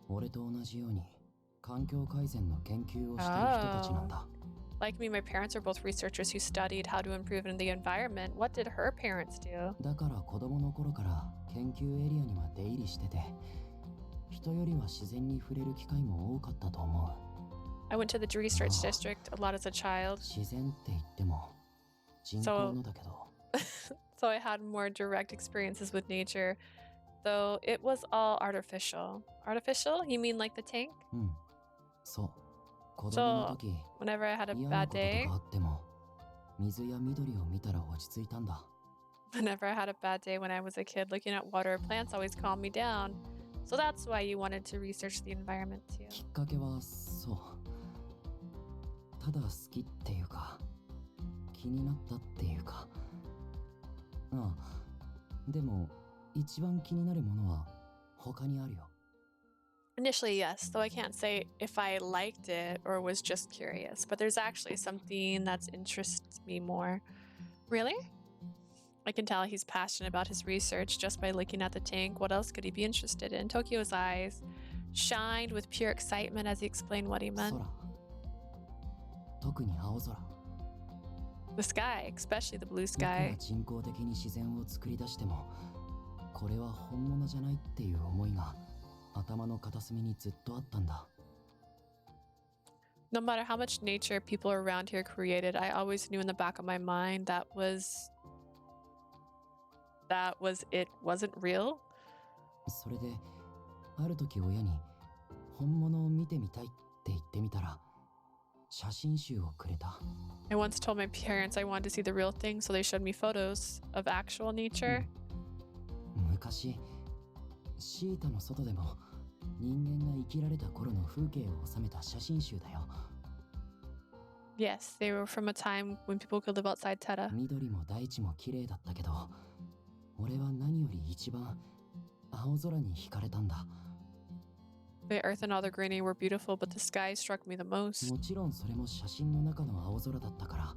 俺と同じように環境改善の研究をしている人たちなんだ。 Like me, my parents are both researchers who studied how to improve in the environment. What did her parents do? だから子供の頃から研究エリアには出入りしてて、人よりは自然に触れる機会も多かったと思う。 I went to the research district a lot as a child, 自然って言っても人工のだけど。 so I had more direct experiences with nature, though it was all artificial. Artificial? You mean like the tank? うん、そう。子供の時、 Whenever I had a 嫌な bad ことと day, かあっても、水や緑を見たら落ち着いたんだ。 Whenever I had a bad day when I was a kid, looking at water or plants always calmed me down. So that's why you wanted to research the environment too. きっかけはそう、ただ好きっていうか気になったっていうか、ああ、でも一番気になるものは他にあるよ。 Initially, yes, though I can't say if I liked it or was just curious, but there's actually something that's interests me more. Really? I can tell he's passionate about his research just by looking at the tank. What else could he be interested in? Tokyo's eyes shined with pure excitement as he explained what he meant. 空、特に青空。 The sky, especially the blue いくら sky. 人工的に自然を作り出してもこれは本物じゃないっていう思いが頭の片隅にずっとあったんだ。 No matter how much nature people around here created, I always knew in the back of my mind that it wasn't real. それである時親に本物を見てみたいって言ってみたら写真集をくれた。 I once told my parents I wanted to see the real thing, so they showed me photos of actual nature. 昔シータの外でも人間が生きられた頃の風景を収めた写真集だよ。 Yes, they were from a time when people could live outside Theta. 緑も大地も綺麗だったけど俺は何より一番青空に惹かれたんだ。 The earth and all the greenery were beautiful, but the sky struck me the most. もちろんそれも写真の中の青空だったから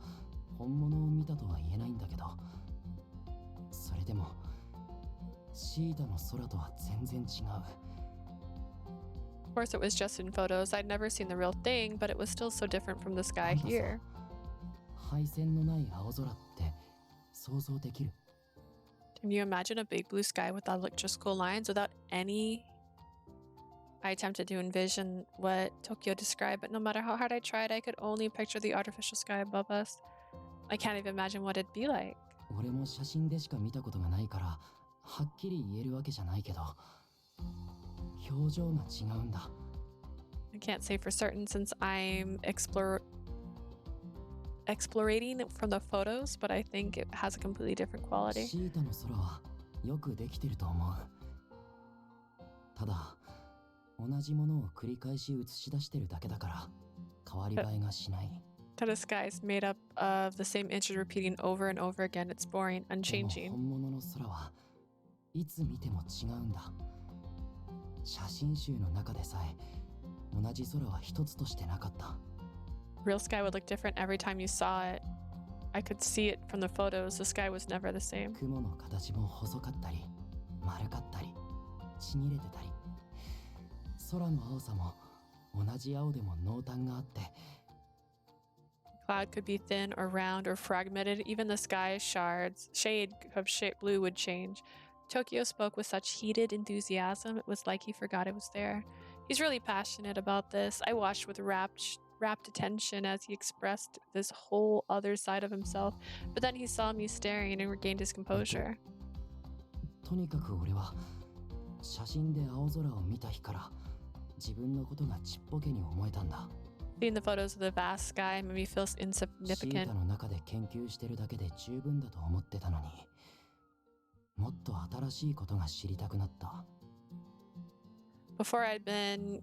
本物を見たとは言えないんだけど、それでもシータの空とは全然違う。 Of course, it was just in photos. I'd never seen the real thing, but it was still so different from the あ sky んたさ、 here. 配線のない青空って想像できる？ Can you imagine a big blue sky without electrical lines, without any? I attempted to envision what Tokyo described, but no matter how hard I tried, I could only picture the artificial sky above us. I can't even imagine what it'd be like. 俺も写真でしか見たことがないからはっきり言えるわけじゃないけど表情が違うんだ。 I can't say for certain since I'm explorating from the photos, but I think it has a completely different quality. シータの空はよくできてると思う。ただ同じものを繰り返し映し出してるだけだから変わり映えがしない。 Teta sky is made up of the same images repeating over and over again. It's boring, でも unchanging. 本物の空はいつ見ても違うんだ。写真集の中でさえ同じ空は一つとしてなかった。 Real sky would look different every time you saw it. I could see it from the photos. The sky was never the same. 雲の形も細かったり丸かったりちぎれてたり、空の青さも同じ青でも濃淡があって、 Cloud could be thin or round or fragmented. Even the sky's shade of blue would change. Tokyo spoke with such heated enthusiasm, it was like he forgot it was there. He's really passionate about this. I watched with rapt attention as he expressed this whole other side of himself, but then he saw me staring and regained his composure. とにかく俺は写真で青空を見た日から自分のことがちっぽけに思えたんだ。 Seeing the photos of the vast sky made me feel シー insignificant. タの中で研究してるだけで十分だと思ってたのに、もっと新しいことが知りたくなった。 Before I'd been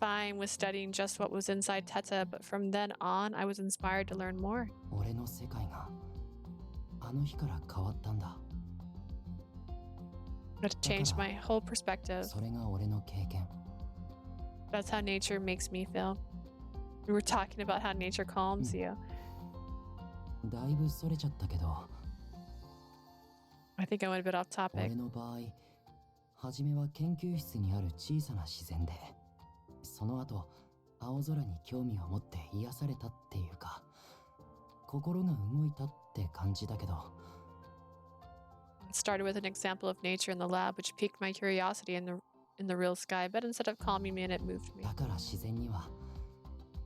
fine with studying just what was inside Theta, but from then on, I was inspired to learn more. 俺の世界があの日から変わったんだ。 It changed my whole perspective. それが俺の経験。 That's how nature makes me feel. We were talking about how nature calms you. だいぶそれちゃったけど、 I think I went a bit off topic. 俺の場合、初めは研究室にある小さな自然で、その後、青空に興味を持って癒されたっていうか、心が動いたって感じだけど、 It started with an example of nature in the lab, which piqued my curiosity in the real sky, but instead of calming me, it moved me. だから自然には、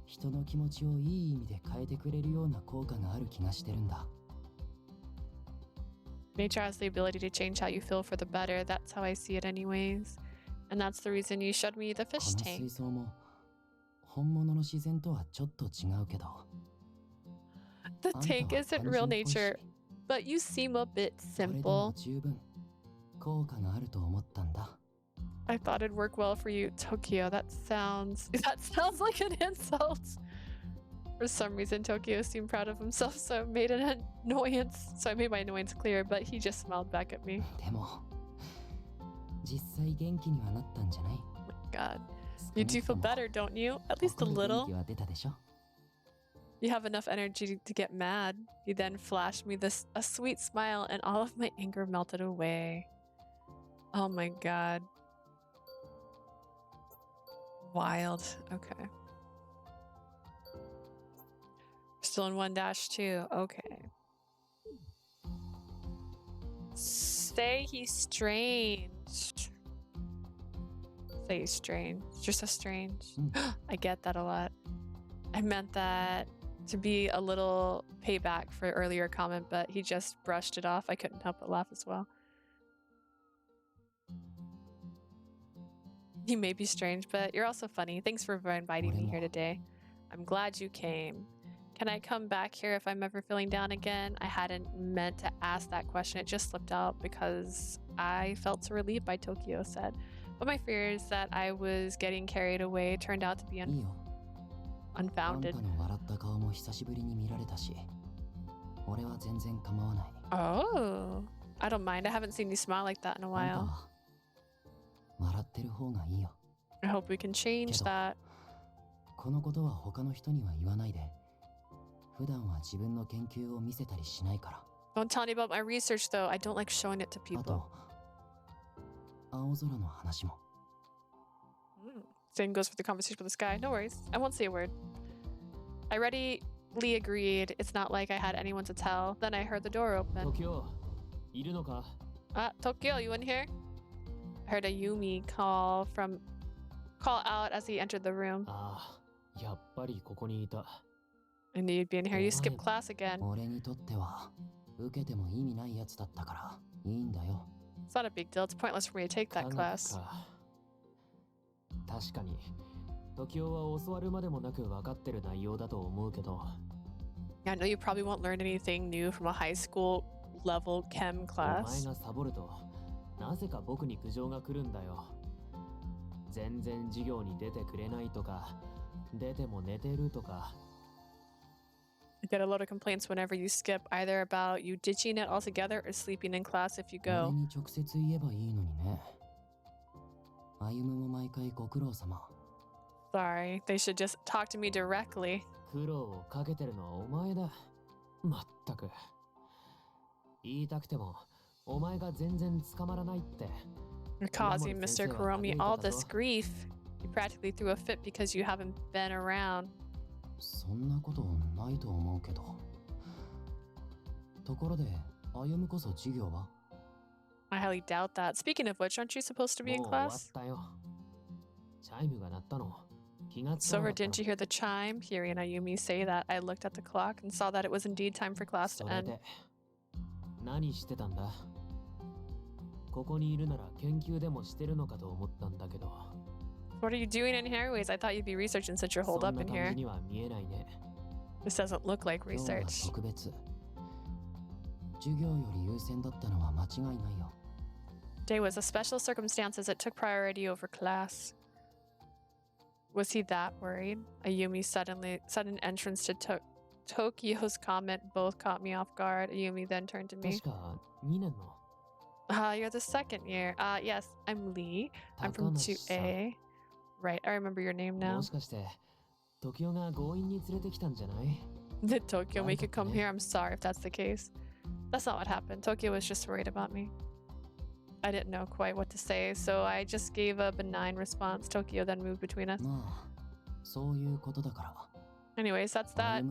人の気持ちをいい意味で変えてくれるような効果がある気がしてるんだ。 Nature has the ability to change how you feel for the better. That's how I see it anyways. And that's the reason you showed me the こ fish の tank. 水槽も本物の自然とはちょっと違うけど、The tank isn't real nature, but you seem a bit simple. I thought it'd work well for you, Tokyo. That sounds like an insult. For some reason, Tokyo seemed proud of himself, so I made an annoyance. So I made my annoyance clear, but he just smiled back at me. Oh my god. You do feel better, don't you? At least a little. You have enough energy to get mad. He then flashed me a sweet smile, and all of my anger melted away. Oh my god. Wild. Okay. Still in 1-2. Okay. Say he's strange. Say he's strange. Just so strange. I get that a lot. I meant that to be a little payback for earlier comment, but he just brushed it off. I couldn't help but laugh as well. You may be strange, but you're also funny. Thanks for inviting me here today. I'm glad you came. Can I come back here if I'm ever feeling down again? I hadn't meant to ask that question. It just slipped out because I felt so relieved by Tokyo said. But my fears that I was getting carried away turned out to be unfounded. Oh, I don't mind. I haven't seen you smile like that in a while. I hope we can change that. Don't tell me about my research though. I don't like showing it to people. Same goes for the conversation with this guy. No worries. I won't say a word. I readily agreed. It's not like I had anyone to tell. Then I heard the door open. Tokyo, Tokyo, you in here? I heard a Yumi call out as he entered the room. I knew you'd be in here. You skipped class again. It's not a big deal. It's pointless for me to take that class. I know you probably won't learn anything new from a high school level chem class. I get a lot of complaints whenever you skip, either about you ditching it altogether or sleeping in class if you go. Sorry, they should just talk to me directly. You're causing Mr. Kuromi all this grief. You practically threw a fit because you haven't been around. I highly doubt that. Speaking of which, aren't you supposed to be in class? So, didn't you hear the chime? Hearing Ayumi say that, I looked at the clock and saw that it was indeed time for class to end. What are you doing in here anyways? I thought you'd be researching since you're holed up in here. This doesn't look like research. Day was a special circumstances that took priority over class. Was he that worried? Ayumi's sudden entrance to Tokyo's comment both caught me off guard. Ayumi then turned to me. You're the second year. Yes, I'm Lee. I'm from 2A. Right, I remember your name now. Did Tokyo make you come here? I'm sorry if that's the case. That's not what happened. Tokyo was just worried about me. I didn't know quite what to say, so I just gave a benign response. Tokyo then moved between us. Anyways, that's that.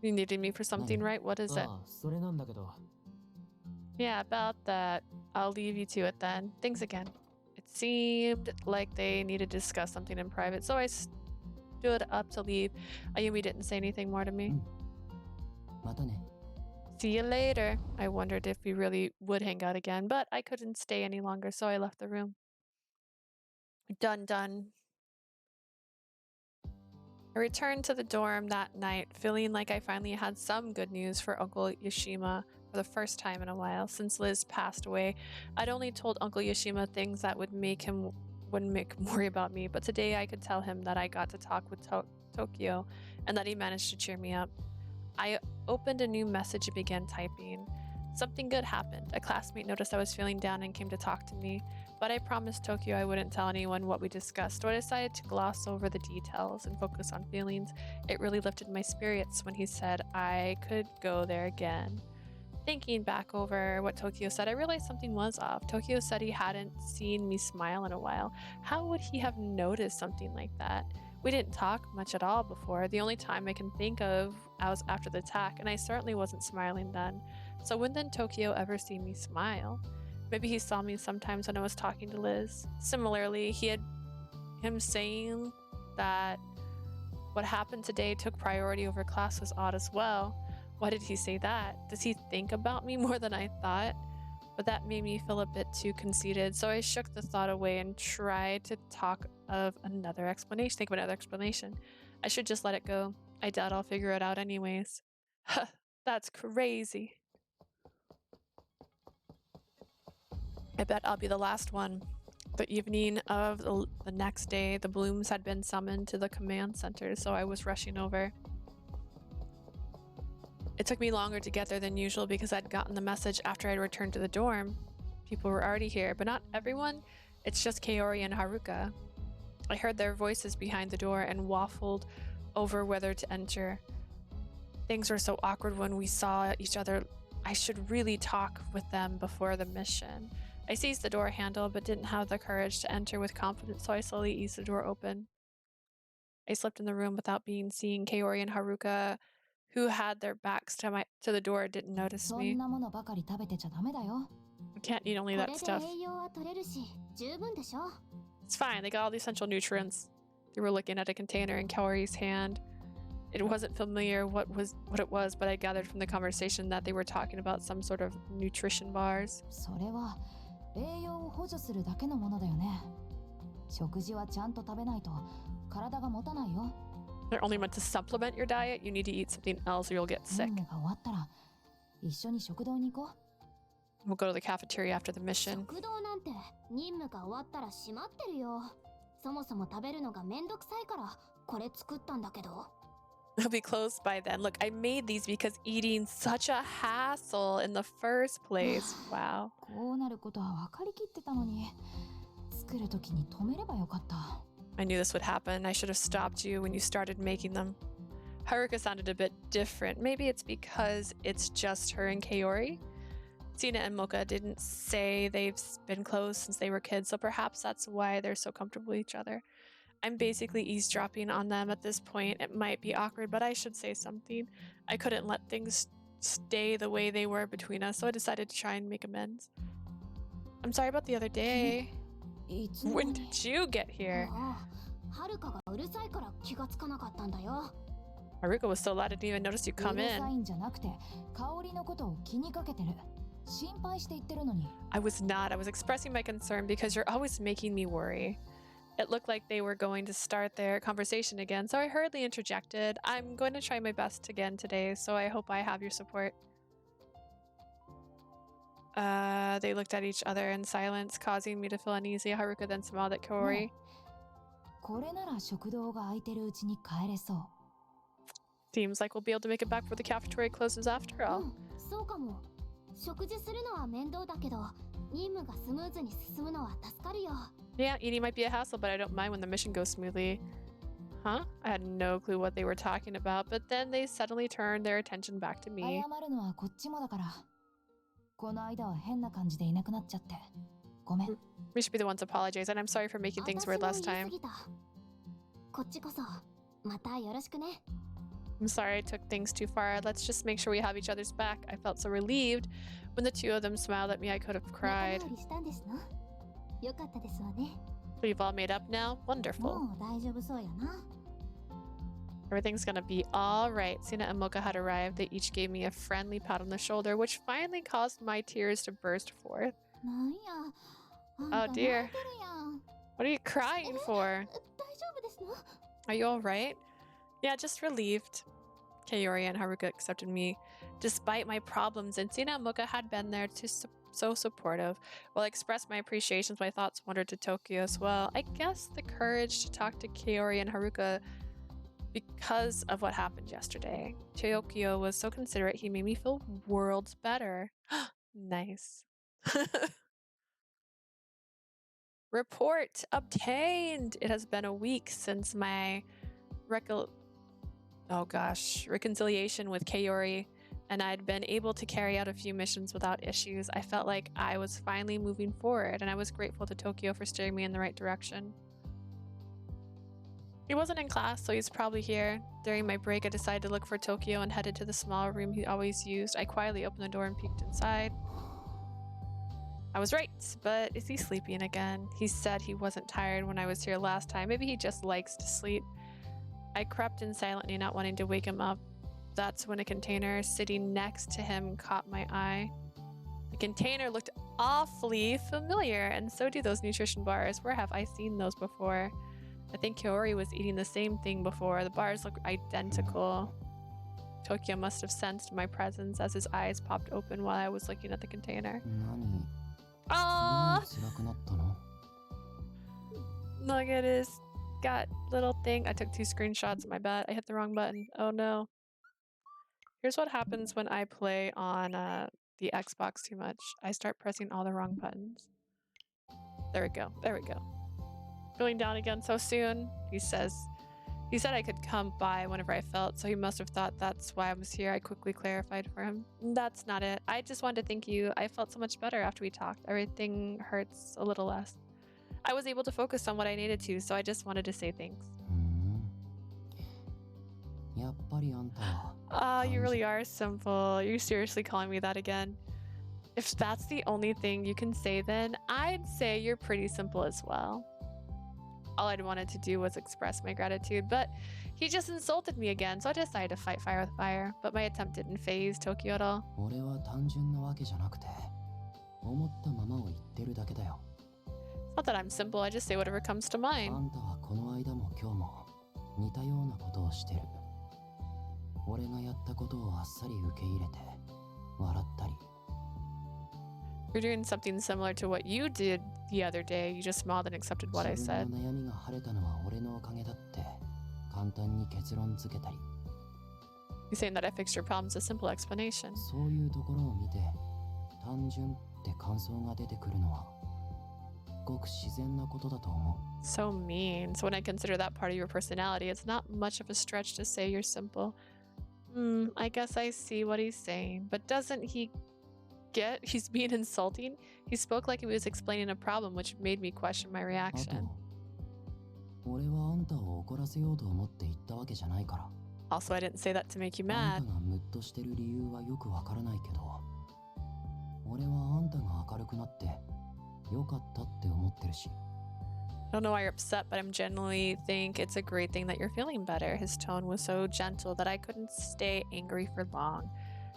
You needed me for something, right? What is it? Yeah, about that. I'll leave you to it then. Thanks again. It seemed like they needed to discuss something in private, so I stood up to leave. Ayumi didn't say anything more to me. See you later. I wondered if we really would hang out again, but I couldn't stay any longer, so I left the room. Done. I returned to the dorm that night, feeling like I finally had some good news for Uncle Yoshima for the first time in a while. Since Liz passed away, I'd only told Uncle Yoshima things that wouldn't make him worry about me, but today I could tell him that I got to talk with Tokio and that he managed to cheer me up. I opened a new message and began typing. Something good happened. A classmate noticed I was feeling down and came to talk to me, but I promised Tokyo I wouldn't tell anyone what we discussed, so I decided to gloss over the details and focus on feelings. It really lifted my spirits when he said I could go there again. Thinking back over what Tokyo said, I realized something was off. Tokyo said he hadn't seen me smile in a while. How would he have noticed something like that? We didn't talk much at all before. The only time I can think of was after the attack, and I certainly wasn't smiling then. So when did Tokyo ever see me smile? Maybe he saw me sometimes when I was talking to Liz. Similarly, him saying that what happened today took priority over class was odd as well. Why did he say that? Does he think about me more than I thought? But that made me feel a bit too conceited, so I shook the thought away and tried to think of another explanation. I should just let it go. I doubt I'll figure it out anyways. That's crazy. I bet I'll be the last one. The evening of the next day, the Blooms had been summoned to the command center, so I was rushing over. It took me longer to get there than usual because I'd gotten the message after I'd returned to the dorm. People were already here, but not everyone. It's just Kaori and Haruka. I heard their voices behind the door and waffled over whether to enter. Things were so awkward when we saw each other. I should really talk with them before the mission. I seized the door handle but didn't have the courage to enter with confidence, so I slowly eased the door open. I slipped in the room without being seen. Kaori and Haruka, who had their backs to the door, didn't notice me. I can't eat only that stuff. It's fine, they got all the essential nutrients. They were looking at a container in Kaori's hand. It wasn't familiar what it was, but I gathered from the conversation that they were talking about some sort of nutrition bars. They're only meant to supplement your diet. You need to eat something else or you'll get sick. We'll go to the cafeteria after the mission. It'll be closed by then. Look, I made these because eating's such a hassle in the first place. Wow. I knew this would happen. I should have stopped you when you started making them. Haruka sounded a bit different. Maybe it's because it's just her and Kaori. Tina and Mocha didn't say they've been close since they were kids, so perhaps that's why they're so comfortable with each other. I'm basically eavesdropping on them at this point. It might be awkward, but I should say something. I couldn't let things stay the way they were between us, so I decided to try and make amends. I'm sorry about the other day. When did you get here? Haruka was so loud I didn't even notice you come in. I was not. I was expressing my concern because you're always making me worry. It looked like they were going to start their conversation again, so I hurriedly interjected. I'm going to try my best again today, so I hope I have your support. They looked at each other in silence, causing me to feel uneasy. Haruka then smiled at Kaori. Seems like we'll be able to make it back before the cafeteria closes after all. Yeah, eating might be a hassle, but I don't mind when the mission goes smoothly. Huh? I had no clue what they were talking about, but then they suddenly turned their attention back to me. We should be the ones to apologize, and I'm sorry for making things weird last time. I'm sorry I took things too far. Let's just make sure we have each other's back. I felt so relieved when the two of them smiled at me. I could have cried. So you've all made up now? Wonderful. Everything's gonna be alright. Sina and Mocha had arrived. They each gave me a friendly pat on the shoulder, which finally caused my tears to burst forth. Oh dear. What are you crying for? Are you alright? Yeah, just relieved. Kaori and Haruka accepted me despite my problems, and Sina and Mocha had been there to so supportive. While I expressed my appreciations, my thoughts wandered to Tokyo as well. I guess the courage to talk to Kaori and Haruka because of what happened yesterday. Tokyo was so considerate, he made me feel worlds better. Nice. Report obtained! It has been a week since my reconciliation with Kaori, and I'd been able to carry out a few missions without issues. I felt like I was finally moving forward, and I was grateful to Tokyo for steering me in the right direction. He wasn't in class, so he's probably here. During my break, I decided to look for Tokyo and headed to the small room he always used. I quietly opened the door and peeked inside. I was right, but is he sleeping again? He said he wasn't tired when I was here last time. Maybe he just likes to sleep. I crept in silently, not wanting to wake him up. That's when a container sitting next to him caught my eye. The container looked awfully familiar, and so do those nutrition bars. Where have I seen those before? I think Kaori was eating the same thing before. The bars look identical. Tokyo must have sensed my presence as his eyes popped open while I was looking at the container. Aww! Look at his got little thing. I took 2 screenshots of my bet. I hit the wrong button. Oh no. Here's what happens when I play on the Xbox too much. I start pressing all the wrong buttons. There we go. There we go. Feeling down again so soon, he said I could come by whenever I felt, so he must have thought that's why I was here. I quickly clarified for him. That's not it. I just wanted to thank you. I felt so much better after we talked. Everything hurts a little less. I was able to focus on what I needed to, so I just wanted to say thanks. Oh, you really are simple. Are you seriously calling me that again? If that's the only thing you can say, then I'd say you're pretty simple as well. All I'd wanted to do was express my gratitude, but he just insulted me again, so I decided to fight fire with fire. But my attempt didn't faze Tokyo at all. It's not that I'm simple, I just say whatever comes to mind. You're doing something similar to what you did the other day. You just smiled and accepted what I said. You're saying that I fixed your problems, a simple explanation. So mean. So when I consider that part of your personality, it's not much of a stretch to say you're simple. I guess I see what he's saying. But doesn't he get he's being insulting? He spoke like he was explaining a problem, which made me question my reaction. Also, I didn't say that to make you mad. I don't know why you're upset, but I'm genuinely think it's a great thing that you're feeling better. His tone was so gentle that I couldn't stay angry for long.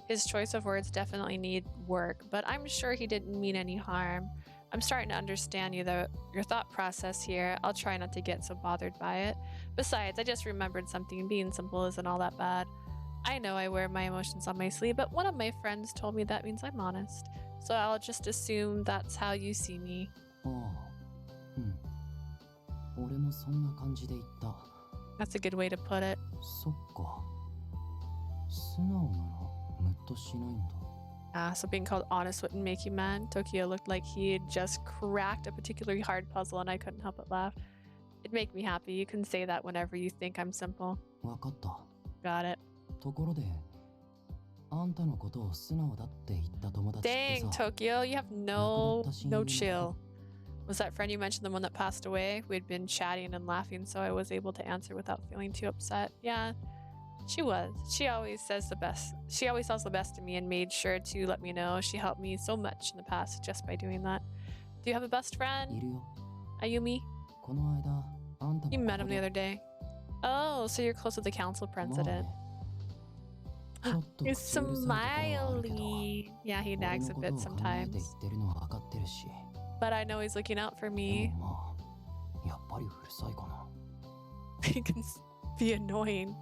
His choice of words definitely need work, but I'm sure he didn't mean any harm. I'm starting to understand your thought process here. I'll try not to get so bothered by it. Besides, I just remembered something. Being simple isn't all that bad. I know I wear my emotions on my sleeve, but one of my friends told me that means I'm honest. So I'll just assume that's how you see me. That's a good way to put it. So being called honest wouldn't make you mad. Tokyo looked like he had just cracked a particularly hard puzzle, and I couldn't help but laugh. It'd make me happy. You can say that whenever you think I'm simple. Got it. Dang, Tokyo, you have no chill. Was that friend you mentioned the one that passed away? We'd been chatting and laughing, so I was able to answer without feeling too upset. Yeah, she was. She always says the best. She always says the best to me and made sure to let me know. She helped me so much in the past just by doing that. Do you have a best friend? Ayumi? You met him the other day. Oh, so you're close with the council president. He's smiley. Yeah, he nags a bit sometimes. But I know he's looking out for me. He can be annoying.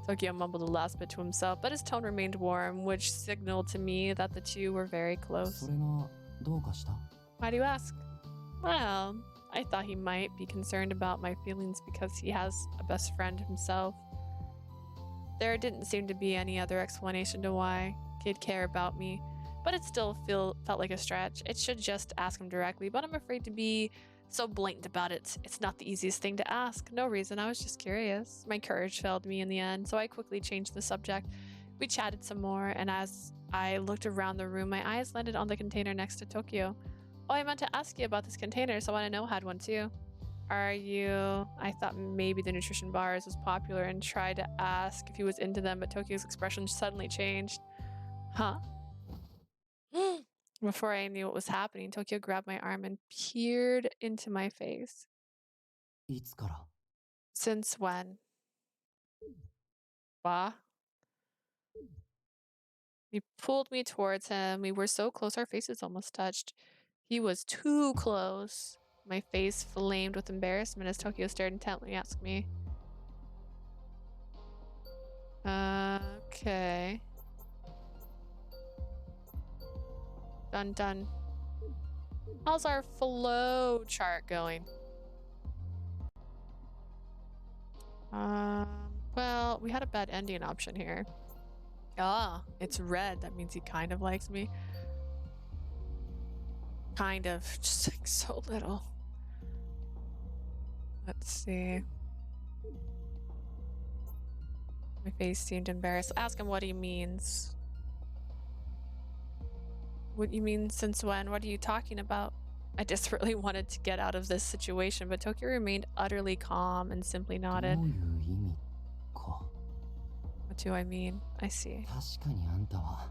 Tokio mumbled the last bit to himself, but his tone remained warm, which signaled to me that the two were very そ close. れがどうかした？ Why do you ask? Well, I thought he might be concerned about my feelings because he has a best friend himself. There didn't seem to be any other explanation to why he'd care about me, but it still felt like a stretch. It should just ask him directly, but I'm afraid to be so blatant about it. It's not the easiest thing to ask. No reason, I was just curious. My courage failed me in the end, so I quickly changed the subject. We chatted some more, and as I looked around the room, my eyes landed on the container next to Tokio. Oh, I meant to ask you about this container, so I want to know had one too. Are you... I thought maybe the nutrition bars was popular and tried to ask if he was into them, but Tokyo's expression suddenly changed. Huh? Before I knew what was happening, Tokyo grabbed my arm and peered into my face. いつから？ Since when? Bah? He pulled me towards him. We were so close our faces almost touched. He was too close. My face flamed with embarrassment as Tokyo stared intently at me. Okay. Done, done. How's our flow chart going? Well, we had a bad ending option here. Ah, it's red. That means he kind of likes me. Kind of. Just like so little. Let's see. My face seemed embarrassed. Ask him what he means. What you mean since when? What are you talking about? I desperately wanted to get out of this situation, but Tokyo remained utterly calm and simply どう nodded. いう意味か。 What do I mean? I see. 確かにあんたは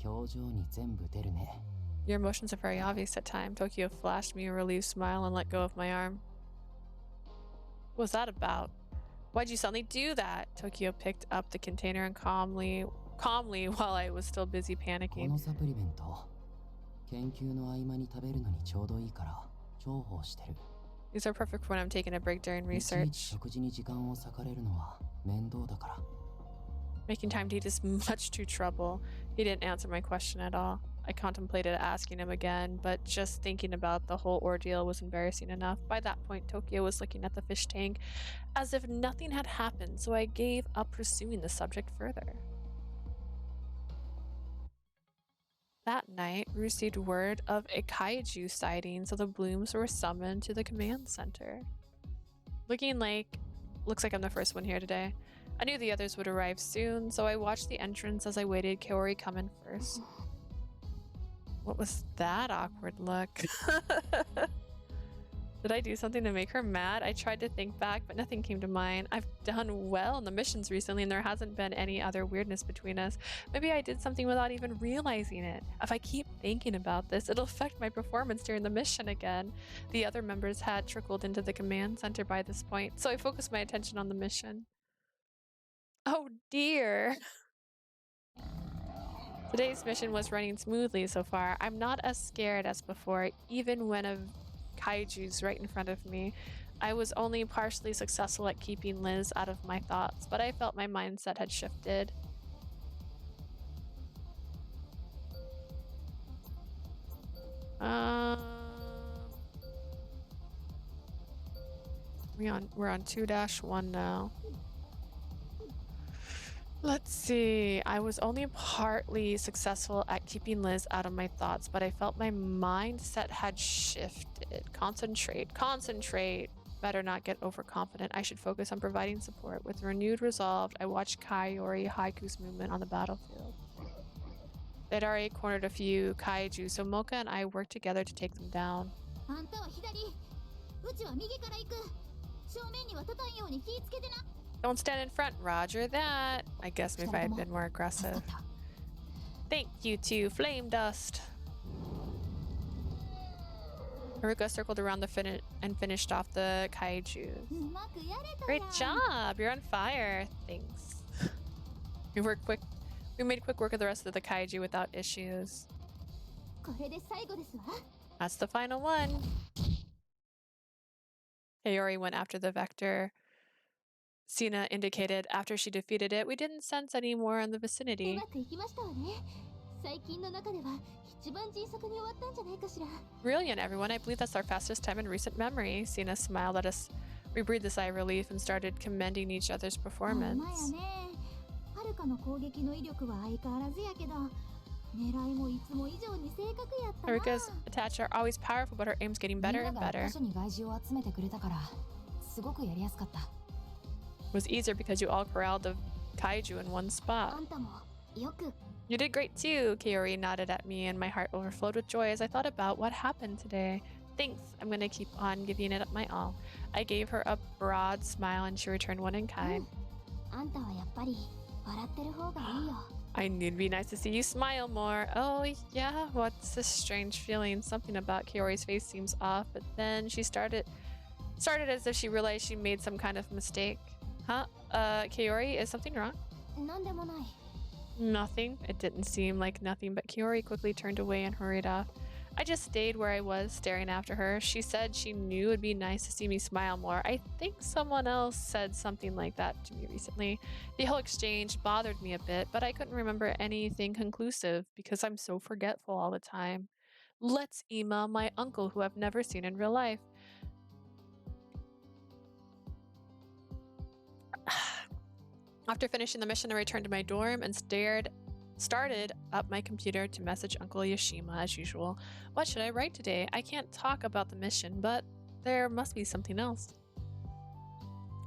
表情に全部出るね。 Your emotions are very obvious at times. Tokyo flashed me a relieved smile and let go of my arm. What was that about? Why'd you suddenly do that? Tokyo picked up the container and calmly while I was still busy こ panicking. のサプリメント、研究の合間に食べるのにちょうどいいから重宝してる。 These are perfect when I'm taking a break during いちいち research. 食事に時間を割かれるのは面倒だから。 Making time to eat is much too trouble. He didn't answer my question at all. I contemplated asking him again, but just thinking about the whole ordeal was embarrassing enough. By that point, Tokyo was looking at the fish tank as if nothing had happened, so I gave up pursuing the subject further. That night, we received word of a kaiju sighting, so the Blooms were summoned to the command center. Looks like I'm the first one here today. I knew the others would arrive soon, so I watched the entrance as I waited Kaori come in first. What was that awkward look? Did I do something to make her mad? I tried to think back, but nothing came to mind. I've done well in the missions recently, and there hasn't been any other weirdness between us. Maybe I did something without even realizing it. If I keep thinking about this, it'll affect my performance during the mission again. The other members had trickled into the command center by this point, so I focused my attention on the mission. Oh dear. Today's mission was running smoothly so far. I'm not as scared as before, even when a kaiju's right in front of me. I was only partially successful at keeping Liz out of my thoughts, but I felt my mindset had shifted. We're on 2-1 now. Let's see. I was only partly successful at keeping Liz out of my thoughts, but I felt my mindset had shifted. Concentrate. Better not get overconfident. I should focus on providing support. With renewed resolve, I watched Kaori Haiku's movement on the battlefield. They'd already cornered a few kaiju, so Mocha and I worked together to take them down. あんたは左、うちは右から行く。正面には立たんように気ぃつけてな。 Don't stand in front. Roger that. I guess if I had been more aggressive. Thank you to Flame Dust. Haruka circled around the and finished off the kaiju. うまくやれた Great やん。 job. You're on fire. Thanks. We made quick work of the rest of the kaiju without issues. これで最後ですわ。 That's the final one. Kaori went after the vector. Sina indicated after she defeated it. We didn't sense any more in the vicinity. うまくいきましたわね。最近の中では一番迅速に終わったんじゃないかしら。 Brilliant, everyone. I believe that's our fastest time in recent memory. Sina smiled at us. We breathed a sigh of relief and started commending each other's ほんまや performance. ね。はるかの攻撃の威力は相変わらずやけど、狙いもいつも以上に正確やったな。 Haruka's attacks are always powerful, but her aim's getting みん better な and が better. 箇所に害獣を集めてくれたからすごくやりやすかった。 It was easier because you all corralled the kaiju in one あ spot. んたもよく You did great too, Kaori nodded at me, and my heart overflowed with joy as I thought about what happened today. Thanks, I'm gonna keep on giving it my all. I gave her a broad smile and she returned one in kind. あんたはやっぱり笑ってる方がいいよ。 I knew it'd be nice to see you smile more. Oh yeah, what's this strange feeling? Something about Kaori's face seems off, but then she started as if she realized she made some kind of mistake. Huh? Kaori, is something wrong? なんでもない。 Nothing. It didn't seem like nothing, but Kaori quickly turned away and hurried off. I just stayed where I was, staring after her. She said she knew it'd be nice to see me smile more. I think someone else said something like that to me recently. The whole exchange bothered me a bit, but I couldn't remember anything conclusive because I'm so forgetful all the time. Let's email my uncle, who I've never seen in real life. After finishing the mission, I returned to my dorm and started up my computer to message Uncle Yashima as usual. What should I write today? I can't talk about the mission, but there must be something else.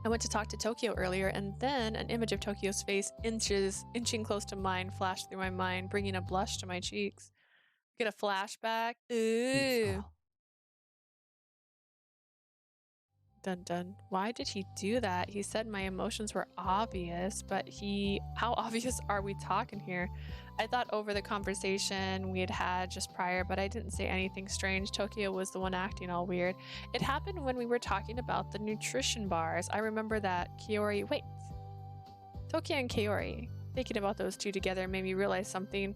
I went to talk to Tokio earlier, and then an image of Tokio's face inching close to mine flashed through my mind, bringing a blush to my cheeks. Get a flashback? いつ Ooh. か Dun dun. Why did he do that? He said my emotions were obvious, but how obvious are we talking here? I thought over the conversation we had just prior, but I didn't say anything strange. Tokio was the one acting all weird. It happened when we were talking about the nutrition bars. I remember that wait. Tokio and Kaori, thinking about those two together made me realize something.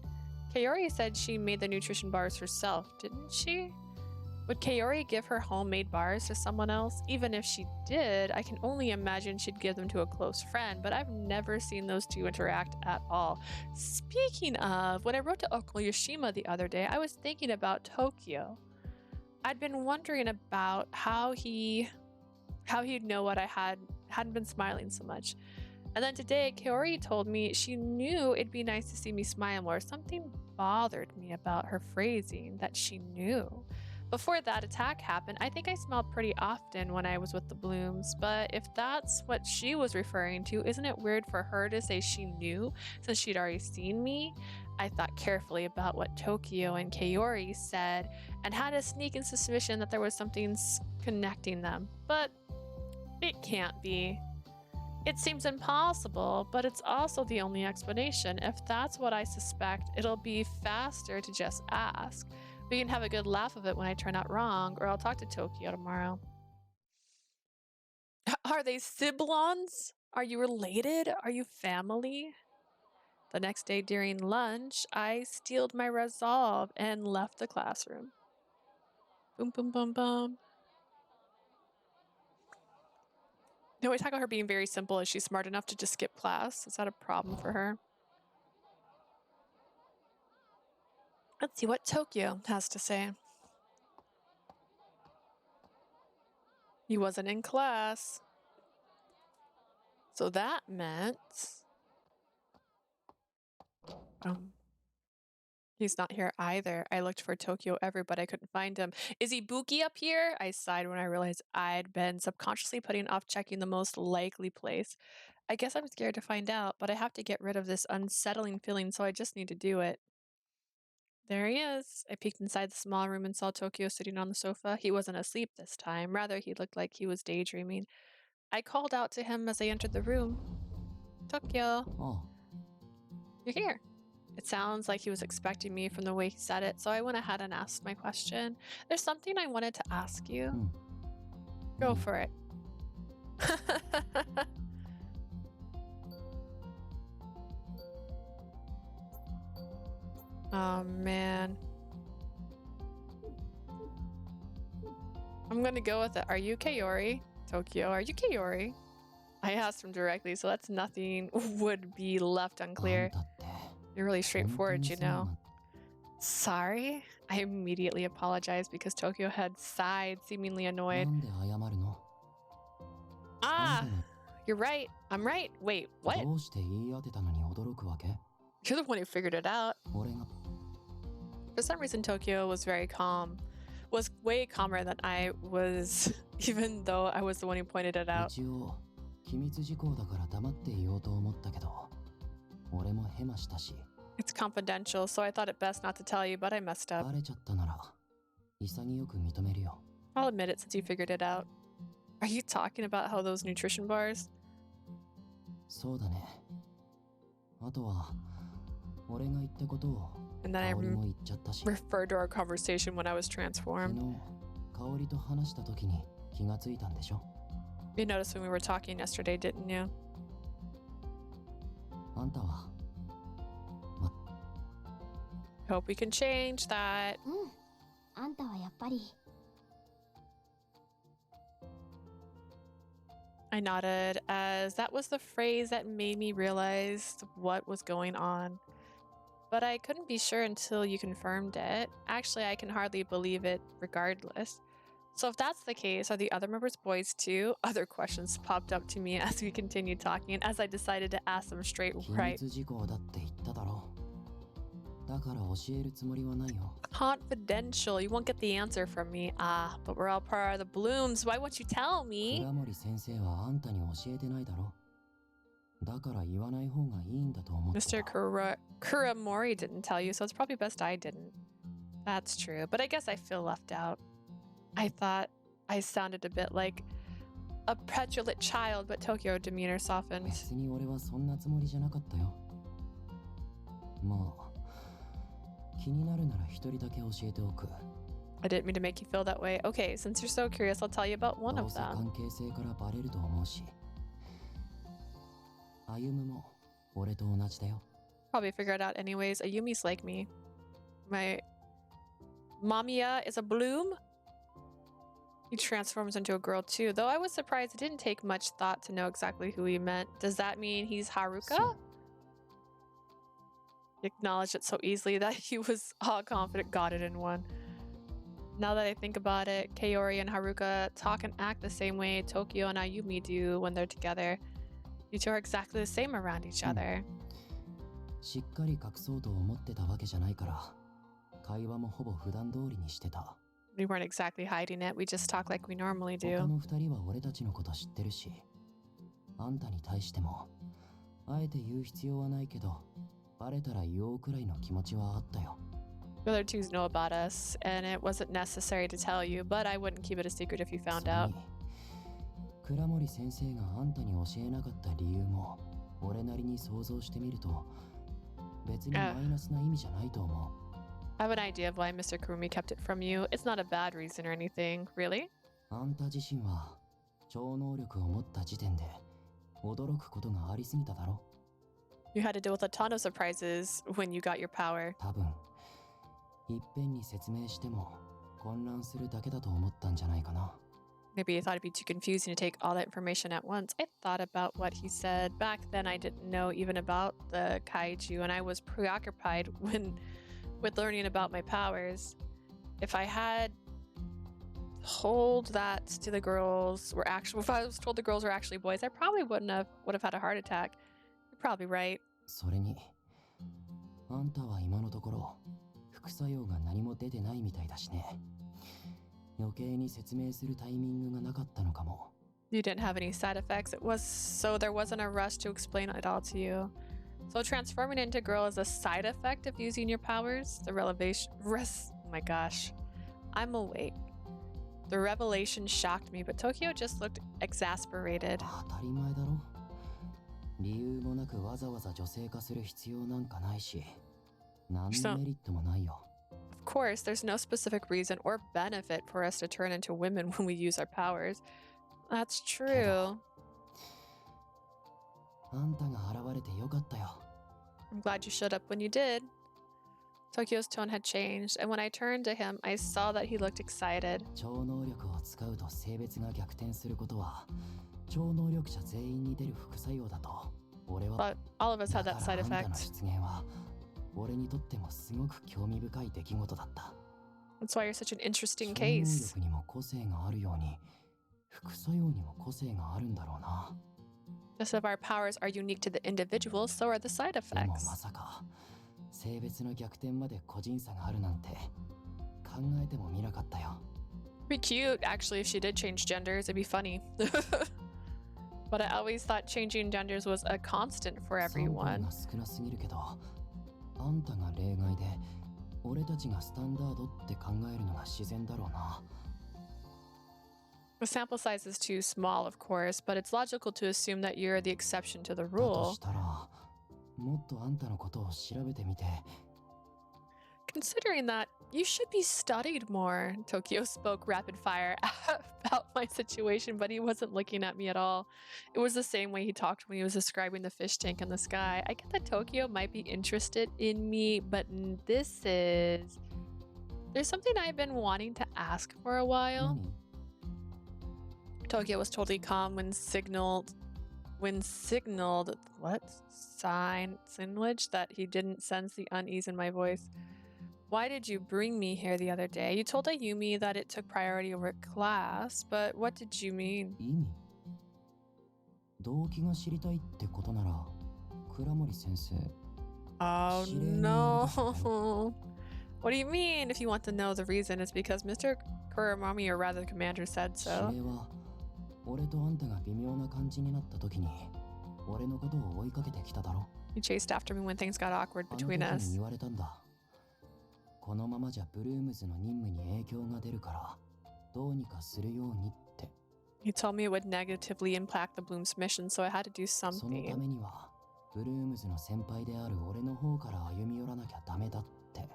Kaori said she made the nutrition bars herself, didn't she? Would Kaori give her homemade bars to someone else? Even if she did, I can only imagine she'd give them to a close friend, but I've never seen those two interact at all. Speaking of, when I wrote to Uncle Yoshima the other day, I was thinking about Tokio. I'd been wondering about how he'd know what I hadn't been smiling so much. And then today, Kaori told me she knew it'd be nice to see me smile more. Something bothered me about her phrasing, that she knew. Before that attack happened, I think I smiled pretty often when I was with the Blooms, but if that's what she was referring to, isn't it weird for her to say she knew since she'd already seen me? I thought carefully about what Tokio and Kaori said and had a sneaking suspicion that there was something connecting them, but it can't be. It seems impossible, but it's also the only explanation. If that's what I suspect, it'll be faster to just ask. We can have a good laugh of it when I turn out wrong, or I'll talk to Tokio tomorrow. Are they siblons? Are you related? Are you family? The next day during lunch, I steeled my resolve and left the classroom. Boom, boom, boom, boom. No, we talk about her being very simple. Is she smart enough to just skip class? Is that a problem for her? Let's see what Tokio has to say. He wasn't in class. So that meant... he's not here either. I looked for Tokio everywhere, but I couldn't find him. Is Ibuki up here? I sighed when I realized I'd been subconsciously putting off checking the most likely place. I guess I'm scared to find out, but I have to get rid of this unsettling feeling, so I just need to do it. There he is. I peeked inside the small room and saw Tokio sitting on the sofa. He wasn't asleep this time. Rather, he looked like he was daydreaming. I called out to him as I entered the room. Tokio, Oh, you're here. It sounds like he was expecting me from the way he said it, so I went ahead and asked my question. There's something I wanted to ask you. Go for it. Oh, man. I'm gonna go with it. Are you Kaori? Tokio, are you Kaori? I asked him directly, so that's nothing would be left あん unclear. たって You're really 本当 straightforward, に you そうな know. Sorry? I immediately apologized because Tokyo had sighed, seemingly な annoyed. んで謝るの Ah, あんたが you're right. I'm right. Wait, what? どうして言い当てたのに驚くわけ You're the one who figured it out. 俺が For some reason, Tokyo was very calm. Was way calmer than I was, even though I was the one who pointed it out. 一応機密事項だから黙っていようと思ったけど俺もヘマしたし It's confidential, so I thought it best not to tell you, but I messed up. バレちゃったなら潔く認めるよ I'll admit it since you figured it out. Are you talking about how those nutrition bars? そうだねあとは俺が言ったことを And then I 香りも言っちゃったし referred to our conversation when I was 昨 transformed. 日香りと話した時に気がついたんでしょ You noticed when we were talking yesterday, didn't you? あんたは Hope we can change that. あんたはやっぱり I nodded as that was the phrase that made me realize what was going on. But I couldn't be sure until you confirmed it. Actually, I can hardly believe it regardless. So if that's the case, are the other members boys too? Other questions popped up to me as we continued talking, as I decided to ask them straight 機 right. 密事項だって言っただろだから教えるつもりはないよ Confidential. You won't get the answer from me. Ah, but we're all part of the blooms. Why won't you tell me? 倉森先生はあんたに教えてないだろだから言わない方がいいんだと思って Mr. Kuramori didn't tell you, so it's probably best I didn't. That's true, but I guess I feel left out. I thought I sounded a bit like a petulant child, but Tokyo demeanor softened. 別に俺はそんなつもりじゃなかったよまあ気になるなら一人だけ教えておく I didn't mean to make you feel that way. Okay, since you're so curious, I'll tell you about one どう of せ them. 関係性からバレると思うし歩夢も俺と同じだよ Probably figure it out anyways. Ayumi's like me. My Mamiya is a bloom. He transforms into a girl too, though I was surprised it didn't take much thought to know exactly who he meant. Does that mean he's Haruka? So- He acknowledged it so easily that he was all confident got it in one. Now that I think about it, Kaori and Haruka talk and act the same way Tokyo and Ayumi do when they're together. You two are exactly the same around each other. しっかり隠そうと思ってたわけじゃないから会話もほぼ普段通りにしてた We weren't exactly hiding it. We just talk like we normally 他 do. の二人は俺たちのこと知ってるしあんたに対してもあえて言う必要はないけどバレたら言おうくらいの気持ちはあったよ The other twos know about us, and it wasn't necessary to tell you, but I wouldn't keep it a secret if you そ found れ out. に倉森先生があんたに教えなかった理由も俺なりに想像してみると別にマイナスな意味じゃないと思う I have an idea of why Mr. Kurumi kept it from you. It's not a bad reason or anything, really. あんた自身は超能力を持った時点で驚くことがありすぎただろ You had to deal with a ton of surprises when you got your power. 多分いっぺんに説明しても混乱するだけだと思ったんじゃないかな Maybe you thought it'd be too confusing to take all that information at once. I thought about what he said. Back then, I didn't know even about the kaiju, and I was preoccupied with learning about my powers. If I had told that to the girls were actually, if I was told the girls were actually boys, I probably would have had a heart attack. You're probably right. それにあんたは今のところ副作用が何も出てないみたいだしね余計に説明するタイミングがなかったのかも You didn't have any side effects. So there wasn't a rush to explain it all to you. So transforming into a girl is a side effect of using your powers. The revelation. Oh my gosh, I'm awake. The revelation shocked me, but Tokyo just looked exasperated. 当たり前だろ理由もなくわざわざ女性化する必要なんかないし何のメリットもないよ Of course, there's no specific reason or benefit for us to turn into women when we use our powers. That's true. あんたが現れてよかったよ I'm glad you showed up when you did. Tokyo's tone had changed, and when I turned to him, I saw that he looked excited. 超能力を使うと性別が逆転することは超能力者全員に出る副作用だと俺は But all of us だ had か that ら side あんたの effect. 出現は俺にとってもすごく興味深い出来事だった。 That's why you're such an 超 interesting 能 case. 力にも個性があるように副作用にも個性があるんだろうな。 Just as our powers are unique to the individual, so are the side でもま effects. さか性別の逆転まで個人差があるなんて考えてもみなかったよ。 Be cute, actually, if she did change genders, it'd be funny. But I always thought changing genders was a constant for サンプル everyone. が少なすぎるけどあんたが例外で俺たちがスタンダードって考えるのが自然だろうな。 The sample size is too small, of course, but it's logical to assume that you're the exception to the だと rule. したらもっとあんたのことを調べてみて Considering that, you should be studied more. Tokyo spoke rapid fire about my situation, but he wasn't looking at me at all. It was the same way he talked when he was describing the fish tank in the sky. I get that Tokyo might be interested in me, but there's something I've been wanting to ask for a while. 何 Tokyo was totally calm when signaled what signage that he didn't sense the unease in my voice. Why did you bring me here the other day? You told Ayumi that it took priority over class, but what did you mean? 意味動機が知りたいってことなら倉森先生 Oh 指令による no. だったよ What do you mean? If you want to know the reason, it's because Mr. Kuramami, or rather the commander, said 指 so. 令は俺とあんたが微妙な感じになった時に俺のことを追いかけてきただろ。 He chased after me when things got awkward あの時 between に us. 言われたんだ。このままじゃブルームズの任務に影響が出るからどうにかするようにって。 He told me it would negatively impact the Bloom's mission, so I had to do そのた something. めにはブルームズの先輩である俺の方から歩み寄らなきゃダメだって。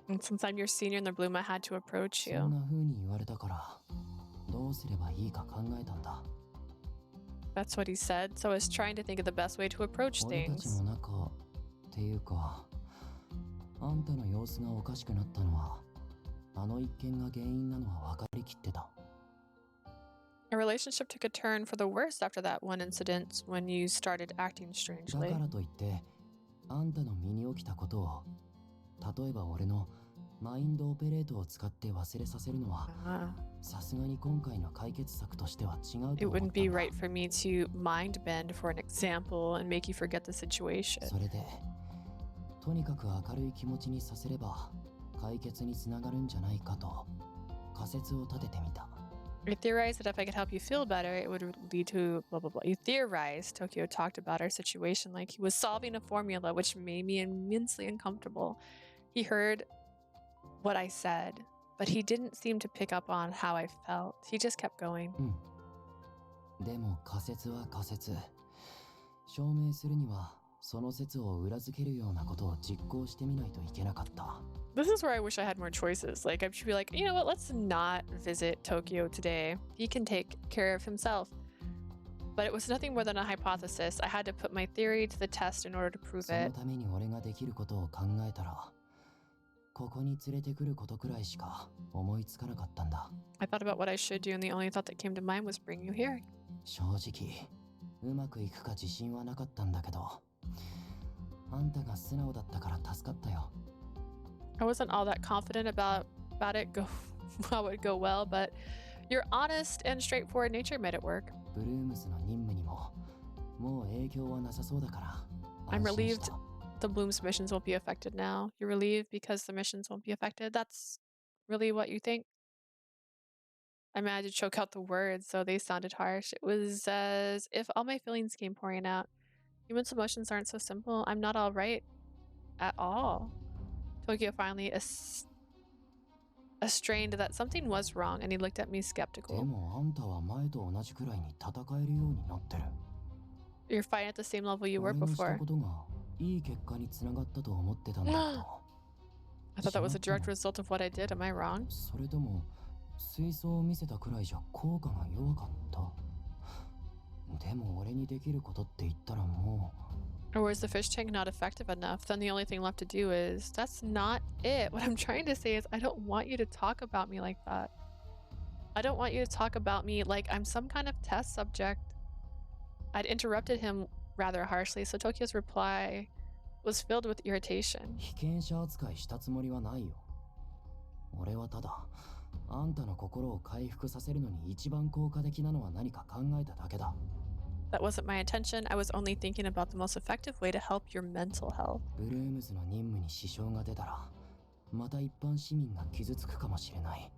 And since I'm your senior in the Bloom, I had to approach そ you. んな風に言われたからどうすればいいか考えたんだ。 That's what he said, so I was trying to think of the best way to approach 俺たち things. の中っていうかあんたの様子がおかしくなったのはあの一件が原因なのは分かりきってた。 Our relationship took a turn for the worse after that one incident when you started acting だ strangely. からといってあんたの身に起きたことを例えば俺のマインドオペレートを使って忘れさせるのは Ah. さすがに今回の解決策としては違う It と思っ wouldn't た be んだ。 right for me to mind bend for an example and make you forget the situation. それでとにかく明るい気持ちにさせれば解決につながるんじゃないかと仮説を立ててみた。 I theorized that if I could help you feel better, it would lead to blah blah blah. You theorized, Tokyo talked about our situation like he was solving a formula, which made me immensely uncomfortable. He heard what I said, but he didn't seem to pick up on how I felt. He just kept going. でも仮説は仮説。証明するにはその説を裏付けるようなことを実行してみないといけなかった。 This is where I wish I had more choices. Like, I should be like, you know what, let's not visit Tokyo today. He can take care of himself. But it was nothing more than a hypothesis. I had to put my theory to the test in order to prove その it. ために俺ができることを考えたらここに連れてくることくらいしか思いつかなかったんだ。 I thought about what I should do, and the only thought that came to mind was bring you here. 正直うまくいくか自信はなかったんだけどあんたが素直だったから助かったよ。 I wasn't all that confident about how it would go well, but your honest and straightforward nature made it work. ブルームズの任務にももう影響はなさそうだから I'm 安心した relieved the Bloom's missions won't be affected now. You're relieved because the missions won't be affected. That's really what you think? I managed to choke out the words, so they sounded harsh. It was as if all my feelings came pouring out. Human emotions aren't so simple. I'm not all right at all. Tokyo finally estranged that something was wrong, and he looked at me で skeptical. もあんたは前と同じくらいに戦えるようになってる。 You're fighting at the same level you were 俺のした before. ことがいい結果につながったと思ってたんだけど I thought that was a direct result of what I did. Am I wrong? それとも水槽を見せたくらいじゃ効果が弱かった。でも俺にできることって言ったらもう I Or was the fish tank not effective enough? Then the only thing left to do is, that's not it. What I'm trying to say is I don't want you to talk about me like that. I don't want you to talk about me like I'm some kind of test subject. I'd interrupted him rather harshly, so Tokyo's reply was filled with irritation. 被験者扱いしたつもりはないよ。俺はただ、あんたの心を回復させるのに一番効果的なのは何か考えただけだ。That wasn't my intention. I was only thinking about the most effective way to help your mental health. ブルームズの任務に支障が出たら、また一般市民が傷つくかもしれない。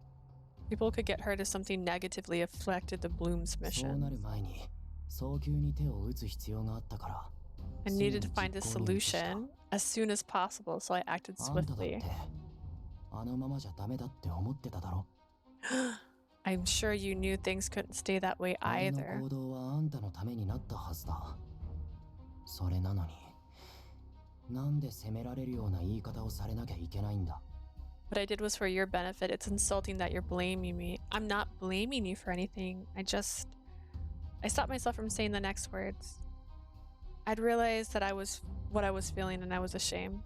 People could get hurt if something negatively affected the Bloom's そうなる mission. 前に、早急に手を打つ必要があったから。I needed to find a solution as soon as possible, so I acted あんただっ swiftly. て、あのままじゃダメだって思ってただろ。I'm sure you knew things couldn't stay that way 俺の either. 行動はあんたのためになったはずだ。それなのに、なんで責められるような言い方をされなきゃいけないんだ。What I did was for your benefit. It's insulting that you're blaming me. I'm not blaming you for anything. I stopped myself from saying the next words. I'd realized that what I was feeling and I was ashamed.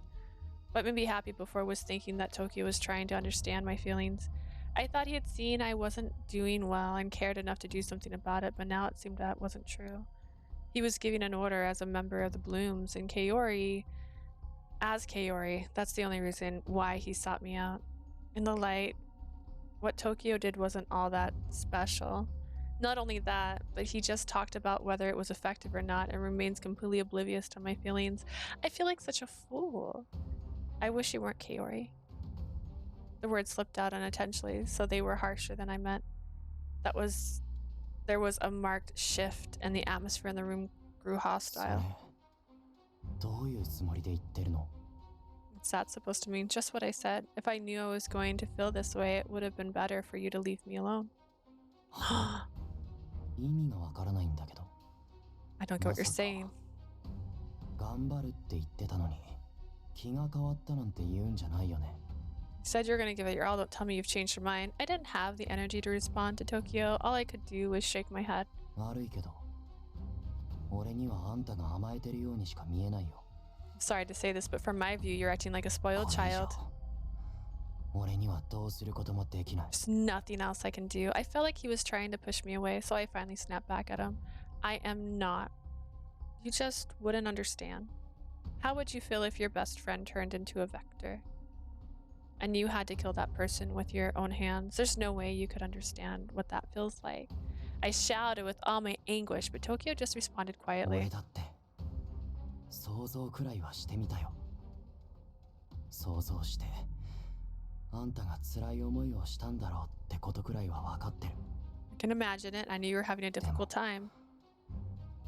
What made me happy before was thinking that Tokyo was trying to understand my feelings. I thought he had seen I wasn't doing well and cared enough to do something about it, but now it seemed that wasn't true. He was giving an order as a member of the Blooms, and as Kaori, that's the only reason why he sought me out. In the light, what Tokyo did wasn't all that special. Not only that, but he just talked about whether it was effective or not and remains completely oblivious to my feelings. I feel like such a fool. I wish you weren't Kaori. The words slipped out unintentionally, so they were harsher than I meant. There was a marked shift, and the atmosphere in the room grew それ、 hostile. どういうつもりで言ってるの？ What's that supposed to mean? Just what I said. If I knew I was going to feel this way, it would have been better for you to leave me alone. 意味がわからないんだけど。 I don't get what you're saying. 頑張るって言ってたのに、気が変わったなんて言うんじゃないよね。 You said you're gonna give it your all, don't tell me you've changed your mind. I didn't have the energy to respond to Tokyo. All I could do was shake my head. 悪いけど、俺にはあんたが甘えてるようにしか見えないよ。 I'm sorry to say this, but from my view, you're acting like a これ spoiled 以上 child. 俺にはどうすることもできない。 There's nothing else I can do. I felt like he was trying to push me away, so I finally snapped back at him. I am not. You just wouldn't understand. How would you feel if your best friend turned into a vector? And you had to kill that person with your own hands? There's no way you could understand what that feels like. I shouted with all my anguish, but Tokyo just responded 俺 quietly. だって想像くらいはしてみたよ。想像してあんたが辛い思いをしたんだろうってことくらいは分かってる。 I can imagine it. I knew you were having a difficult time.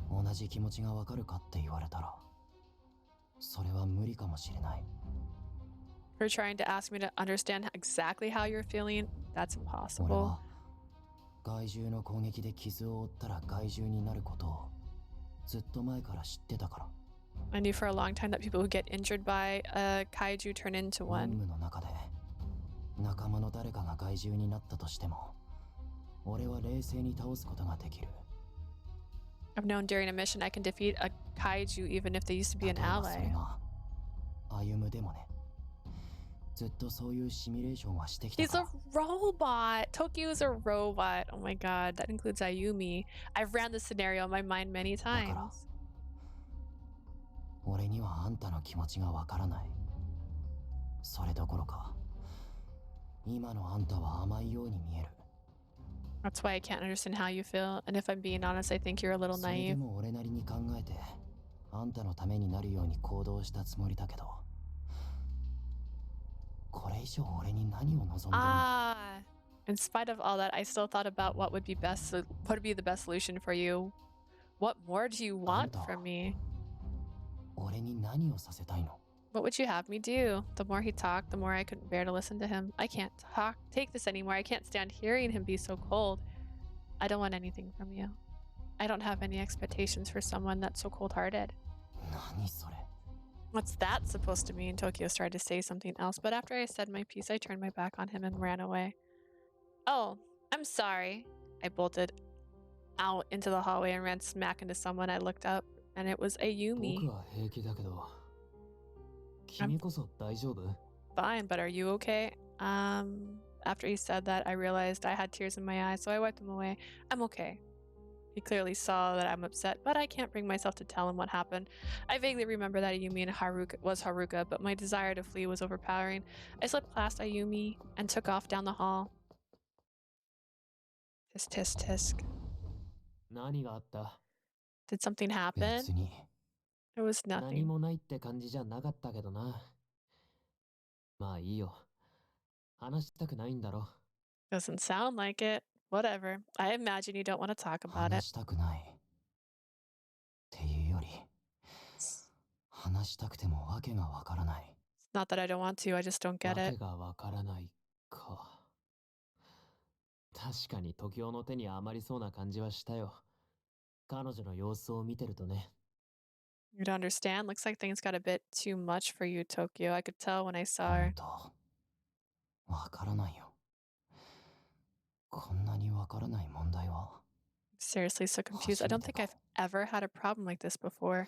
同じ気持ちが分かるかって言われたらそれは無理かもしれない。 You're trying to ask me to understand exactly how you're feeling? That's 俺 impossible. は害獣の攻撃で傷を負ったら害獣になることをずっと前から知ってたから。 I knew for a long time that people who get injured by a kaiju turn into 任 one. 務の中で仲間の誰かが害獣になったとしても俺は冷静に倒すことができる。 I've known during a mission I can defeat a kaiju even if they used to be 例 an えばそれ ally. が歩むでもね。ずっとそういうシミュレーションはしてきた He's か a ら。 robot. Tokyo's a robot. Oh my god, that includes Ayumi. I've ran this scenario in my mind many だから times. 俺にはあんたの気持ちがわからない。それどころか今のあんたは甘いように見える。 That's why I can't understand how you feel. And if I'm being honest, I think you're a little それで naive. も俺なりに考えてあんたのためになるように行動したつもりだけどこれ以上俺に何を望んでるの？ Ah, in spite of all that, I still thought about what would be the best solution for you. What more do you want Anta. from me? 俺に何をさせたいの？ What would you have me do? The more he talked, the more I couldn't bear to listen to him. I can't take this anymore. I can't stand hearing him be so cold. I don't want anything from you. I don't have any expectations for someone that's so cold-hearted. 何それ？ What's that supposed to mean? Tokyo started to say something else, but after I said my piece, I turned my back on him and ran away. Oh, I'm sorry. I bolted out into the hallway and ran smack into someone. I looked up and it was 僕 Ayumi. は平気だけど、君こそ大丈夫？ Fine, but are you okay? After he said that, I realized I had tears in my eyes, so I wiped them away. I'm okay. He clearly saw that I'm upset, but I can't bring myself to tell him what happened. I vaguely remember that Ayumi was Haruka, but my desire to flee was overpowering. I slipped past Ayumi and took off down the hall. Tisk tisk tisk. 何があった？ Did something 別 happen? に It was 何 nothing. もないって感じじゃなかったけどな。まあいいよ。話したくないんだろ。 Doesn't sound like it. Whatever. I imagine you don't want to talk about it. 話したくないっていうより話したくてもわけがわからない。 It's not that I don't want to, I just don't get わ it. けがわからないか。確かに時雄の手に余りそうな感じはしたよ。彼女の様子を見てるとね。 You don't understand? Looks like things got a bit too much for you, Tokyo. I could tell when I saw 本 her. 当わからないよ。こんなにわからない問題は Seriously, so confused. I don't think I've ever had a problem like this before.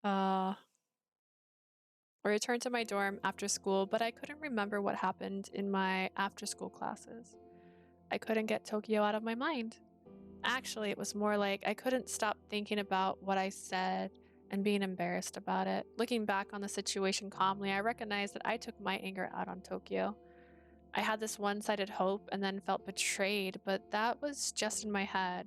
I returned to my dorm after school, but I couldn't remember what happened in my after-school classes. I couldn't get Tokyo out of my mind. Actually, it was more like I couldn't stop thinking about what I said and being embarrassed about it. Looking back on the situation calmly, I recognized that I took my anger out on Tokyo. I had this one-sided hope and then felt betrayed, but that was just in my head.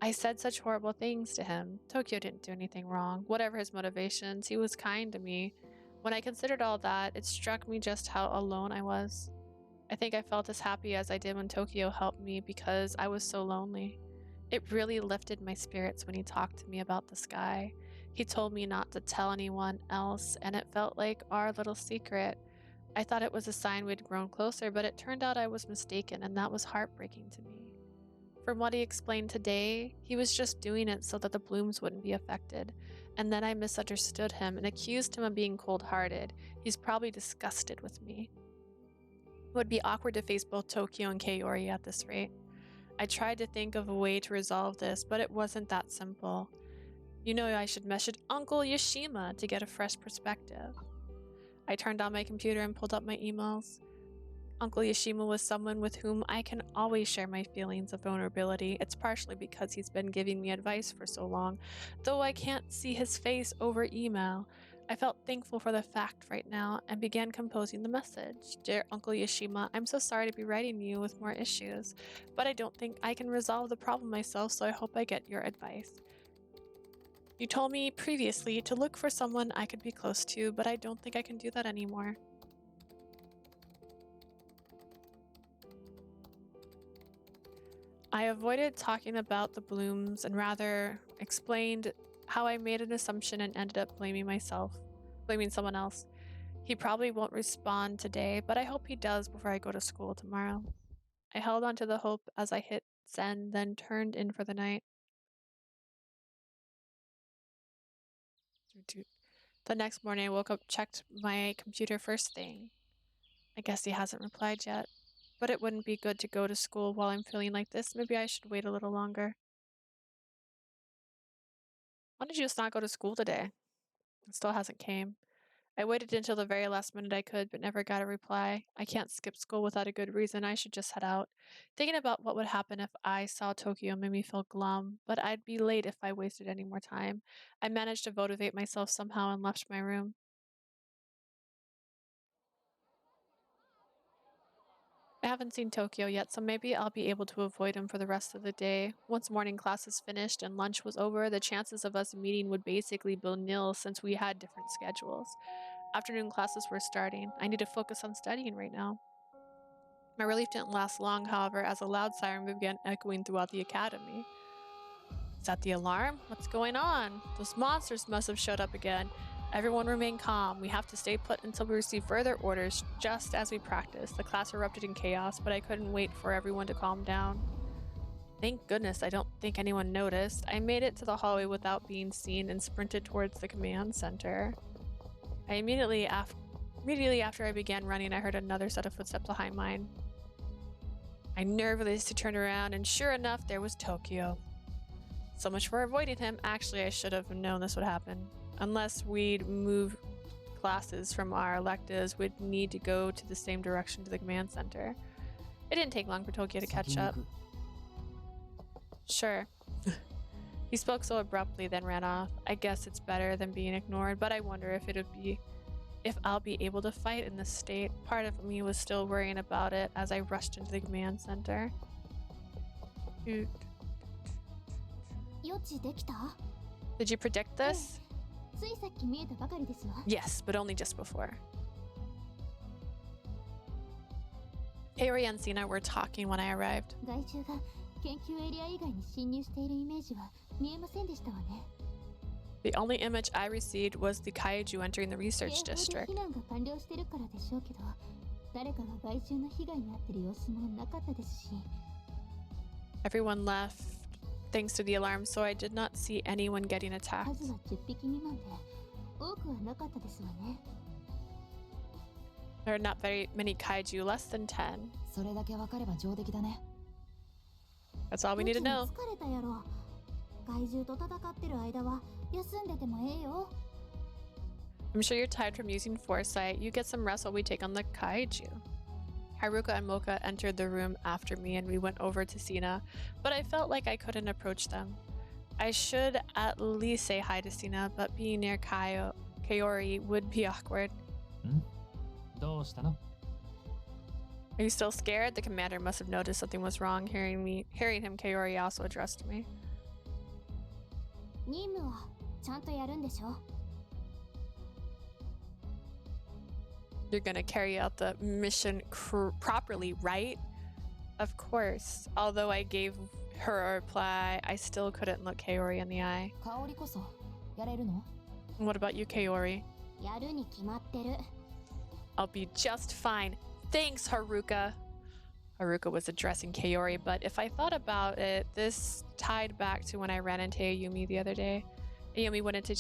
I said such horrible things to him. Tokyo didn't do anything wrong. Whatever his motivations, he was kind to me. When I considered all that, it struck me just how alone I was. I think I felt as happy as I did when Tokyo helped me because I was so lonely. It really lifted my spirits when he talked to me about the sky. He told me not to tell anyone else, and it felt like our little secret. I thought it was a sign we'd grown closer, but it turned out I was mistaken, and that was heartbreaking to me. From what he explained today, he was just doing it so that the blooms wouldn't be affected. And then I misunderstood him and accused him of being cold-hearted. He's probably disgusted with me. It would be awkward to face both Tokyo and Kaori at this rate. I tried to think of a way to resolve this, but it wasn't that simple. You know, I should message Uncle Yashima to get a fresh perspective. I turned on my computer and pulled up my emails. Uncle Yashima was someone with whom I can always share my feelings of vulnerability. It's partially because he's been giving me advice for so long, though I can't see his face over email. I felt thankful for the fact right now and began composing the message. Dear Uncle Yashima, I'm so sorry to be writing you with more issues, but I don't think I can resolve the problem myself, so I hope I get your advice. You told me previously to look for someone I could be close to, but I don't think I can do that anymore. I avoided talking about the blooms and rather explained how I made an assumption and ended up blaming someone else. He probably won't respond today, but I hope he does before I go to school tomorrow. I held on to the hope as I hit send, then turned in for the night. The next morning I woke up, checked my computer first thing. I guess he hasn't replied yet. But it wouldn't be good to go to school while I'm feeling like this. Maybe I should wait a little longer. Why did you just not go to school today? It still hasn't came. I waited until the very last minute I could, but never got a reply. I can't skip school without a good reason. I should just head out. Thinking about what would happen if I saw Tokyo made me feel glum, but I'd be late if I wasted any more time. I managed to motivate myself somehow and left my room. I haven't seen Tokyo yet, so maybe I'll be able to avoid him for the rest of the day. Once morning class is finished and lunch was over, the chances of us meeting would basically be nil since we had different schedules. Afternoon classes were starting. I need to focus on studying right now. My relief didn't last long, however, as a loud siren began echoing throughout the academy. Is that the alarm? What's going on? Those monsters must have showed up again. Everyone remain calm. We have to stay put until we receive further orders, just as we practiced. The class erupted in chaos, but I couldn't wait for everyone to calm down. Thank goodness I don't think anyone noticed. I made it to the hallway without being seen and sprinted towards the command center. Immediately after I began running, I heard another set of footsteps behind mine. I nervously turned around, and sure enough, there was Tokio. So much for avoiding him. Actually, I should have known this would happen. Unless we'd move classes from our electives, we'd need to go to the same direction to the command center. It didn't take long for Tokio to catch up. Sure. He spoke so abruptly, then ran off. I guess it's better than being ignored, but I wonder if I'll be able to fight in this state. Part of me was still worrying about it as I rushed into the command center. Did you predict this? ついさっき見えたばかりですわ。 Yes, but only just before. Kaori and Sina were talking when I arrived. 害虫が研究エリア以外に侵入しているイメージは見えませんでしたわね。 The only image I received was the kaiju entering the research 警報 district. で避難が完了してるからでしょうけど、誰かが害虫の被害に遭ってる様子もなかったですし。 Everyone left thanks to the alarm, so I did not see anyone getting attacked. 数は10匹未満で、多くはなかったですわね。 There are not very many kaiju, less than 10. それだけわかれば上出来だね。 That's all we need to どっ know. ちも疲れたやろ。害獣と戦ってる間は休んでてもええよ。 I'm sure you're tired from using foresight. You get some rest while we take on the kaiju. Haruka and Mocha entered the room after me and we went over to Sina, but I felt like I couldn't approach them. I should at least say hi to Sina, but being near Kaori would be awkward. どうしたの？ Are you still scared? The commander must have noticed something was wrong. Hearing him, Kaori also addressed me. 任務はちゃんとやるんでしょ。 You're gonna carry out the mission properly, right? Of course. Although I gave her a reply, I still couldn't look Kaori in the eye. 香りこそやれるの？ And what about you, Kaori? やるに決まってる。 I'll be just fine. Thanks, Haruka. Haruka was addressing Kaori, but if I thought about it, this tied back to when I ran into Ayumi the other day. Ayumi went into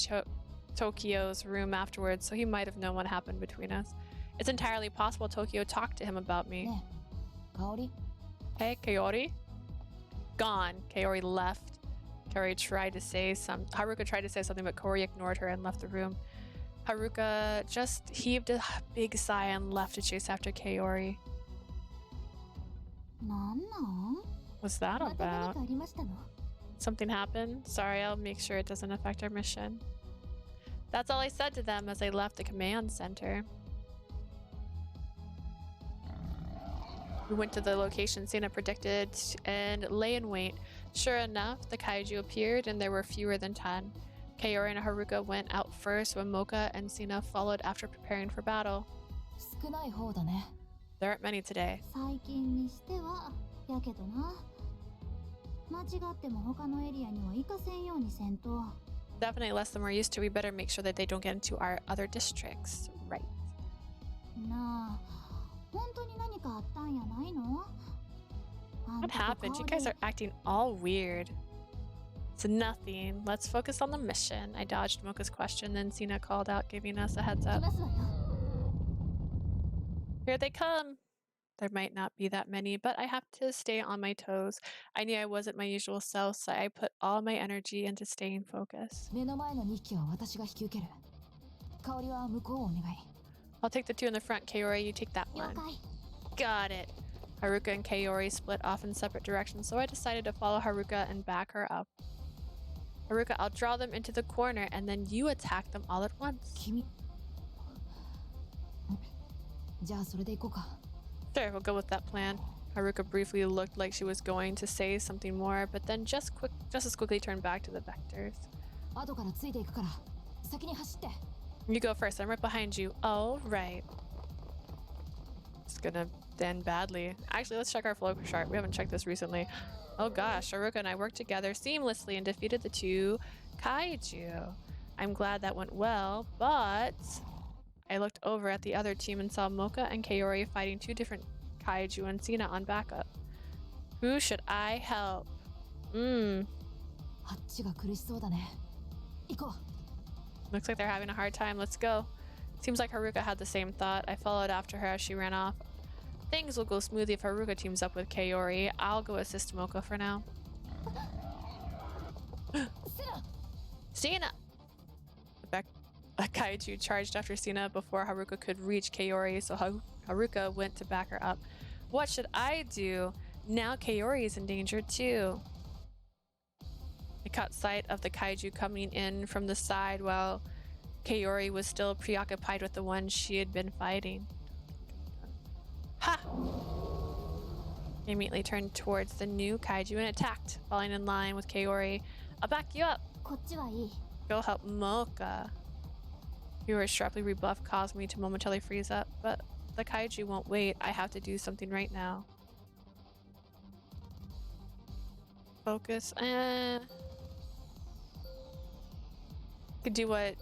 Tokio's room afterwards, so he might have known what happened between us. It's entirely possible Tokio talked to him about me. ねえ、香り？ Hey, Kaori? Gone. Kaori left. Haruka tried to say something, but Kaori ignored her and left the room. Haruka just heaved a big sigh and left to chase after Kaori. なんなん？ What's that また何 about? かありましたの？ Something happened? Sorry, I'll make sure it doesn't affect our mission. That's all I said to them as I left the command center. We went to the location Sina predicted and lay in wait. Sure enough, the kaiju appeared and there were fewer than 10. Kaori and Haruka went out first when Mocha and Sina followed after preparing for battle. 少ない方だね。 There aren't many today. 最近にしてはやけどな。間違っても他のエリアには行かせんようにせんと。 Definitely less than we're used to. We better make sure that they don't get into our other districts. Right. なあ、本当に何かあったんやないの？あん What たと happened? You 顔 guys で are acting all weird. It's nothing. Let's focus on the mission. I dodged Mocha's question, then Sina called out, giving us a heads 来 up. ますわよ。 Here they come. There might not be that many, but I have to stay on my toes. I knew I wasn't my usual self, so I put all my energy into staying focused. 目の前の2匹は私が引き受ける。香りは向こうをお願い。 I'll take the two in the front, Kaori. You take that 了 one. 解。 Got it. Haruka and Kaori split off in separate directions, so I decided to follow Haruka and back her up. Haruka, I'll draw them into the corner, and then you attack them all at once. 君。じゃあそれで行こうか。 Sure, we'll go with that plan. Haruka briefly looked like she was going to say something more, but then just as quickly turned back to the vectors. 後からついていくから先に走って。 You go first, I'm right behind you. All right. It's gonna end badly. Actually, let's check our flow chart. We haven't checked this recently. Oh gosh, Haruka and I worked together seamlessly and defeated the two kaiju. I'm glad that went well, but I looked over at the other team and saw Mocha and Kaori fighting two different kaiju and Sina on backup. Who should I help? あっちが苦しそうだね。行こう。 Looks like they're having a hard time. Let's go. Seems like Haruka had the same thought. I followed after her as she ran off. Things will go smoothly if Haruka teams up with Kaori. I'll go assist Mocha for now. Sina! A kaiju charged after Sina before Haruka could reach Kaori, so Haruka went to back her up. What should I do? Now Kaori is in danger too. I caught sight of the kaiju coming in from the side while Kaori was still preoccupied with the one she had been fighting. Ha! I immediately turned towards the new kaiju and attacked, falling in line with Kaori. I'll back you up. Go help Mocha. Your sharply rebuffed caused me to momentarily freeze up, but the kaiju won't wait. I have to do something right now. Focus. Could do what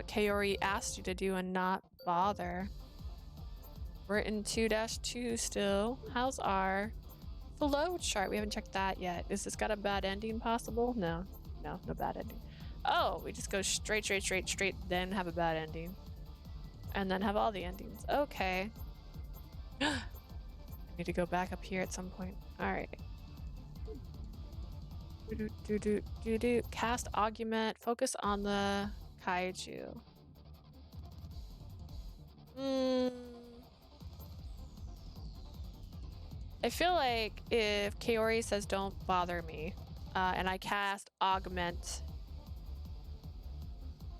Kaori asked you to do and not bother. We're in 2-2 still. How's our flow chart? We haven't checked that yet. Is this got a bad ending possible? No, no bad ending. Oh, we just go straight, then have a bad ending. And then have all the endings. Okay. I need to go back up here at some point. Alright. Cast augment. Focus on the kaiju. I feel like if Kaori says don't bother me, and I cast augment,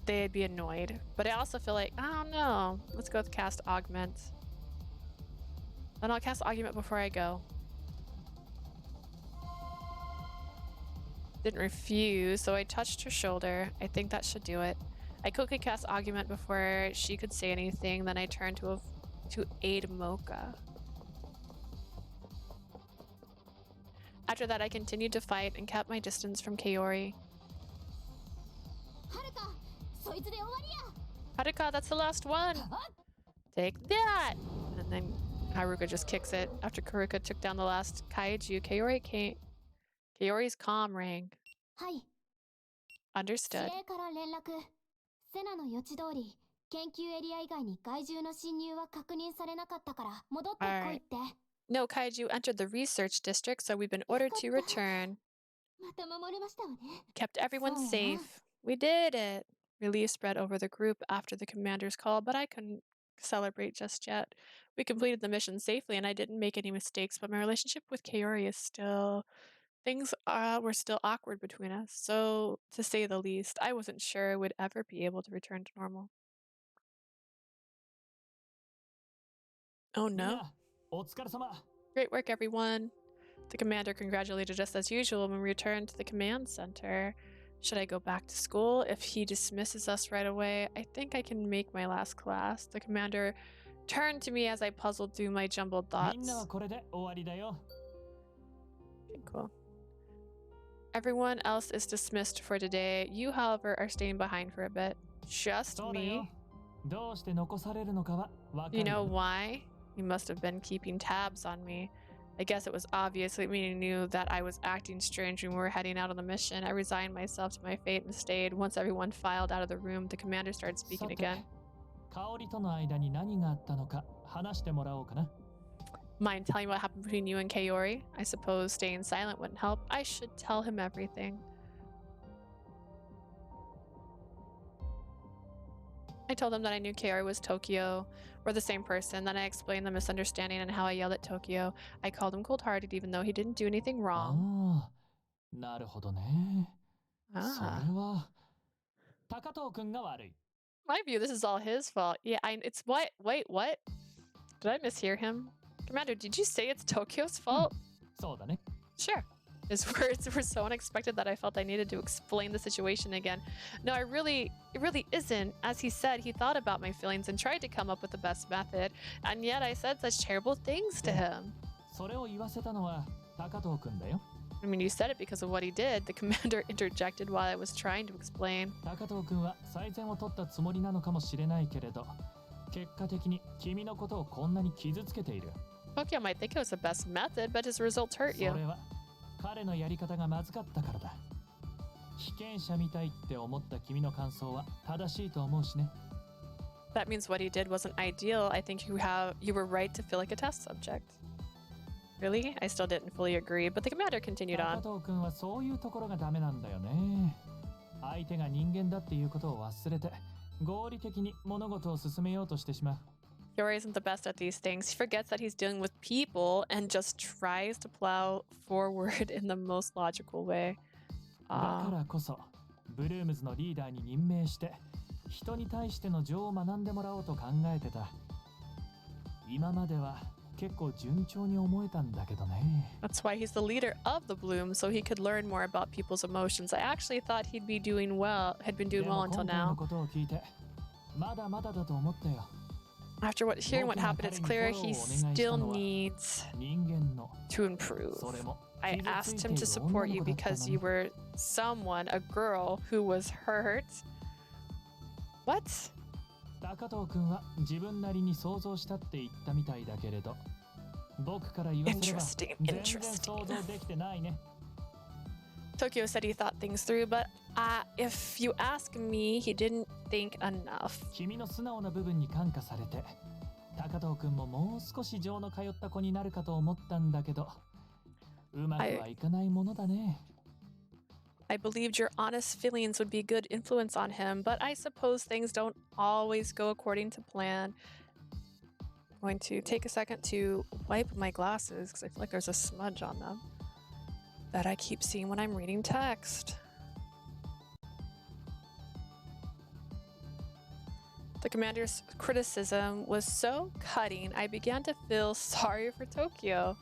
they'd be annoyed. But I also feel like, I don't know. Let's go with cast augment. Then I'll cast augment before I go. Didn't refuse, so I touched her shoulder. I think that should do it. I quickly cast augment before she could say anything, then I turned to aid Mocha. After that, I continued to fight and kept my distance from Kaori. Haruka, that's the last one! Take that! And then Haruka just kicks it. After Haruka took down the last kaiju, Kaori's comm rang. Understood. Alright. No kaiju entered the research district, so we've been ordered to return. Kept everyone safe. We did it. Relief spread over the group after the commander's call, but I couldn't celebrate just yet. We completed the mission safely and I didn't make any mistakes, but my relationship with Kaori is still... Things were still awkward between us, so to say the least, I wasn't sure I would ever be able to return to normal. Oh no. Great work, everyone. The commander congratulated us as usual when we returned to the command center. Should I go back to school? If he dismisses us right away, I think I can make my last class. The commander turned to me as I puzzled through my jumbled thoughts. Okay, cool. Everyone else is dismissed for today. You, however, are staying behind for a bit. Just me. You know why? You must have been keeping tabs on me. I guess it was obvious that we knew that I was acting strange when we were heading out on the mission. I resigned myself to my fate and stayed. Once everyone filed out of the room, the commander started speaking again. Mind telling what happened between you and Kaori? I suppose staying silent wouldn't help. I should tell him everything. I told him that I knew Kaori was Tokio. We're the same person. Then I explained the misunderstanding and how I yelled at Tokio. I called him cold-hearted even though he didn't do anything wrong. My view, this is all his fault. Yeah, it's what? Wait, what? Did I mishear him? Commander, did you say it's Tokyo's fault? Sure. His words were so unexpected that I felt I needed to explain the situation again. No, it really isn't. As he said, he thought about my feelings and tried to come up with the best method, and yet I said such terrible things to him. I mean, you said it because of what he did. The commander interjected while I was trying to explain. Tokyo might think it was the best method, but his results hurt you. That means what he did wasn't ideal. I think you were right to feel like a test subject. Really? I still didn't fully agree, but the commander continued 高 on. 藤君はそういうところがダメなんだよね。相手が人間だっていうことを忘れて合理的に物事を進めようとしてしまう。Yori isn't the best at these things. He forgets that he's dealing with people and just tries to plow forward in the most logical way. だからこそブルームズのリーダーに任命して人に対しての情を学んでもらおうと考えてた。今までは結構順調に思えたんだけどね。That's why he's the leader of the Bloom, so he could learn more about people's emotions. I actually thought he'd be doing well, had been doing well until でも今回の now. ことを聞いてまだまだだと思ったよ。 After hearing what happened, it's clear he still needs 人間の to improve. それも I 傷つ asked いて him い to る support 女 you の子だったの because に you were someone, a girl who was hurt. What? 高藤君は自分なりに想像したって言ったみたいだけれど、僕から言わせれば Interesting, 全然 interesting. 想像できてないね。 Tokio said he thought things through, but if you ask me, he didn't think enough. 君の素直な部分に感化されて、高藤君ももう少し情の通った子になるかと思ったんだけど、うまくはいかないものだね。I believed your honest feelings would be good influence on him, but I suppose things don't always go according to plan. I'm going to take a second to wipe my glasses because I feel like there's a smudge on them that I keep seeing when I'm reading text. The commander's criticism was so cutting, I began to feel sorry for Tokio.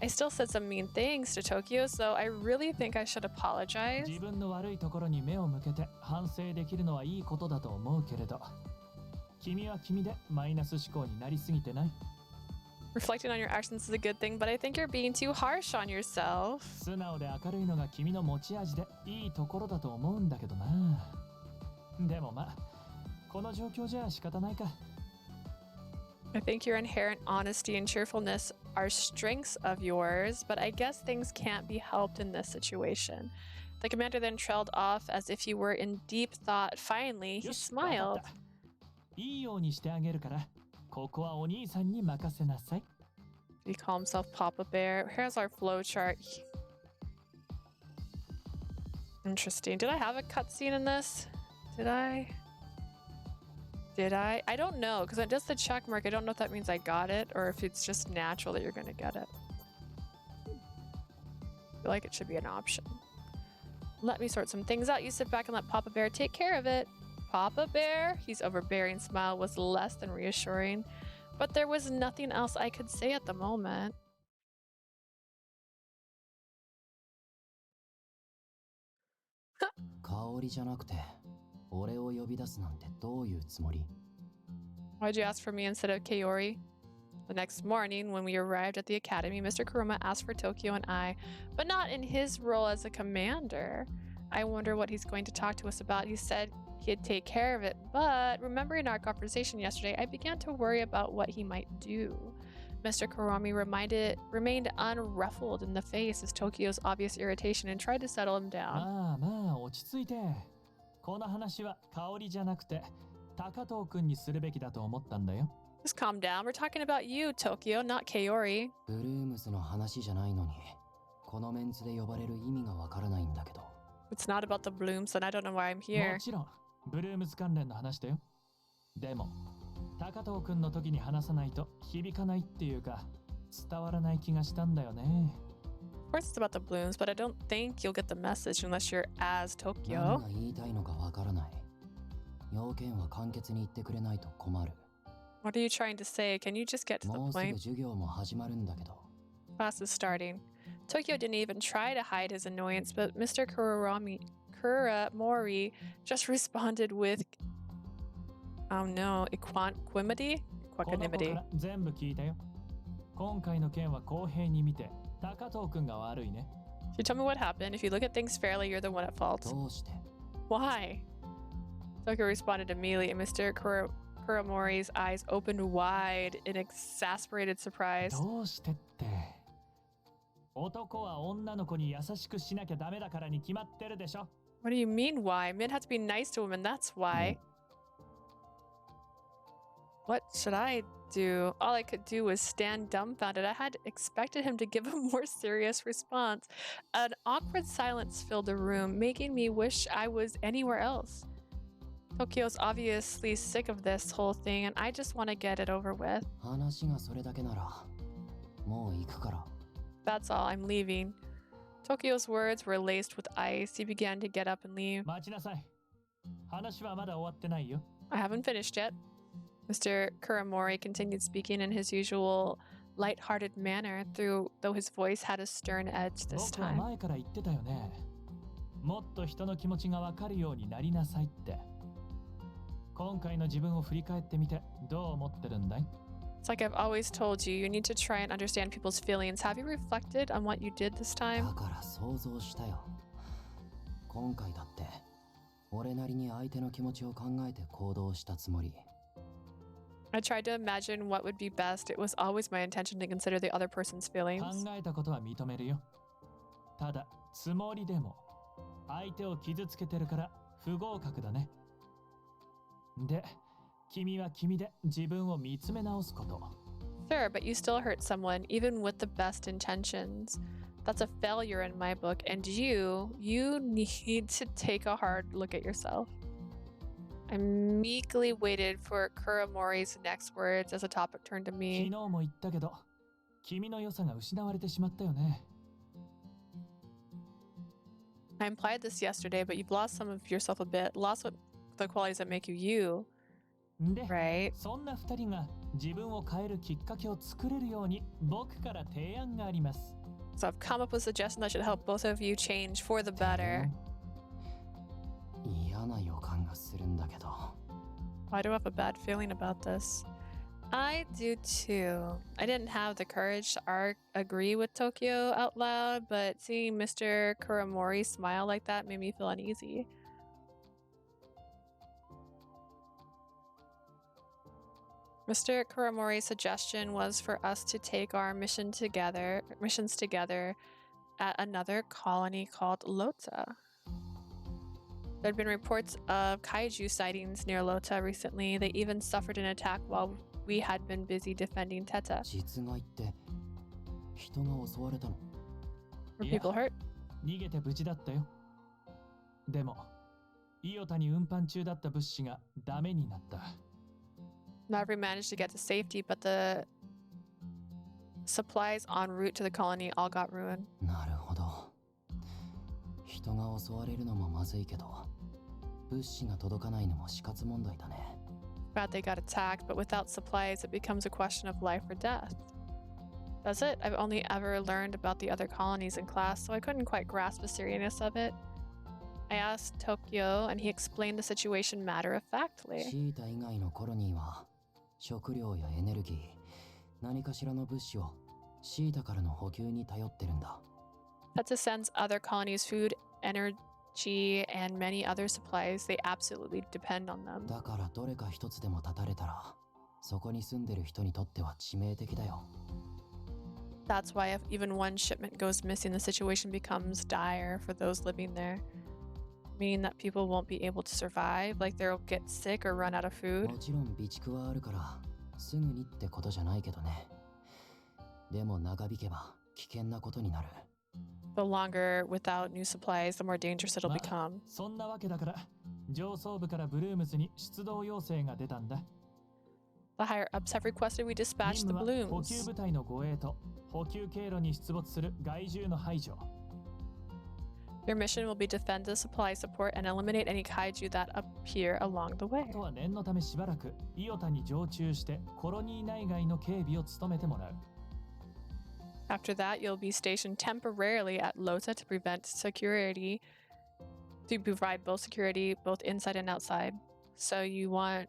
I still said some mean things to Tokio, so I really think I should apologize. 自分の悪いところに目を向けて反省できるのはいいことだと思うけれど、君は君でマイナス思考になりすぎてない？ Reflecting on your actions is a good thing, but I think you're being too harsh on yourself. 素直で明るいのが君の持ち味でいいところだと思うんだけどな。でもまあ、この状況じゃ仕方ないか。I think your inherent honesty and cheerfulness are strengths of yours, but I guess things can't be helped in this situation. The commander then trailed off as if he were in deep thought. Finally, he よし、わか smiled. った。いいようにしてあげるから、ここはお兄さんに任せなさい。He called himself Papa Bear. Here's our flow chart. Interesting. Did I have a cutscene in this? Did I? I don't know, because it does the check mark. I don't know if that means I got it or if it's just natural that you're going to get it. I feel like it should be an option. Let me sort some things out. You sit back and let Papa Bear take care of it. Papa Bear? His overbearing smile was less than reassuring, but there was nothing else I could say at the moment. 香りじゃなくて俺を呼び出すなんてどういうつもり？ Why'd you ask for me instead of Kaori? The next morning, when we arrived at the academy, Mr. Kuruma asked for Tokio and I, but not in his role as a commander. I wonder what he's going to talk to us about. He said he'd take care of it, but remembering our conversation yesterday, I began to worry about what he might do. Mr. Kurami remained unruffled in the face as Tokio's obvious irritation and tried to settle him down. まあまあ落ち着いて。この話は香りじゃなくて高藤君にするべきだと思ったんだよ。Just calm down. We're talking about you, Tokio, not Kaori. ブルームズの話じゃないのに、このメンツで呼ばれる意味がわからないんだけど。It's not about the blooms, and I don't know why I'm も here. ちろんブルームズ関連の話だよ。でも高藤君の時に話さないと響かないっていうか伝わらない気がしたんだよね。Of course, it's about the blooms, but I don't think you'll get the message unless you're as 何 Tokio. が言いたいのかわからない。要件は簡潔に言ってくれないと困る。 What are you trying to say? Can you just get to もう the すぐ point? 授業も始まるんだけど。 Class is starting. Tokio didn't even try to hide his annoyance, but Mr. Kuramori just responded with, oh no, equanimity? この子か Equanimity. ら全部聞いたよ。今回の件は公平に見て高藤君が悪いね。 You tell me what happened. If you look at things fairly, you're the one at fault. どうして？ Why? Tokyo responded immediately, and Mr. Kuramori's eyes opened wide in exasperated surprise. どうしてって。男は女の子に優しくしなきゃダメだからに決まってるでしょ。 What do you mean, why? Men have to be nice to women, that's why. What should I do? All I could do was stand dumbfounded. I had expected him to give a more serious response. An awkward silence filled the room, making me wish I was anywhere else. Tokyo's obviously sick of this whole thing, and I just want to get it over with. 話がそれだけならもう行くから。 That's all, I'm leaving. Tokyo's words were laced with ice. He began to get up and leave. 待ちなさい。話はまだ終わってないよ。I haven't finished yet. Mr. Kuramori continued speaking in his usual light-hearted manner, though his voice had a stern edge this 僕は time. 前から言ってたよね。もっと人の気持ちがわかるようになりなさいって。今回の自分を振り返ってみてどう思ってるんだい？ It's like I've always told you, you need to try and understand people's feelings. Have you reflected on what you did this だ time? から想像したよ。今回だって俺なりに相手の気持ちを考えて行動したつもり。 I tried to imagine what would be best. It was always my intention to consider the other person's 考 feelings. えたことは認めるよ。ただ、つもりでも相手を傷つけてるから不合格だね。で、君は君で自分を見つめ直すこと。 Sure, but you still hurt someone, even with the best intentions. That's a failure in my book, and you need to take a hard look at yourself. I meekly waited for Kuramori's next words as the topic turned to 昨 me. 日も言ったけど、君の良さが失われてしまったよね。 I implied this yesterday, but you've lost some of yourself a bit, lost what the qualities that make you you, で、 right? そんな二人が自分を変えるきっかけを作れるように僕から提案があります。 So I've come up with a suggestion that should help both of you change for the better. 嫌な予感がするんだけど。 Why do I have a bad feeling about this? I do too. I didn't have the courage to agree with Tokyo out loud, but seeing Mr. Kuramori smile like that made me feel uneasy. Mr. Kuramori's suggestion was for us to take our missions together at another colony called Lota. There had been reports of kaiju sightings near Lota recently. They even suffered an attack while we had been busy defending Theta. 実害って人が襲われたの？ Were Yeah. people hurt? 逃げて無事だったよ。でも、イオタに運搬中だった物資がダメになった。 Not everyone managed to get to safety, but the supplies en route to the colony all got ruined. なるほど。人が襲われるのもまずいけど、物資が届かないのも死活問題だね。 Bad they got attacked, but without supplies, it becomes a question of life or death. That's it. I've only ever learned about the other colonies in class, so I couldn't quite grasp the seriousness of it. I asked Tokyo, and he explained the situation matter-of-factly. シータ以外のコロニーは食料やエネルギー、何かしらの物資をシータからの補給に頼ってるんだ。 Teta sends other colonies food, energy, and many other supplies. They absolutely depend on them. だからどれか一つでも断たれたら、そこに住んでる人にとっては致命的だよ。 That's why if even one shipment goes missing, the situation becomes dire for those living there, meaning that people won't be able to survive, like they'll get sick or run out of food. もちろん備蓄はあるからすぐにってことじゃないけどね。でも長引けば危険なことになる。 The longer without new supplies, the more dangerous it'll まあ become. そんなわけだから、上層部からブルームズに出動要請が出たんだ。 The higher ups have requested we 任 dispatch the 務は補給 balloons. 部隊の護衛と補給経路に出没する害獣の排除。 Your mission will be defend the supply support and eliminate any kaiju that appear along the way. あとは念のためしばらくイオタに常駐してコロニー内外の警備を務めてもらう。 After that, you'll be stationed temporarily at Lota to provide both security, both inside and outside. So you want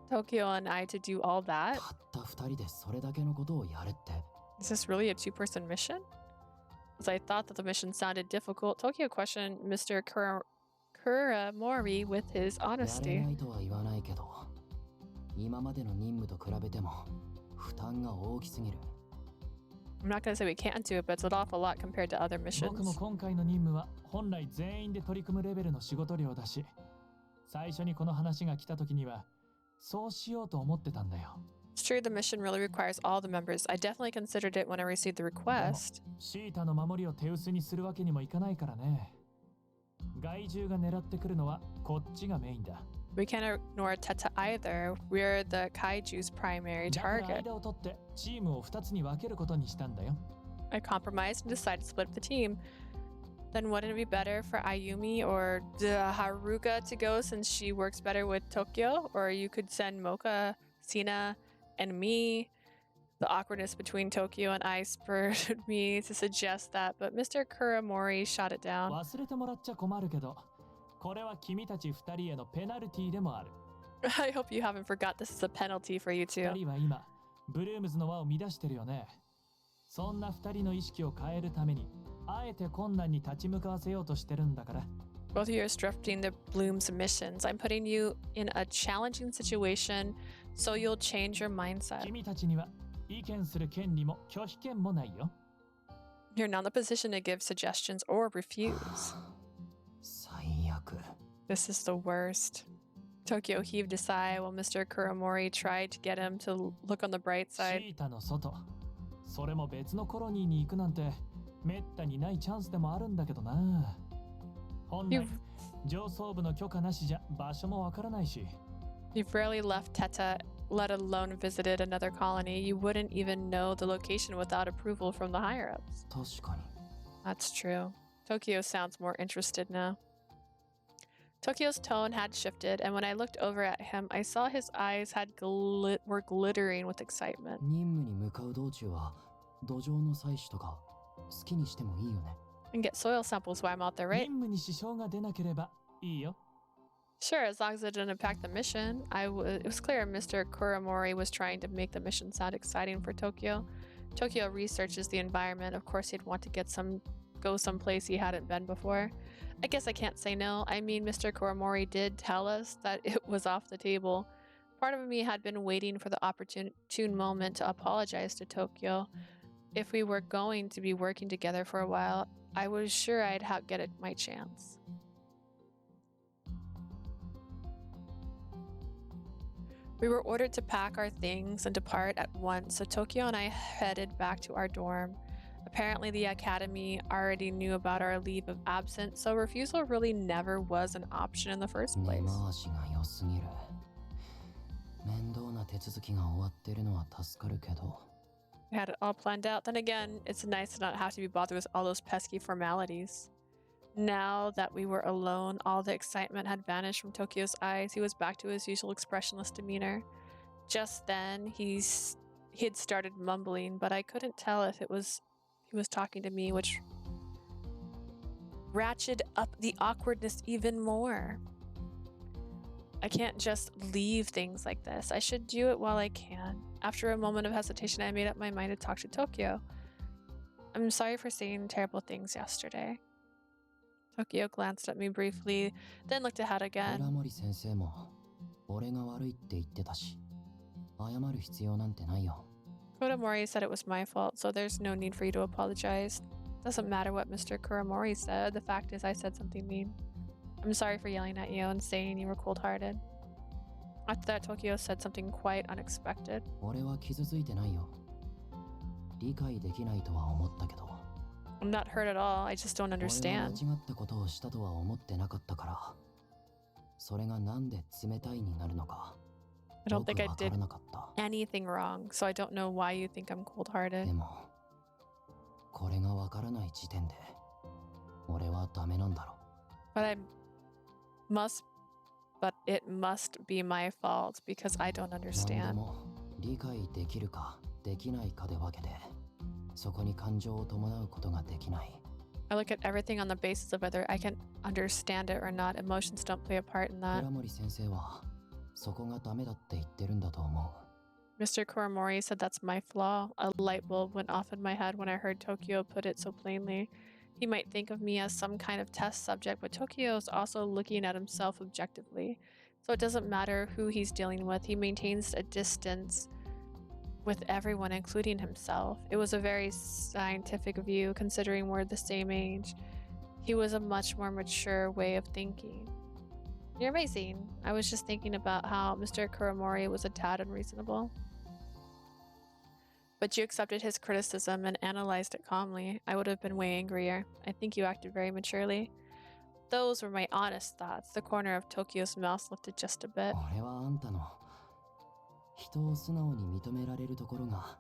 Tokyo and I to do all that? たった二人でそれだけのことをやれって。 Is this really a two-person mission? As I thought that the mission sounded difficult, Tokyo questioned Mr. Kuramori with his やれ honesty. ないとは言わないけど、今までの任務と比べても負担が大きすぎる。 I'm not going to say we can't do it, but it's an awful lot compared to other 僕も missions. 今回の任務は本来全員で取り組むレベルの仕事量だし、最初にこの話が来た時にはそうしようと思ってたんだよ。 It's true, the mission really requires all the members. I definitely considered it when I received the でも request. シータの守りを手薄にするわけにもいかないからね。害獣が狙ってくるのはこっちがメインだ。 We can't ignore Teta either. We're the kaiju's primary だから target. 間を取ってチームを2つに分けることにしたんだよ。 I compromised and decided to split the team. Then wouldn't it be better for Ayumi or Haruka to go since she works better with Tokyo? Or you could send Mocha, Sina, and me. The awkwardness between Tokyo and I spurred me to suggest that, but Mr. Kuramori shot it down. 忘れてもらっちゃ困るけど、これは君たち2人へのペナルティでもある。 I hope you haven't forgot this is a penalty for you 2 too. 人は今、ブルームズの輪を乱してるよね。そんな2人の意識を変えるために、あえて困難に立ち向かわせようとしてるんだから。 Both of you are disrupting the Bloom's missions. I'm putting you in a challenging situation so you'll change your mindset. 君たちには意見する権利も拒否権もないよ。 You're not in the position to give suggestions or refuse. 最悪。 This is the worst. Tokyo heaved a sigh while Mr. Kuramori tried to get him to look on the bright シ side. ータの外、それも別のコロニーに行くなんてめったにないチャンスでもあるんだけどな。本来 You've, 上層部の許可なしじゃ場所もわからないし。 you've rarely left Theta, let alone visited another colony. You wouldn't even know the location without approval from the higher-ups. 確かに。 That's true. Tokyo sounds more interested now. Tokyo's tone had shifted, and when I looked over at him, I saw his eyes were glittering with excitement. 任務に向かう道中は土壌の採取とか好きにしてもいいよね。 And get soil samples while I'm out there, right? 任務に支障が出なければいいよ。 Sure, as long as it didn't impact the mission. It was clear Mr. Kuramori was trying to make the mission sound exciting for Tokyo. Tokyo researches the environment. Of course, he'd want to go someplace he hadn't been before. I guess I can't say no. I mean, Mr. Kuramori did tell us that it was off the table. Part of me had been waiting for the opportune moment to apologize to Tokyo. If we were going to be working together for a while, I was sure I'd get my chance. We were ordered to pack our things and depart at once, so Tokyo and I headed back to our dorm. Apparently, the academy already knew about our leave of absence, so refusal really never was an option in the first 根 place. 回しが良すぎる。面倒な手続きが終わってるのは助かるけど。 We had it all planned out. Then again, it's nice to not have to be bothered with all those pesky formalities. Now that we were alone, all the excitement had vanished from Tokyo's eyes. He was back to his usual expressionless demeanor. Just then, he had started mumbling, but I couldn't tell if he was talking to me, which ratcheted up the awkwardness even more. I can't just leave things like this. I should do it while I can. After a moment of hesitation, I made up my mind to talk to Tokyo. I'm sorry for saying terrible things yesterday. Tokyo glanced at me briefly, then looked ahead 浦 again. 森先生も俺が悪いって言ってたし、謝る必要なんてないよ。 Kuramori said it was my fault, so there's no need for you to apologize. Doesn't matter what Mr. Kuramori said. The fact is I said something mean. I'm sorry for yelling at you and saying you were cold-hearted. After that, Tokyo said something quite unexpected. 俺は傷ついてないよ。理解できないとは思ったけど。 I'm not hurt at all. I just don't 俺が間 understand. 違ったことをしたとは思ってなかったから。それがなんで冷たいになるのか。 I don't think I よくわか did らなかった。 anything wrong, so I don't know why you think I'm cold-hearted. でも、これがわからない時点で、俺はダメなんだろ。 But it must be my fault because I don't 何で understand. も理解できるかできないかで分けて、そこに感情を伴うことができない。 I look at everything on the basis of whether I can understand it or not. Emotions don't play a part in that. 浦森先生は、そこがダメだって言ってるんだと思う。 Mr. Kuramori said that's my flaw. A light bulb went off in my head when I heard Tokyo put it so plainly. He might think of me as some kind of test subject, but Tokyo is also looking at himself objectively. So it doesn't matter who he's dealing with. He maintains a distance with everyone, including himself. It was a very scientific view, considering we're the same age. He was a much more mature way of thinking. You're amazing. I was just thinking about how Mr. Kuramori was a tad unreasonable. But you accepted his criticism and analyzed it calmly. I would have been way angrier. I think you acted very maturely. Those were my honest thoughts. The corner of Tokyo's mouth lifted just a bit. 俺はあんたの人を素直に認められるところが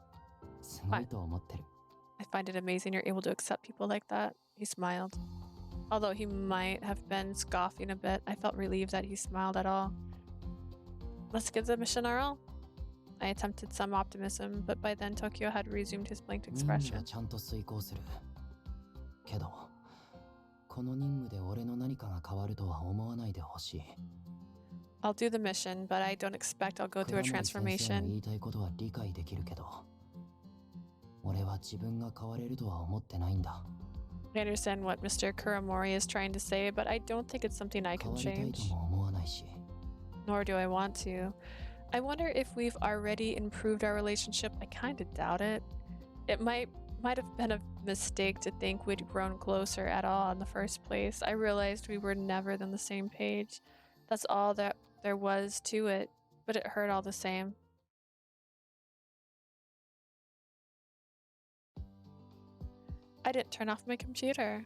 すごいと思ってる。I find it amazing you're able to accept people like that. He smiled. Although he might have been scoffing a bit, I felt relieved that he smiled at all. Let's give the mission our all. I attempted some optimism, but by then Tokyo had resumed his blank 任務 expression. はちゃんと遂行する。けど、この任務で俺の何かが変わるとは思わないでほしい。I'll do the mission, but I don't expect I'll go through a 倉森先生の transformation. 言いたいことは理解できるけど、俺は自分が変われるとは思ってないんだ。I understand what Mr. Kuramori is trying to say, but I don't think it's something I 変 can わりたいと change. も思わないし。Nor do I want to. I wonder if we've already improved our relationship. I kind of doubt it. It might have been a mistake to think we'd grown closer at all in the first place. I realized we were never on the same page. That's all that there was to it, but it hurt all the same. I didn't turn off my computer.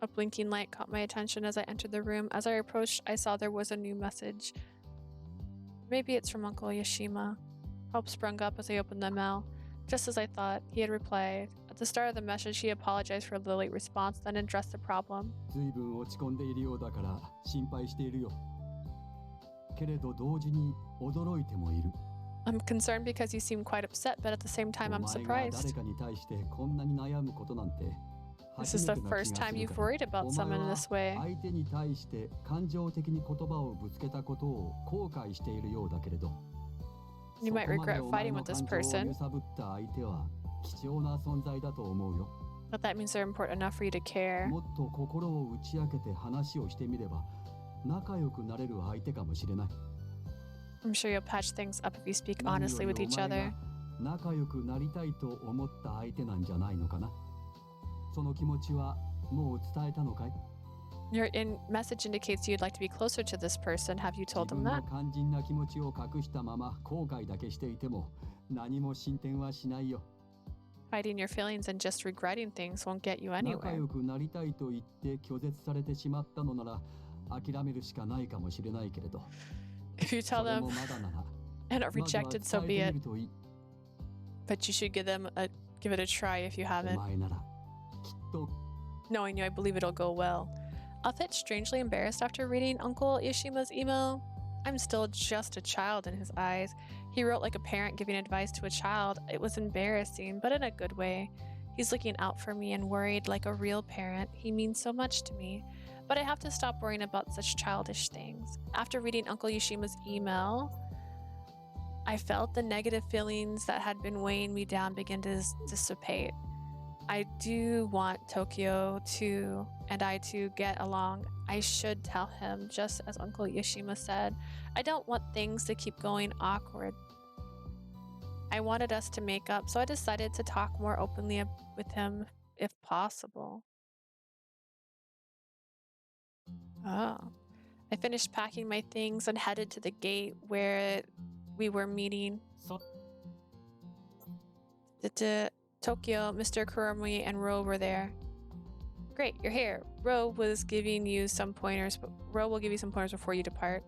A blinking light caught my attention as I entered the room. As I approached, I saw there was a new message. Maybe it's from Uncle Yashima. Hope sprung up as I opened the mail. Just as I thought, he had replied. At the start of the message, he apologized for the late response, then addressed the problem. 随分落ち込んでいるようだから心配しているよ。けれど同時に驚いてもいる。 I'm concerned because you seem quite upset, but at the same time, お I'm 前が誰 surprised. かに対してこんなに悩むことなんて This is 初 the めてな気 first が time する you've から。 worried about お前 someone in は this way. 相手に対して感情的に言葉をぶつけたことを後悔しているようだけれど、 You might そこまで regret お前 fighting の with this 感情を person, 揺さぶった相手は貴重な存在だと思うよ。 but that means they're important enough for you to care. もっと心を打ち明けて話をしてみれば仲良くなれる相手かもしれない。 I'm sure you'll patch things up if you speak 何よ honestly り with お each 前が other. 仲良くなりたいと思った相手なんじゃないのかな。その気持ちはもう伝えたのかい？ Your message indicates you'd like to be closer to this person. Have you 自 told them 分の that? 肝心な気持ちを隠したまま後悔だけしていても何も進展はしないよ。 Hiding your feelings and just regretting things won't get you 仲 anywhere. 良くなりたいと言って拒絶されてしまったのなら諦めるしかないかもしれないけれど、 If you そ tell れ them もまだなら and are まずは rejected, so 伝 be えて it. みるといい。 But you should give it a try if you お haven't. 前ならきっと Knowing you, I believe it'll go well. I felt strangely embarrassed after reading Uncle Yoshima's email. I'm still just a child in his eyes. He wrote like a parent giving advice to a child. It was embarrassing, but in a good way. He's looking out for me and worried like a real parent. He means so much to me. But I have to stop worrying about such childish things. After reading Uncle Yoshima's email, I felt the negative feelings that had been weighing me down begin to dissipate. I do want Tokyo and I to get along. I should tell him, just as Uncle Yoshima said. I don't want things to keep going awkward. I wanted us to make up, so I decided to talk more openly with him if possible. Oh. I finished packing my things and headed to the gate where we were meeting. Tokyo, Mr. Kuromi, and Ro were there. Great, you're here. Ro will give you some pointers before you depart.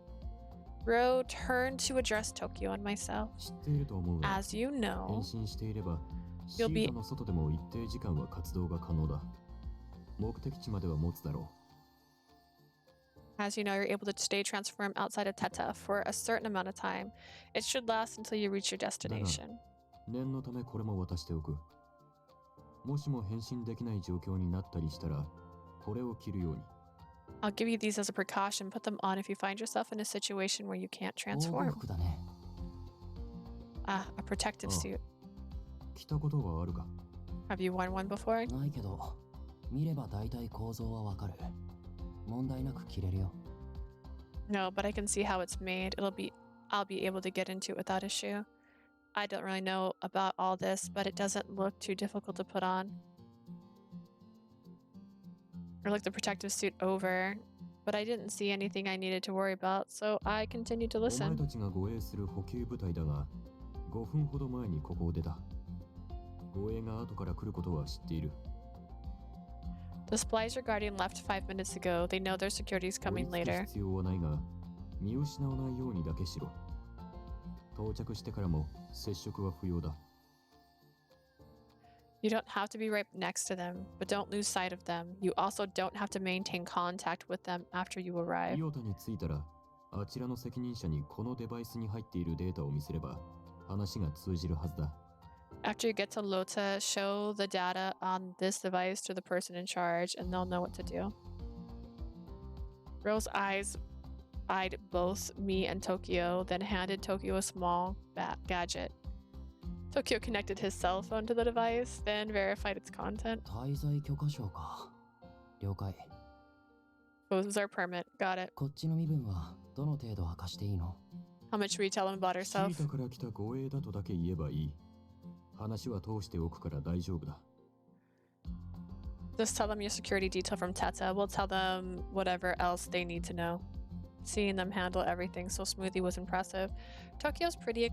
Ro turned to address Tokyo and myself. 知っていると思うが、 As you 変 know, 身していればシ You'll ー be- トの外でも一定時間は活動が可能だ。目的地までは持つだろ as you know, you're able to stay transformed outside of Theta for a certain amount of time. It should last until you reach your destination. う。念のためこれも渡しておく。もしも変身できない状況になったりしたら、これを着るように。 I'll give you these as a precaution. Put them on if you find yourself in a situation where you can't 防護 transform. 服だね。 Ah, a protective Oh. suit. 着たことはあるか？ Have you worn one before? ないけど、見れば大体構造はわかる。問題なく着れるよ。No, but I can see how it's made. I'll be able to get into it without issue. I don't really know about all this, but it doesn't look too difficult to put on. Or look the protective suit over. but I didn't see anything I needed to worry about, so I continued to お前 listen. たちが護衛する補給部隊だが、5分ほど前にここを出た。護衛が後から来ることは知っている。The supplies your guardian left 5 minutes ago. They know their security is 追い coming つく later. 必要はないが、見失わないようにだけしろ。到着してからも接触は不要だ。You don't have to be right next to them, but don't lose sight of them. You also don't have to maintain contact with them after you arrive. イオタに着いたら、あちらの責任者にこのデバイスに入っているデータを見せれば、話が通じるはずだ。After you get to Lota, show the data on this device to the person in charge, and they'll know what to do. Rose eyes eyed both me and Tokyo, then handed Tokyo a small gadget. Tokyo connected his cell phone to the device, then verified its content. 滞在許可証か。了解。 Photos are permit. Got it. こっちの身分はどの程度明かしていいの？ How much should we tell him about シー ourselves? タから来た護衛だとだけ言えばいい。話は通しておくから大丈夫だ。Just tell them your security detail from Theta. We'll tell them whatever else they need to know. Seeing them handle everything so smoothly was impressive. Tokyo's pretty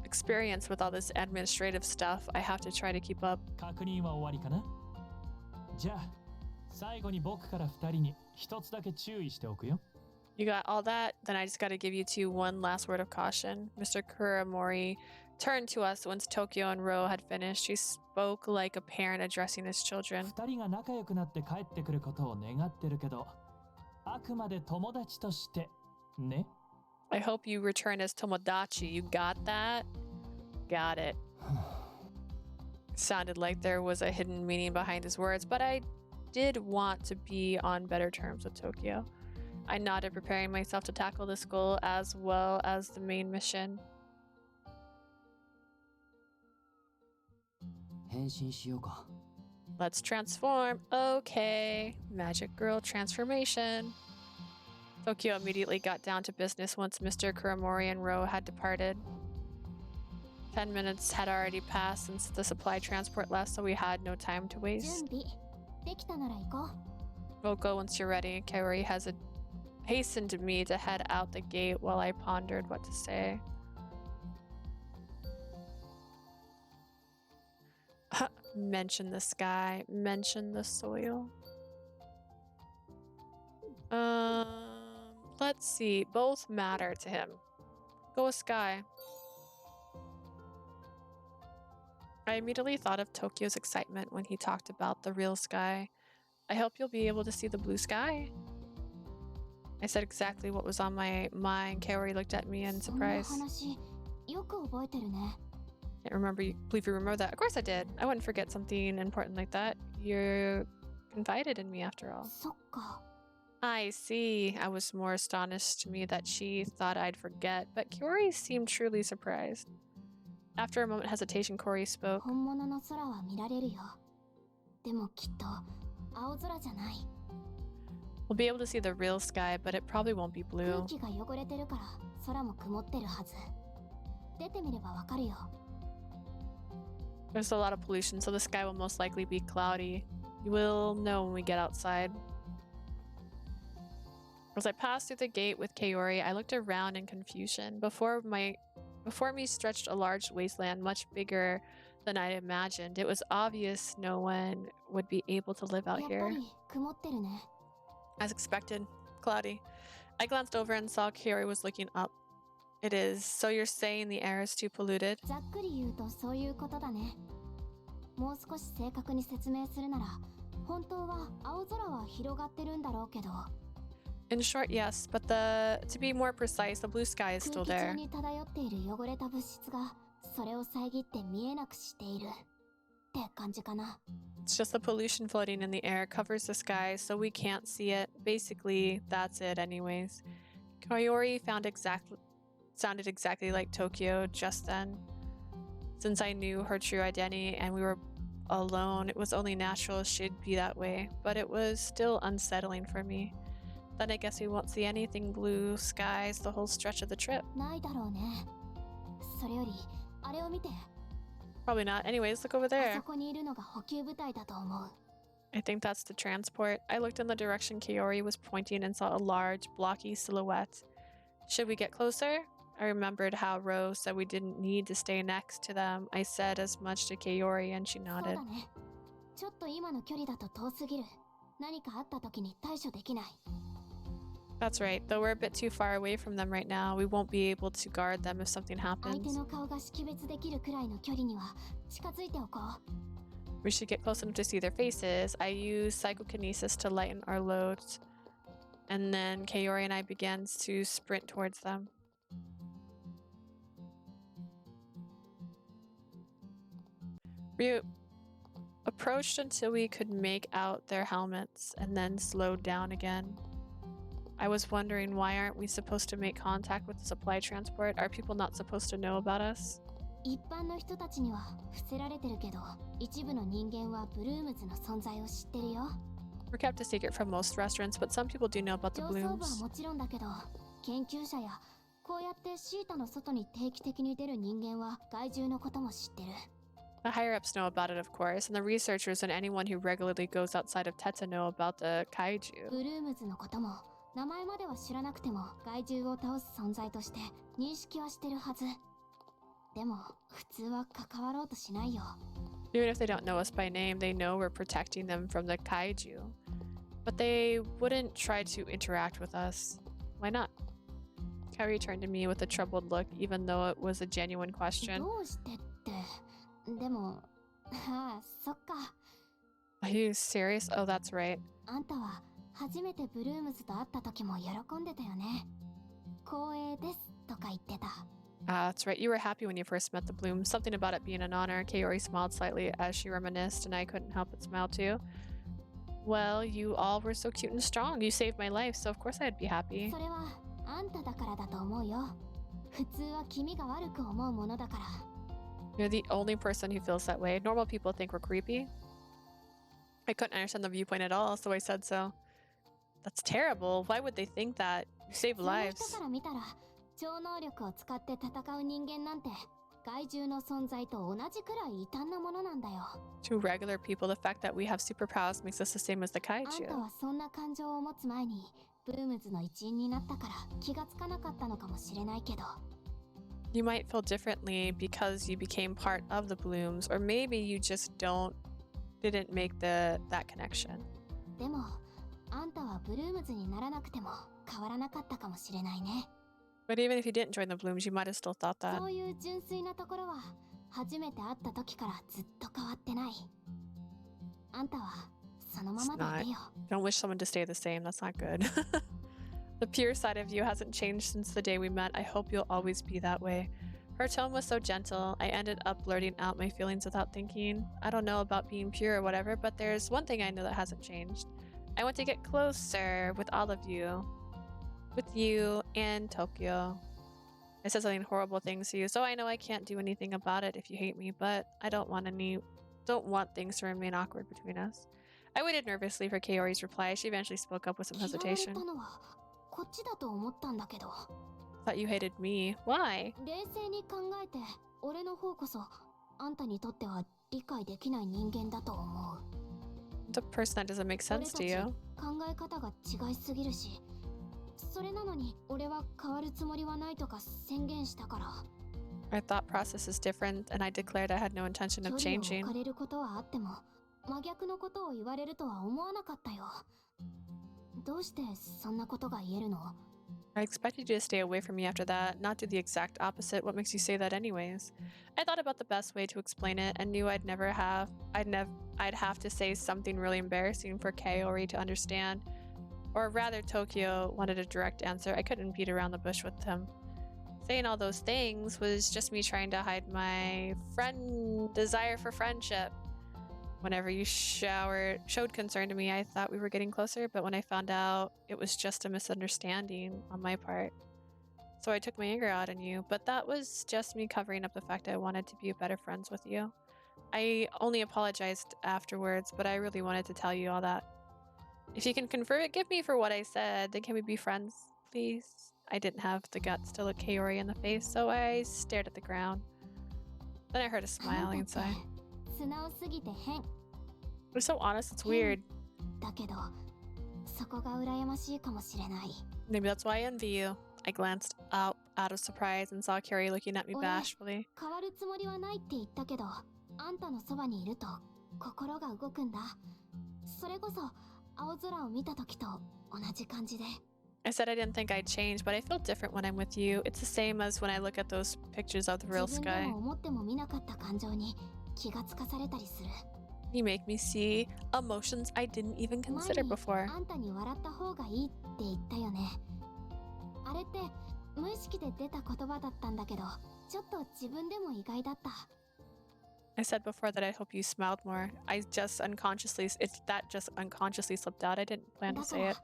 experienced with all this administrative stuff. I have to try to keep up. 確認は終わりかな。じゃあ最後に僕から2人に一つだけ注意しておくよ。You got all that? Then I just gotta give you two one last word of caution. Mr. Kuramori turned to us once Tokyo and Ro had finished. She spoke like a parent addressing his children. 2人が仲良くなって帰ってくることを願ってるけど、あくまで友達としてね。I hope you return as Tomodachi. You got that? Got it. Sounded like there was a hidden meaning behind his words, but I did want to be on better terms with Tokyo. I nodded, preparing myself to tackle this goal as well as the main mission. 変身しようか。 Let's transform. Okay. Magic girl transformation. Tokyo immediately got down to business once Mr. Kuramori and Ro had departed. 10 minutes had already passed since the supply transport left, so we had no time to 準 waste. 備できたなら行こう。 We'll go once you're ready. Kaori hastened me to head out the gate while I pondered what to say. Mention the sky, mention the soil. Let's see. Both matter to him. Go with sky. I immediately thought of Tokyo's excitement when he talked about the real sky. I hope you'll be able to see the blue sky. I said exactly what was on my mind. Kaori looked at me in そんな surprise. 話よく覚えてるね。 Believe you remember that. Of course I did. I wouldn't forget something important like that. You confided in me after all. そっか。 I see. I was more astonished to me that she thought I'd forget, but Kaori seemed truly surprised. After a moment of hesitation, Kaori spoke. 本物の空は見られるよ。でもきっと青空じゃない。 We'll be able to see the real sky, but it probably won't be 空 blue. 気が汚れてるから空も曇ってるはず。出てみればわかるよ。 There's a lot of pollution, so the sky will most likely be cloudy. You will know when we get outside. As I passed through the gate with Kaori, I looked around in confusion. Before me stretched a large wasteland much bigger than I imagined. It was obvious no one would be able to live out やっ here. ぱり曇ってるね。 As expected, cloudy. I glanced over and saw Kaori was looking up. It is. So you're saying the air is too polluted? ざっくり言うとそういうことだね。もう少し正確に説明するなら、本当は青空は広がってるんだろうけど、 In short, yes, but to be more precise, the blue sky is 空 still 気中 there. に漂っている汚れた物質がそれを遮って見えなくしているって感じかな。 It's just the pollution floating in the air covers the sky, so we can't see it. Basically, that's it anyways. Kaori sounded exactly like Tokyo just then. Since I knew her true identity and we were alone, it was only natural she'd be that way, but it was still unsettling for me. Then I guess we won't see anything blue skies the whole stretch of the trip. ないだろうね。それよりあれを見て。 Probably not. Anyways, look over あ there. そこにいるのが補給部隊だと思う。I think that's the transport. I looked in the direction Kaori was pointing and saw a large, blocky silhouette. Should we get closer? I remembered how Rose said we didn't need to stay next to them. I said as much to Kaori and she そう nodded. だね。ちょっと今の距離だと遠すぎる。何かあった時に対処できない。 That's right. Though we're a bit too far away from them right now, we won't be able to guard them if something 相 happens. 手の顔が識別できるくらいの距離には近づいておこう。 We should get close enough to see their faces. I used psychokinesis to lighten our loads. And then Kaori and I began to sprint towards them. We approached until we could make out their helmets and then slowed down again. I was wondering, why aren't we supposed to make contact with the supply transport? Are people not supposed to know about us? 一般の人たちには伏せられてるけど、一部の人間はブルームズの存在を知ってるよ。 We're kept a secret from most restaurants, but some people do know about the 上層部は blooms. もちろんだけど、研究者やこうやってシータの外に定期的に出る人間は害獣のことも知ってる。 The higher-ups know about it, of course, and the researchers and anyone who regularly goes outside of Theta know about the kaiju. ブルームズのことも名前までは知らなくても害獣を倒す存在として認識はしてるはず。でも普通は関わろうとしないよ。 Even if they don't know us by name, they know we're protecting them from the kaiju. But they wouldn't try to interact with us. Why not? Kaori turned to me with a troubled look, even though it was a genuine question. どうしてって。でも、ああ、そっか。 Are you serious? Oh, that's right. あんたは初めてブルームズと会った時も喜んでたよね。光栄ですとか言ってた。 Ah, that's right. You were happy when you first met the Blooms. Something about it being an honor. Kaori smiled slightly as she reminisced, and I couldn't help but smile too. Well, you all were so cute and strong. You saved my life, so of course I'd be happy. それはあんただからだと思うよ。普通は君が悪く思うものだから。 You're the only person who feels that way. Normal people think we're creepy. I couldn't understand the viewpoint at all, so I said so. That's terrible. Why would they think that? You save その人 lives. から見たら超能力を使って戦う人間なんて害獣の存在と同じくらい異端なものなんだよ。 To regular people, the fact that we have superpowers makes us the same as the あんた kaiju. はそんな感情を持つ前にブルームズの一員になったから気がつかなかったのかもしれないけど。 You might feel differently because you became part of the Blooms, or maybe you just didn't make that connection. でもあんたはブルームズにならなくても変わらなかったかもしれないね。 But even if you didn't join the Blooms, you might have still thought that. そういう純粋なところは初めて会った時からずっと変わってない。あんたはそのままでいてよ。 Don't wish someone to stay the same. That's not good. The pure side of you hasn't changed since the day we met. I hope you'll always be that way. Her tone was so gentle. I ended up blurting out my feelings without thinking. I don't know about being pure or whatever, but there's one thing I know that hasn't changed. I want to get closer with all of you. With you and Tokyo. I said something horrible things to you, so I know I can't do anything about it if you hate me, but I don't want things to remain awkward between us. I waited nervously for Kaori's reply. She eventually spoke up with some 嫌われ hesitation. たのはこっちだと思ったんだけど。 Thought you hated me. Why? 冷静に考えて俺の方こそあんたにとっては理解できない人間だと思う。 The person that doesn't make 俺 sense た to ち you. 考え方が違いすぎるし、それなのに俺は変わるつもりはないとか宣言したから。 Our thought process is different, and I declared I had no intention 距 of 離を changing. 置かれることはあっても真逆のことを言われるとは思わなかったよ。どうしてそんなことが言えるの？ I expected you to stay away from me after that, not do the exact opposite. What makes you say that anyways? I thought about the best way to explain it and knew I'd have to say something really embarrassing for Kaori to understand. Or rather, Tokyo wanted a direct answer. I couldn't beat around the bush with him. Saying all those things was just me trying to hide my desire for friendship. Whenever you showed concern to me, I thought we were getting closer, but when I found out, it was just a misunderstanding on my part. So I took my anger out on you, but that was just me covering up the fact I wanted to be better friends with you. I only apologized afterwards, but I really wanted to tell you all that. If you can forgive me for what I said, then can we be friends, please? I didn't have the guts to look Kaori in the face, so I stared at the ground. Then I heard a あ smile んたって inside. 素直すぎて変。They're so honest, it's 変 weird. だけどそこが羨ましいかもしれない。 Maybe that's why I envy you. I glanced out of surprise and saw Carrie looking at me 俺 bashfully. 変わるつもりはないって言ったけど、あんたのそばにいると心が動くんだ。それこそ青空を見た時と同じ感じで。 I said I didn't think I'd change, but I feel different when I'm with you. It's the same as when I look at those pictures of the real 自分で sky. も思っても見なかった感情に気がつかされたりする。 You make me see emotions I didn't even 前 consider に before. あんたに笑った方がいいって言ったよね。あれって無意識で出た言葉だったんだけど、ちょっと自分でも意外だった。 I said before that I hope you smiled more. That just unconsciously slipped out. I didn't plan だ to か say ら it.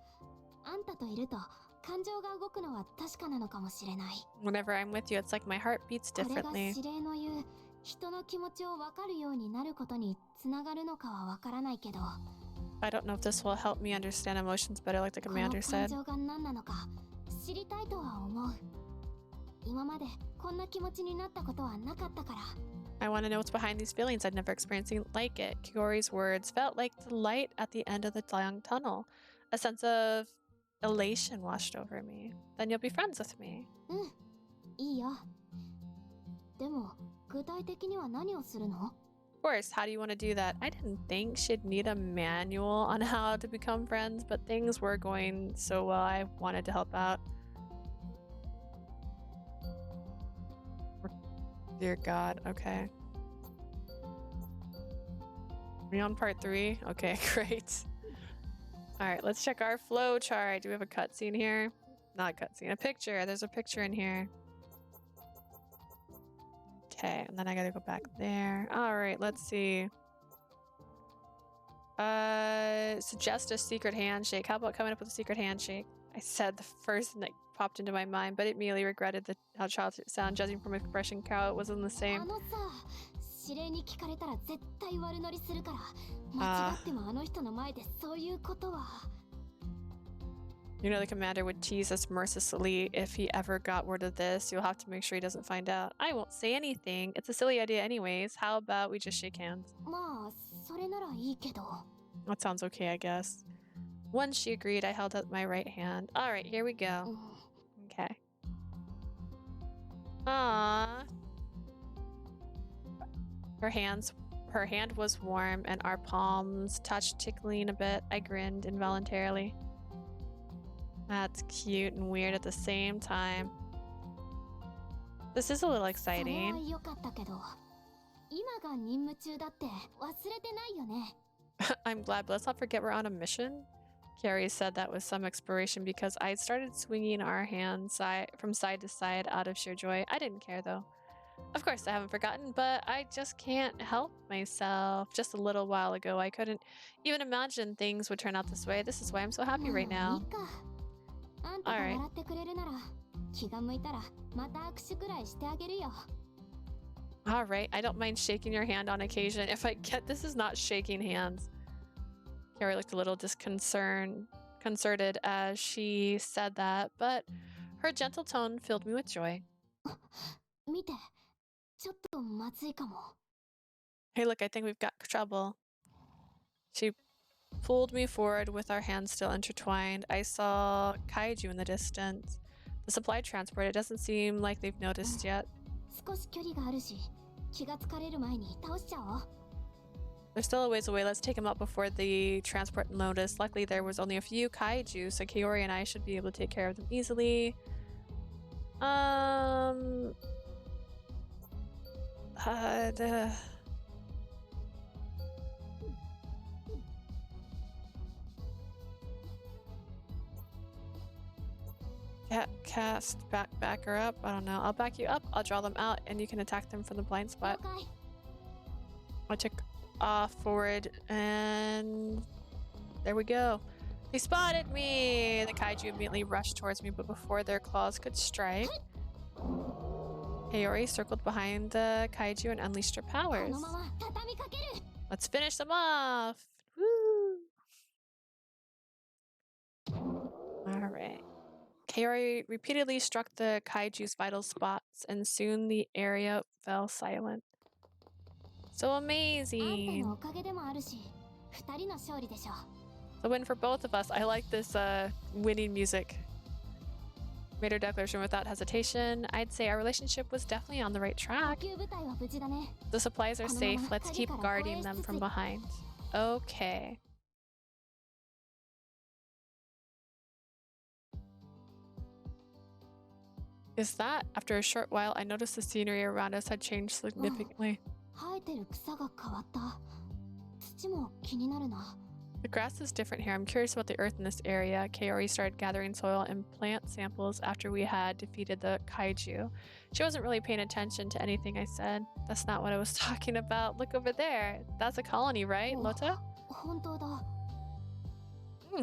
あんたといると感情が動くのは確かなのかもしれない。 Whenever I'm with you, it's like my heart beats これが differently. 指令の言う人の気持ちを分かるようになることにつながるのかは分からないけど、 I don't know if this will help me understand emotions better, like the この commander 感 said. 情が何なのか知りたいとは思う。今までこんな気持ちになったことはなかったから。 I want to know what's behind these feelings. I'd never experienced anything like it. Kiori's words felt like the light at the end of the long tunnel. A sense of elation washed over me. Then you'll be friends with me. うん、いいよ。でも具体的には何をするの？ Of course, how do you want to do that? I didn't think she'd need a manual on how to become friends, but things were going so well I wanted to help out. Dear God, okay. We on part 3? Okay, great. Alright, let's check our flow chart. Do we have a cutscene here? Not a cutscene, a picture. There's a picture in here. Okay, and then I gotta go back there. Alright, let's see. Suggest a secret handshake. How about coming up with a secret handshake? I said the first thing that popped into my mind, but immediately regretted how childish it sounded, judging from expression Cow it wasn't the あ same. のさ、指令に聞かれたら絶対悪乗りするから、間違ってもあの人の前でそういうことは。 You know the commander would tease us mercilessly if he ever got word of this. You'll have to make sure he doesn't find out. I won't say anything. It's a silly idea anyways. How about we just shake hands? まあ、それならいいけど。 That sounds okay, I guess. Once she agreed, I held out my right hand. Alright, here we う go. ん Okay. Ah. Her hand was warm and our palms touched, tickling a bit. I grinned involuntarily. That's cute and weird at the same time. This is a little それは exciting. 良かったけど、今が任務中だって忘れてないよね。 I'm glad, but let's not forget we're on a mission. Carrie said that with some expiration because I started swinging our hands from side to side out of sheer joy. I didn't care though. Of course, I haven't forgotten, but I just can't help myself. Just a little while ago, I couldn't even imagine things would turn out this way. This is why I'm so happy right もうい now. いか。あんたが Alright. 笑ってくれるなら、気が向いたらまた握手くらいしてあげるよ。 Alright, I don't mind shaking your hand on occasion. If I get this is not shaking hands. Carrie looked a little concerted as she said that, but her gentle tone filled me with joy. 見て、ちょっとまずいかも。 Hey, look, I think we've got trouble. She pulled me forward with our hands still intertwined. I saw kaiju in the distance. The supply transport, it doesn't seem like they've noticed yet. 少し距離があるし、気がつかれる前に倒しちゃおう。 They're still a ways away. Let's take them out before the transport noticed. Luckily, there was only a few kaiju, so Kaori and I should be able to take care of them easily. The... Cast back her up. I don't know. I'll back you up. I'll draw them out, and you can attack them from the blind 了 spot. 解。 I took off forward, and there we go. They spotted me! The kaiju immediately rushed towards me, but before their claws could strike, Kaori circled behind the kaiju and unleashed her こ powers. のまま畳みかける。 Let's finish them off! Woo! Alright. Kaori repeatedly struck the kaiju's vital spots, and soon the area fell silent. So あんた amazing! のおかげでもあるし、2人の勝利でしょう。 The win for both of us. I like this winning music. Made her declaration without hesitation. I'd say our relationship was definitely on the right 補 track. 給部隊は無事だね。 The supplies are safe. Let's keep guarding them from behind. Okay. Is that? After a short while, I noticed the scenery around us had changed significantly. 生えてる草が変わった。土も気になるな。 The grass is different here. I'm curious about the earth in this area. Kaori started gathering soil and plant samples after we had defeated the kaiju. She wasn't really paying attention to anything I said. That's not what I was talking about. Look over there. That's a colony, right, Lota? 本当だ。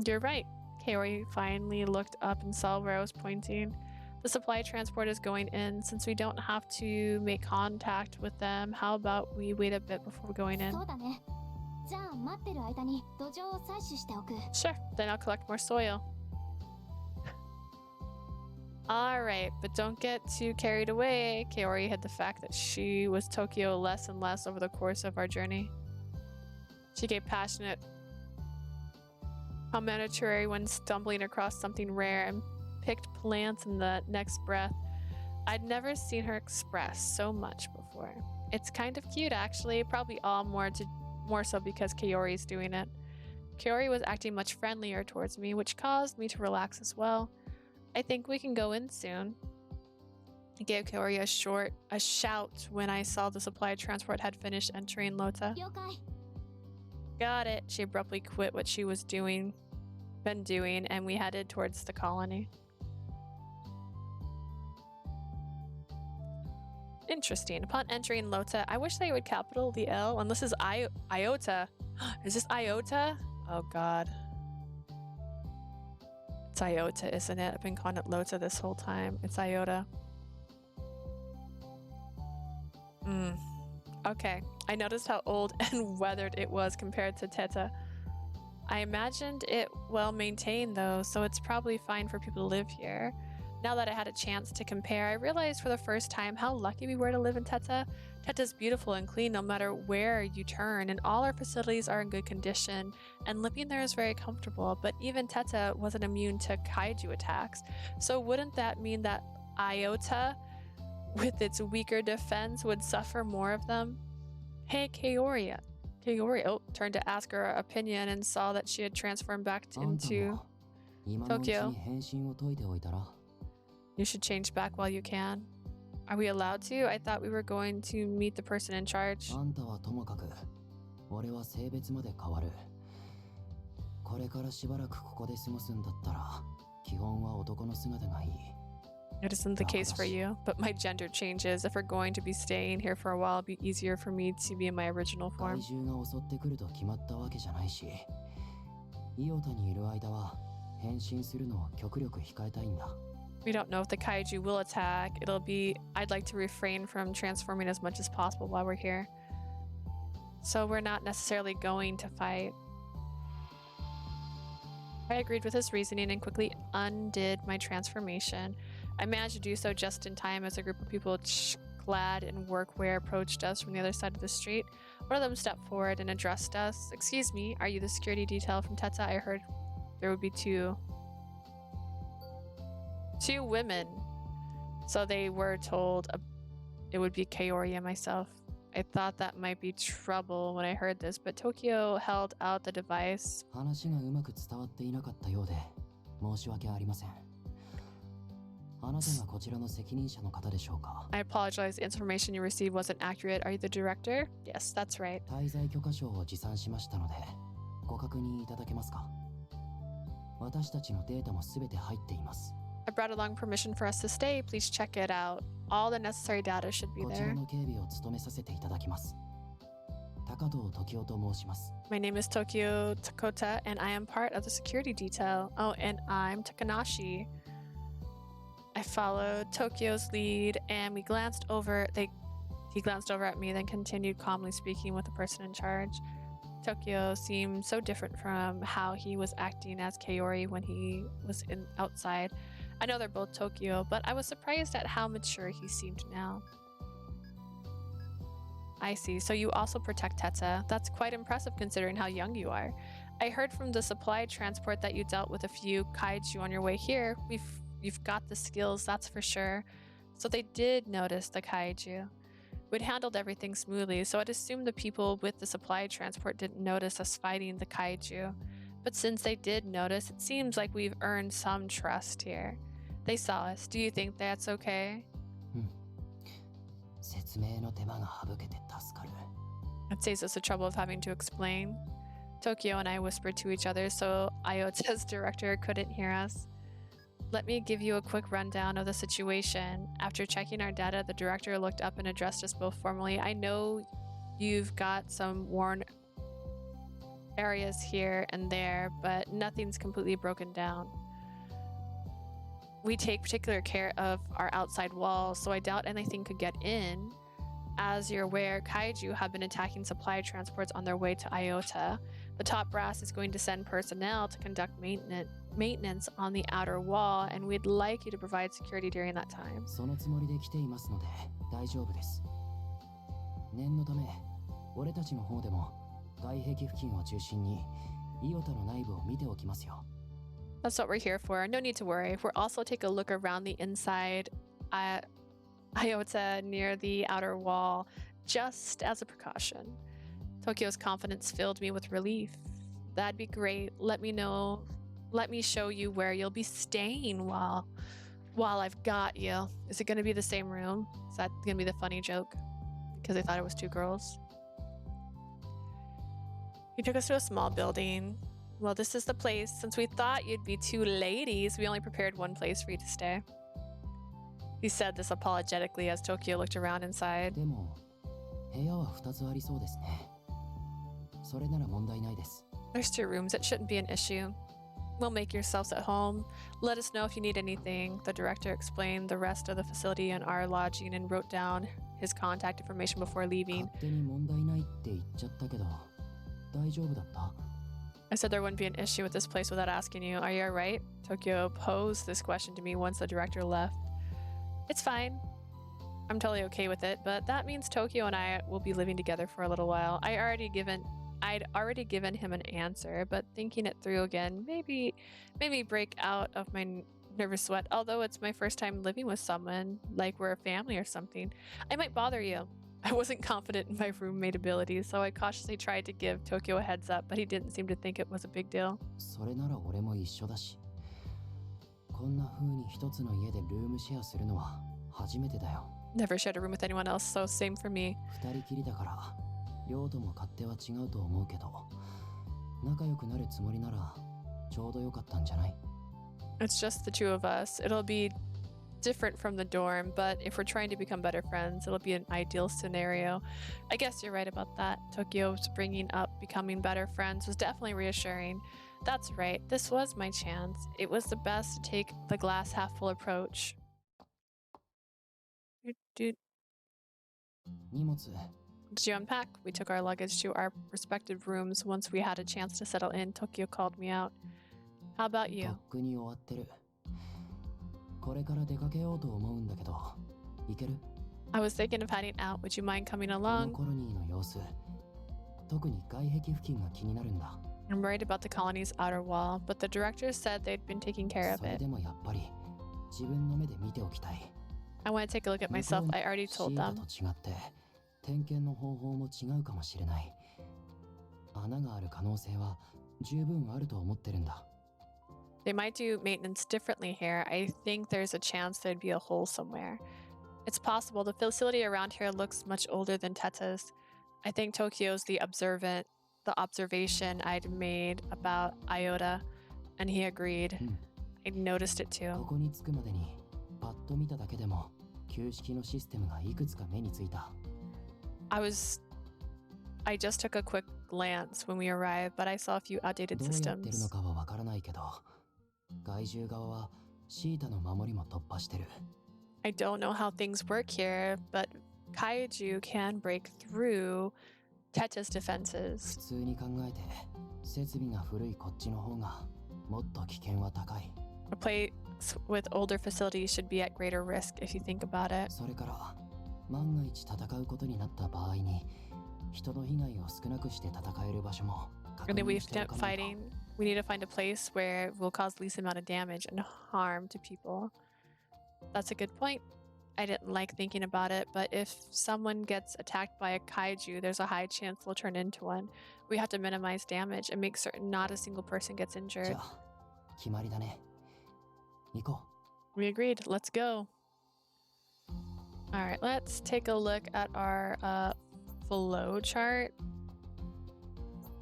You're right. Kaori finally looked up and saw where I was pointing. The supply transport is going in. Since we don't have to make contact with them, how about we wait a bit before going in? そうだね。じゃあ待ってる間に土壌を採取しておく。 Sure, then I'll collect more soil. Alright, but don't get too carried away. Kaori hid the fact that she was Tokyo less and less over the course of our journey. She gave passionate commentary when stumbling across something rare and picked plants in the next breath. I'd never seen her express so much before. It's kind of cute actually, probably all more so because Kaori's doing it. Kaori was acting much friendlier towards me, which caused me to relax as well. I think we can go in soon. I gave Kaori a shout when I saw the supply transport had finished entering Lota. 了解。 Got it. She abruptly quit what she was been doing, and we headed towards the colony. Interesting. Upon entering Lota, I wish they would capital the L, and this is Iota. Is this Iota? Oh god. It's Iota, isn't it? I've been calling it Lota this whole time. It's Iota. Okay. I noticed how old and weathered it was compared to Theta. I imagined it well maintained though, so it's probably fine for people to live here. Now that I had a chance to compare, I realized for the first time how lucky we were to live in Theta. Theta's beautiful and clean no matter where you turn, and all our facilities are in good condition, and living there is very comfortable, but even Theta wasn't immune to kaiju attacks. So wouldn't that mean that Iota, with its weaker defense, would suffer more of them? Hey, Kaori, turned to ask her opinion and saw that she had transformed back into Tokyo. You should change back while you can. Are we allowed to? I thought we were going to meet the person in charge. あんたはともかく、俺は性別まで変わる。これからしばらくここで過ごすんだったら、基本は男の姿がいい。It isn't the case for you, but my gender changes. If we're going to be staying here for a while, it'll be easier for me to be in my original 怪 form. 獣が襲ってくると決まったわけじゃないし、イオタにいる間は変身するのを極力控えたいんだ。We don't know if the kaiju will attack. I'd like to refrain from transforming as much as possible while we're here. So we're not necessarily going to fight. I agreed with his reasoning and quickly undid my transformation. I managed to do so just in time as a group of people clad in workwear approached us from the other side of the street. One of them stepped forward and addressed us. Excuse me, are you the security detail from Theta? I heard there would be two women. So they were told it would be Kaori and myself. I thought that might be trouble when I heard this, but Tokyo held out the device. 話がうまく伝わっていなかったようで、申し訳ありません。あなたがこちらの責任者の方でしょうか？ I apologize. The information you received wasn't accurate. Are you the director? Yes, that's right. 滞在許可証を持参しましたので、ご確認いただけますか？私たちのデータもすべて入っています。 I brought along permission for us to stay. Please check it out. All the necessary data should be こちら there. の警備を務めさせていただきます。高藤時夫と申します。 My name is Tokyo Takota, and I am part of the security detail. Oh, and I'm Takanashi. I followed Tokyo's lead, and he glanced over at me, then continued calmly speaking with the person in charge. Tokyo seemed so different from how he was acting as Kaori when he was outside. I know they're both Tokyo, but I was surprised at how mature he seemed now. I see. So you also protect Theta. That's quite impressive considering how young you are. I heard from the supply transport that you dealt with a few kaiju on your way here. You've got the skills, that's for sure. So they did notice the kaiju. We'd handled everything smoothly, so I'd assume the people with the supply transport didn't notice us fighting the kaiju. But since they did notice, it seems like we've earned some trust here. They saw us. Do you think that's okay? 説明の手間が省けて助かる。 It saves us the trouble of having to explain. Tokio and I whispered to each other so Iota's director couldn't hear us. Let me give you a quick rundown of the situation. After checking our data, the director looked up and addressed us both formally. I know you've got some worn areas here and there, but nothing's completely broken down. We take particular care of our outside walls, so I doubt anything could get in. As you're aware, kaiju have been attacking supply transports on their way to Iota. The top brass is going to send personnel to conduct maintenance on the outer wall, and we'd like you to provide security during that time. そのつもりで来ていますので大丈夫です。念のため、俺たちの方でも外壁付近を中心にイオタの内部を見ておきますよ。That's what we're here for. No need to worry. We'll also take a look around the inside Iota near the outer wall, just as a precaution. Tokyo's confidence filled me with relief. That'd be great. Let me show you where you'll be staying while I've got you. Is it going to be the same room? Is that going to be the funny joke? Because they thought it was two girls. He took us to a small building. Well, this is the place. Since we thought you'd be two ladies, we only prepared one place for you to stay. He said this apologetically as Tokyo looked around inside. でも、部屋は2つありそうですね。それなら問題ないです。 There's 2 rooms. It shouldn't be an issue. We'll make yourselves at home. Let us know if you need anything. The director explained the rest of the facility and our lodging and wrote down his contact information before leaving. 勝手に問題ないって言っちゃったけど、大丈夫だった？ I said there wouldn't be an issue with this place without asking you. Are you alright? Tokyo posed this question to me once the director left. It's fine. I'm totally okay with it, but that means Tokyo and I will be living together for a little while. I'd already given him an answer, but thinking it through again, maybe break out of my nervous sweat. Although it's my first time living with someone, like we're a family or something, I might bother you. I wasn't confident in my roommate abilities, so I cautiously tried to give Tokyo a heads up, but he didn't seem to think it was a big deal. それなら俺も一緒だし。こんな風に一つの家でルームシェアするのは初めてだよ。Never shared a room with anyone else, so same for me. 二人きりだから、量とも勝手は違うと思うけど、仲良くなるつもりならちょうどよかったんじゃない？ It's just the 2 of us. It'll be different from the dorm, but if we're trying to become better friends, it'll be an ideal scenario. I guess you're right about that. Tokyo's bringing up becoming better friends was definitely reassuring. That's right, this was my chance. It was the best to take the glass half full approach. Did 荷物、 you unpack? We took our luggage to our respective rooms. Once we had a chance to settle in, Tokyo called me out. How about と you? っくに終わってる。これから出かけようと思うんだけど、行ける？ I was thinking of heading out. Would you mind coming この along? コロニーの様子、特に外壁付近が気になるんだ。 I'm worried about the colony's outer wall, but the directors said they'd been taking care of それ it. でもやっぱり自分の目で見ておきたい。 I want to take a look at myself. I already シ told ータ them. と違って点検の方法も違うかもしれない。穴がある可能性は十分あると思ってるんだ。 They might do maintenance differently here. I think there's a chance there'd be a hole somewhere. It's possible. The facility around here looks much older than Teta's. I think Tokyo's the observation I'd made about Iota, and he agreed. I noticed it こ too. こに着くまでにパッと見ただけでも旧式のシステムがいくつか目についた。 I just took a quick glance when we arrived, but I saw a few outdated どうやってる systems. のかはわからないけど、害獣側はシータの守りも突破してる。 I don't know how things work here, but kaiju can break through Teta's 普 defenses. 通に考えて設備が古いこっちの方がもっと危険は高い。 A place with older facilities should be at greater risk if you think about it. それから万が一戦うことになった場合に人の被害を少なくして戦える場所も And then 確認しておかないと。 fighting, we need to find a place where it will cause least amount of damage and harm to people. That's a good point. I didn't like thinking about it, but if someone gets attacked by a kaiju, there's a high chance they'll turn into one. We have to minimize damage and make certain not a single person gets じ injured. ゃあ決まりだね。行こ We agreed. Let's go. All right, let's take a look at our flow chart.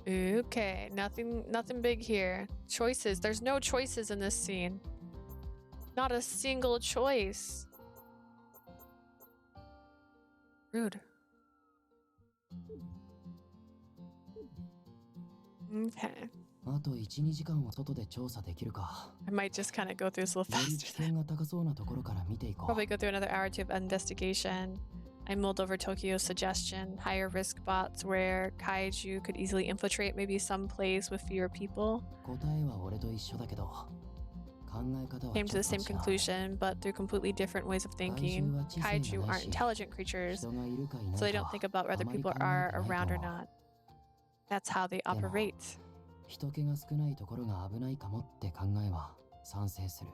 Okay, nothing big here. Choices. There's no choices in this scene. Not a single choice. Rude. Okay. う。あと 1,2 時間は外で調査できるか。 I might just kind of go through this a little より faster. 危険が高そうなところから見ていこう。 Probably go through another hour or two of investigation. I mulled over Tokyo's suggestion. Higher risk spots where kaiju could easily infiltrate, maybe some place with fewer people. 答えは俺と一緒だけど、考え方は Came ちょ to っ the と same 違う。 conclusion, but through completely different ways of thinking. Kaiju aren't intelligent creatures, 人がいるかいない so they か don't think about whether あまり people 考え are てないと around or 思う。 not. That's how they でも operate. 人気が少ないところが危ないかもって考えは賛成する。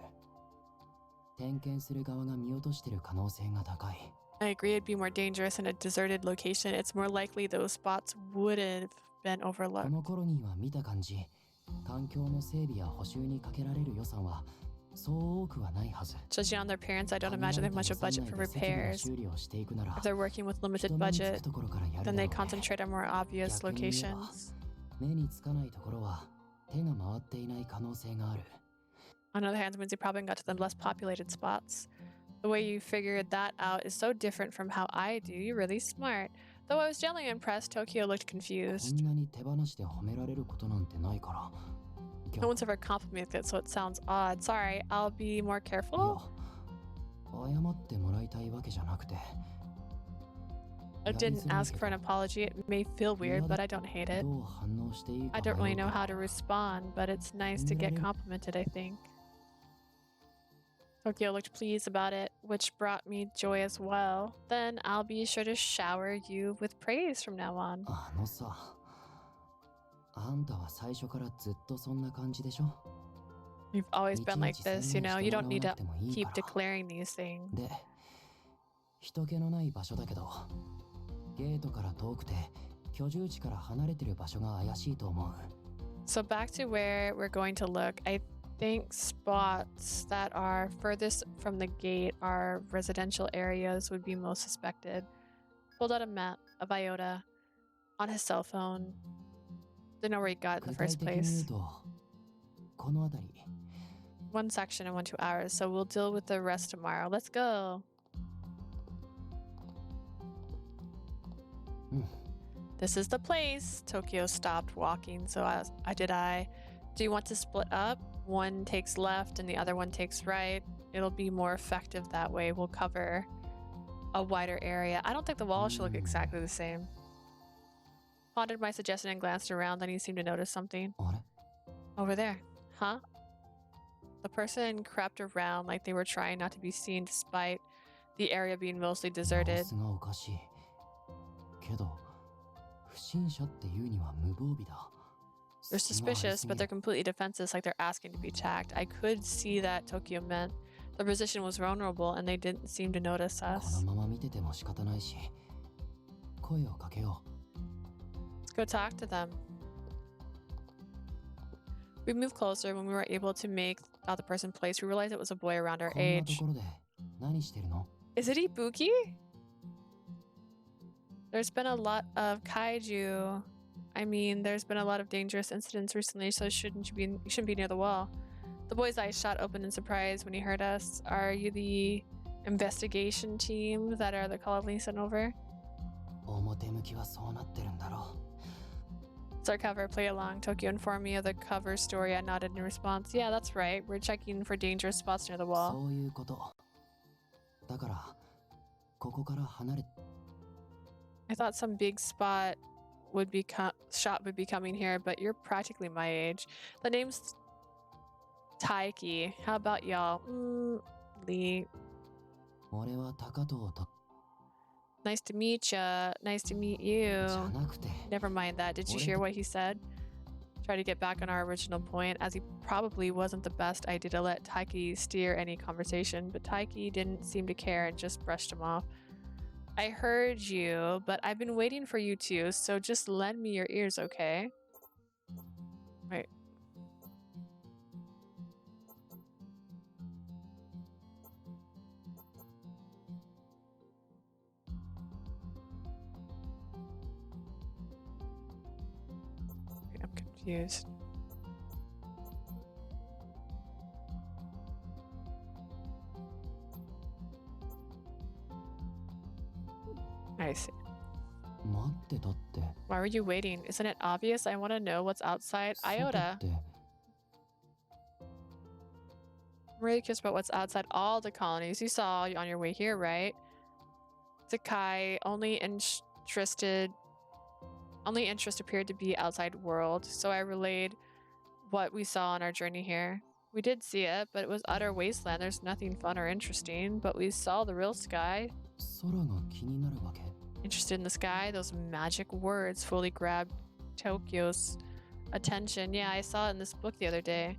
点検する側が見落としてる可能性が高い。 I agree it'd be more dangerous in a deserted location. It's more likely those spots would have been こ overlooked. のコロニーは見た感じ、環境の整備や補修にかけられる予算はそう多くはないはず。 Judging on their appearance, I don't imagine they have much of a budget for 設備や repairs. 修理をしていくなら、 If they're working with 人 limited 目につく budget, ところからやる then だ they ろうね。 concentrate on more obvious 逆に言えば locations. 目につかないところは手が回っていない可能性がある。 On the other hand, means they probably got to the less populated spots. The way you figured that out is so different from how I do. You're really smart. Though I was generally impressed, Tokyo looked こ confused. んなに手放しで褒められることなんてないから。 No one's ever complimented it, so it sounds odd. Sorry, I'll be more いや、 careful. 謝ってもらいたいわけじゃなくて。 I didn't ask for an apology. It may feel weird, but I don't hate it. どう反応していいか I don't really 迷う know けど how to respond, but it's nice to get complimented, I think. Tokyo looked pleased about it, which brought me joy as well. Then I'll be sure to shower you with praise from now on. あのさ、あんたは最初からずっとそんな感じでしょ？ You've always been like this, you know. You don't need to いちいち宣言してもらわなくてもいい keep から declaring these things. で、人気のない場所だけど、ゲートから遠くて居住地から離れてる場所が怪しいと思う。 So back to where we're going to look. I think spots that are furthest from the gate are residential areas would be most suspected. Pulled out a map of Iota on his cell phone. Didn't know where he got it in 具 the 体 first 的に言 place. うと、この辺り。 One section in 1-2 hours, so we'll deal with the rest tomorrow. Let's go. うん。 This is the place. Tokyo stopped walking, so I did I. Do you want to split up? One takes left and the other one takes right. It'll be more effective that way. We'll cover a wider area. I don't think the walls should look exactly the same. Pondered my suggestion and glanced around, then he seemed to notice something. あれ？ Over there. Huh? The person crept around like they were trying not to be seen despite the area being mostly 様 deserted. 子がおかしい。けど、不審者っていうには無防備だ。 They're 隙間あり suspicious, すぎ but る they're completely defenseless, like they're asking to be attacked. I could see that Tokyo meant the position was vulnerable and they didn't seem to notice こ us. のまま見てても仕方ないし、声をかけよ Let's go talk to them. We moved closer. When we were able to make out the person place, we realized it was a boy around う。 our こんなと age. ころで何してるの？ Is it Ibuki? There's been a lot of kaiju. I mean, there's been a lot of dangerous incidents recently, so you shouldn't be near the wall. The boy's eyes shot open in surprise when he heard us. Are you the investigation team that are the colony sent over? 表向きはそうなってるんだろう。 It's our cover. Play along. Tokyo informed me of the cover story. I nodded in response. Yeah, that's right. We're checking for dangerous spots near the wall. そういうこと。だから、ここから離れ、 I thought some big shot would be coming here, but you're practically my age. The name's Taiki. How about y'all? Lee. 俺は高藤と、Nice to meet ya. Nice to meet you. じゃなくて Never mind that. Did you 俺 hear what he said? Try to get back on our original point, as he probably wasn't the best idea to let Taiki steer any conversation, but Taiki didn't seem to care and just brushed him off. I heard you, but I've been waiting for you too, so just lend me your ears, okay? Right. I'm confused. I see. 待ってたって Why were you waiting? Isn't it obvious? I want to know what's outside 外 Iota. って I'm really curious about what's outside all the colonies you saw on your way here, right? Sakai only interest appeared to be outside world, so I relayed what we saw on our journey here. We did see it, but it was utter wasteland. There's nothing fun or interesting, but we saw the real sky. 空が気になるわけ Interested in the sky? Those magic words fully grabbed Tokyo's attention. Yeah, I saw it in this book the other day.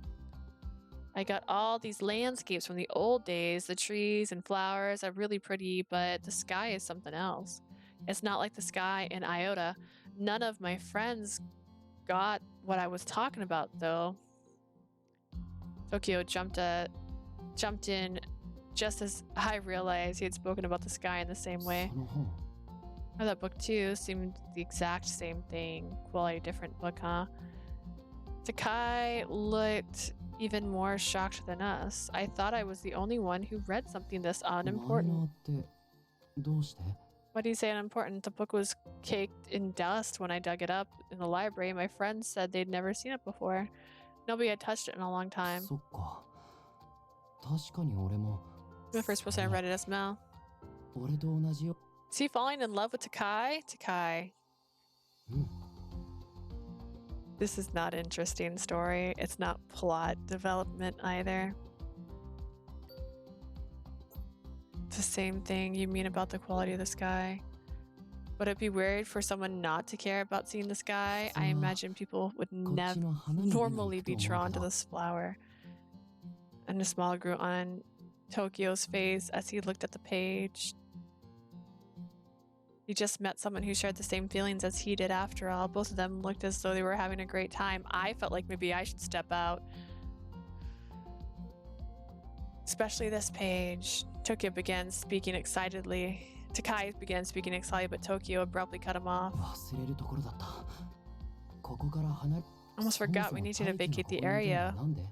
I got all these landscapes from the old days. The trees and flowers are really pretty, but the sky is something else. It's not like the sky in Iota. None of my friends got what I was talking about, though. Tokyo jumped in just as I realized he had spoken about the sky in the same way. その本 Oh, that book too seemed the exact same thing. Quality different book, huh? Sakai looked even more shocked than us. I thought I was the only one who read something this マイナー unimportant. ってどうして What do you say unimportant? The book was caked in dust when I dug it up in the library. My friends said they'd never seen it before. Nobody had touched it in a long time. そっか確かに俺も The first person I read it as Mel. 俺と同じよ Is he falling in love with Takai? Takai. うん This is not an interesting story. It's not plot development either. It's the same thing you mean about the quality of the sky. Would it be weird for someone not to care about seeing the sky? I imagine people would こっち never の花に見に normally 行くと be 思う drawn け to ど this flower. And a smile grew on Tokyo's face as he looked at the page. He just met someone who shared the same feelings as he did after all. Both of them looked as though they were having a great time. I felt like maybe I should step out. Especially this page. Tokyo began speaking excitedly. Takai began speaking excitedly, but Tokyo abruptly cut him off. 忘れるところだったここから離れ Almost そも forgot そ we も need you to 大気 vacate が the ここにいるの area. はなんで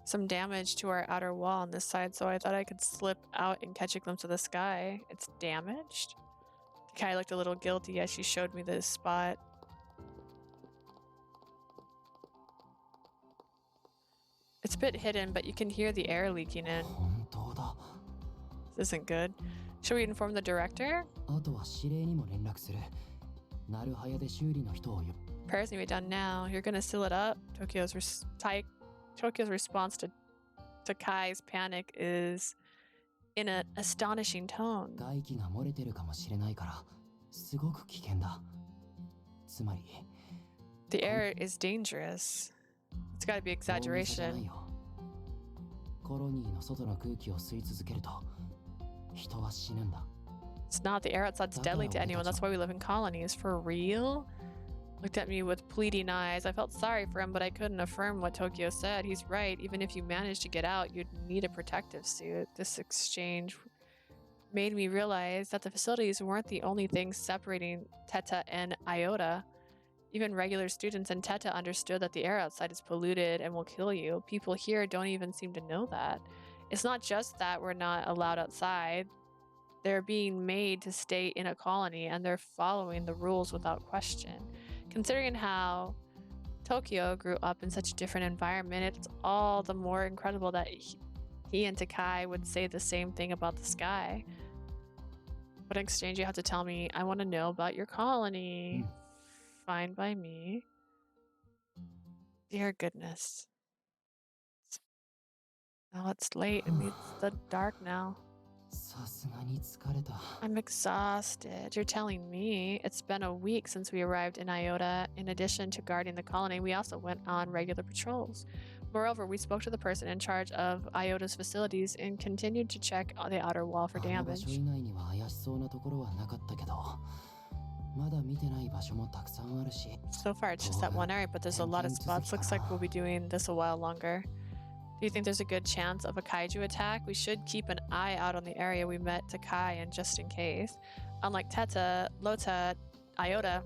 Some damage to our outer wall on this side, so I thought I could slip out and catch a glimpse of the sky. It's damaged? Takai looked a little guilty as she showed me this spot. It's a bit hidden, but you can hear the air leaking in. 本当だ This isn't good. Should we inform the director? あとは指令にも連絡するなるはやで修理の人をよ Repairs need to be done now. You're gonna seal it up? Tokyo's response to Takai's panic is in an astonishing tone. 外気が漏れてるかもしれないからすごく危険だつまり The air is dangerous. It's gotta be 大げさじゃない exaggeration. よコロニーの外の空気を吸い続けると人は死ぬんだ It's not. The air outside's deadly to anyone. That's why we live in colonies. For real? Looked at me with pleading eyes. I felt sorry for him, but I couldn't affirm what Tokyo said. He's right. Even if you managed to get out, you'd need a protective suit. This exchange made me realize that the facilities weren't the only thing separating Theta and Iota. Even regular students in Theta understood that the air outside is polluted and will kill you. People here don't even seem to know that. It's not just that we're not allowed outside. They're being made to stay in a colony, and they're following the rules without question. Considering how Tokyo grew up in such a different environment, it's all the more incredible that he and Takai would say the same thing about the sky. But in exchange, you have to tell me, I want to know about your colony. Fine by me. Dear goodness. Now it's late and it's the dark now. さすがに疲れた。 I'm exhausted. You're telling me. It's been a week since we arrived in Iota. In addition to guarding the colony, we also went on regular patrols. Moreover, we spoke to the person in charge of Iota's facilities and continued to check the outer wall for あの場所 damage. 以外には怪しそうなところはなかったけど、まだ見てない場所もたくさんあるし。 So far, it's just that one area, but there's a lot of spots. Looks like we'll be doing this a while longer. Do you think there's a good chance of a kaiju attack? We should keep an eye out on the area we met Takai in just in case. Unlike Theta, Lota, Iota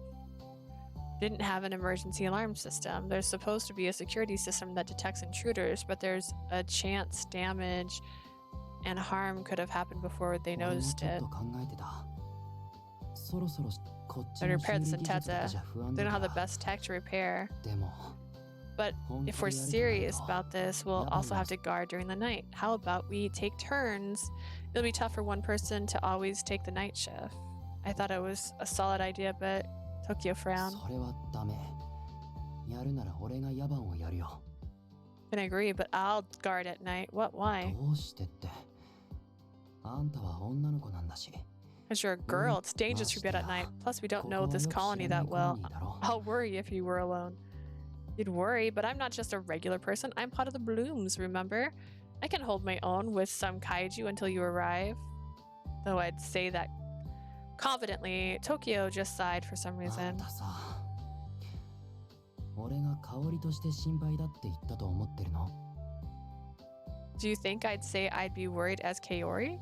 didn't have an emergency alarm system. There's supposed to be a security system that detects intruders, but there's a chance damage and harm could have happened before they 俺も noticed ちょっ it. と考えてた。そろそろこっち They の repair 修 this 理 in 技術とか Theta. じゃ不安 They だ don't か have the ら。 best tech to repair. でも But 本 if 気 we're でやるとなる serious と about this, we'll やばい also な。 have to guard during the night. How about we take turns? It'll be tough for one person to always take the night shift. I thought it was a solid idea, but Tokyo frowned. それはダメ。やるなら俺が夜番をやるよ。 Can agree, but I'll guard at night. What? Why? どうしてって。あんたは女の子なんだし。 Because you're a girl. It's dangerous to be out at night. Plus, we don't know this colony that well. I'll worry if you were alone. You'd worry, but I'm not just a regular person. I'm part of the Blooms, remember? I can hold my own with some kaiju until you arrive. Though I'd say that confidently. Tokyo just sighed for some あん reason. たさ、俺が香りとして心配だって言ったと思ってるの？ Do you think I'd say I'd be worried as Kaori?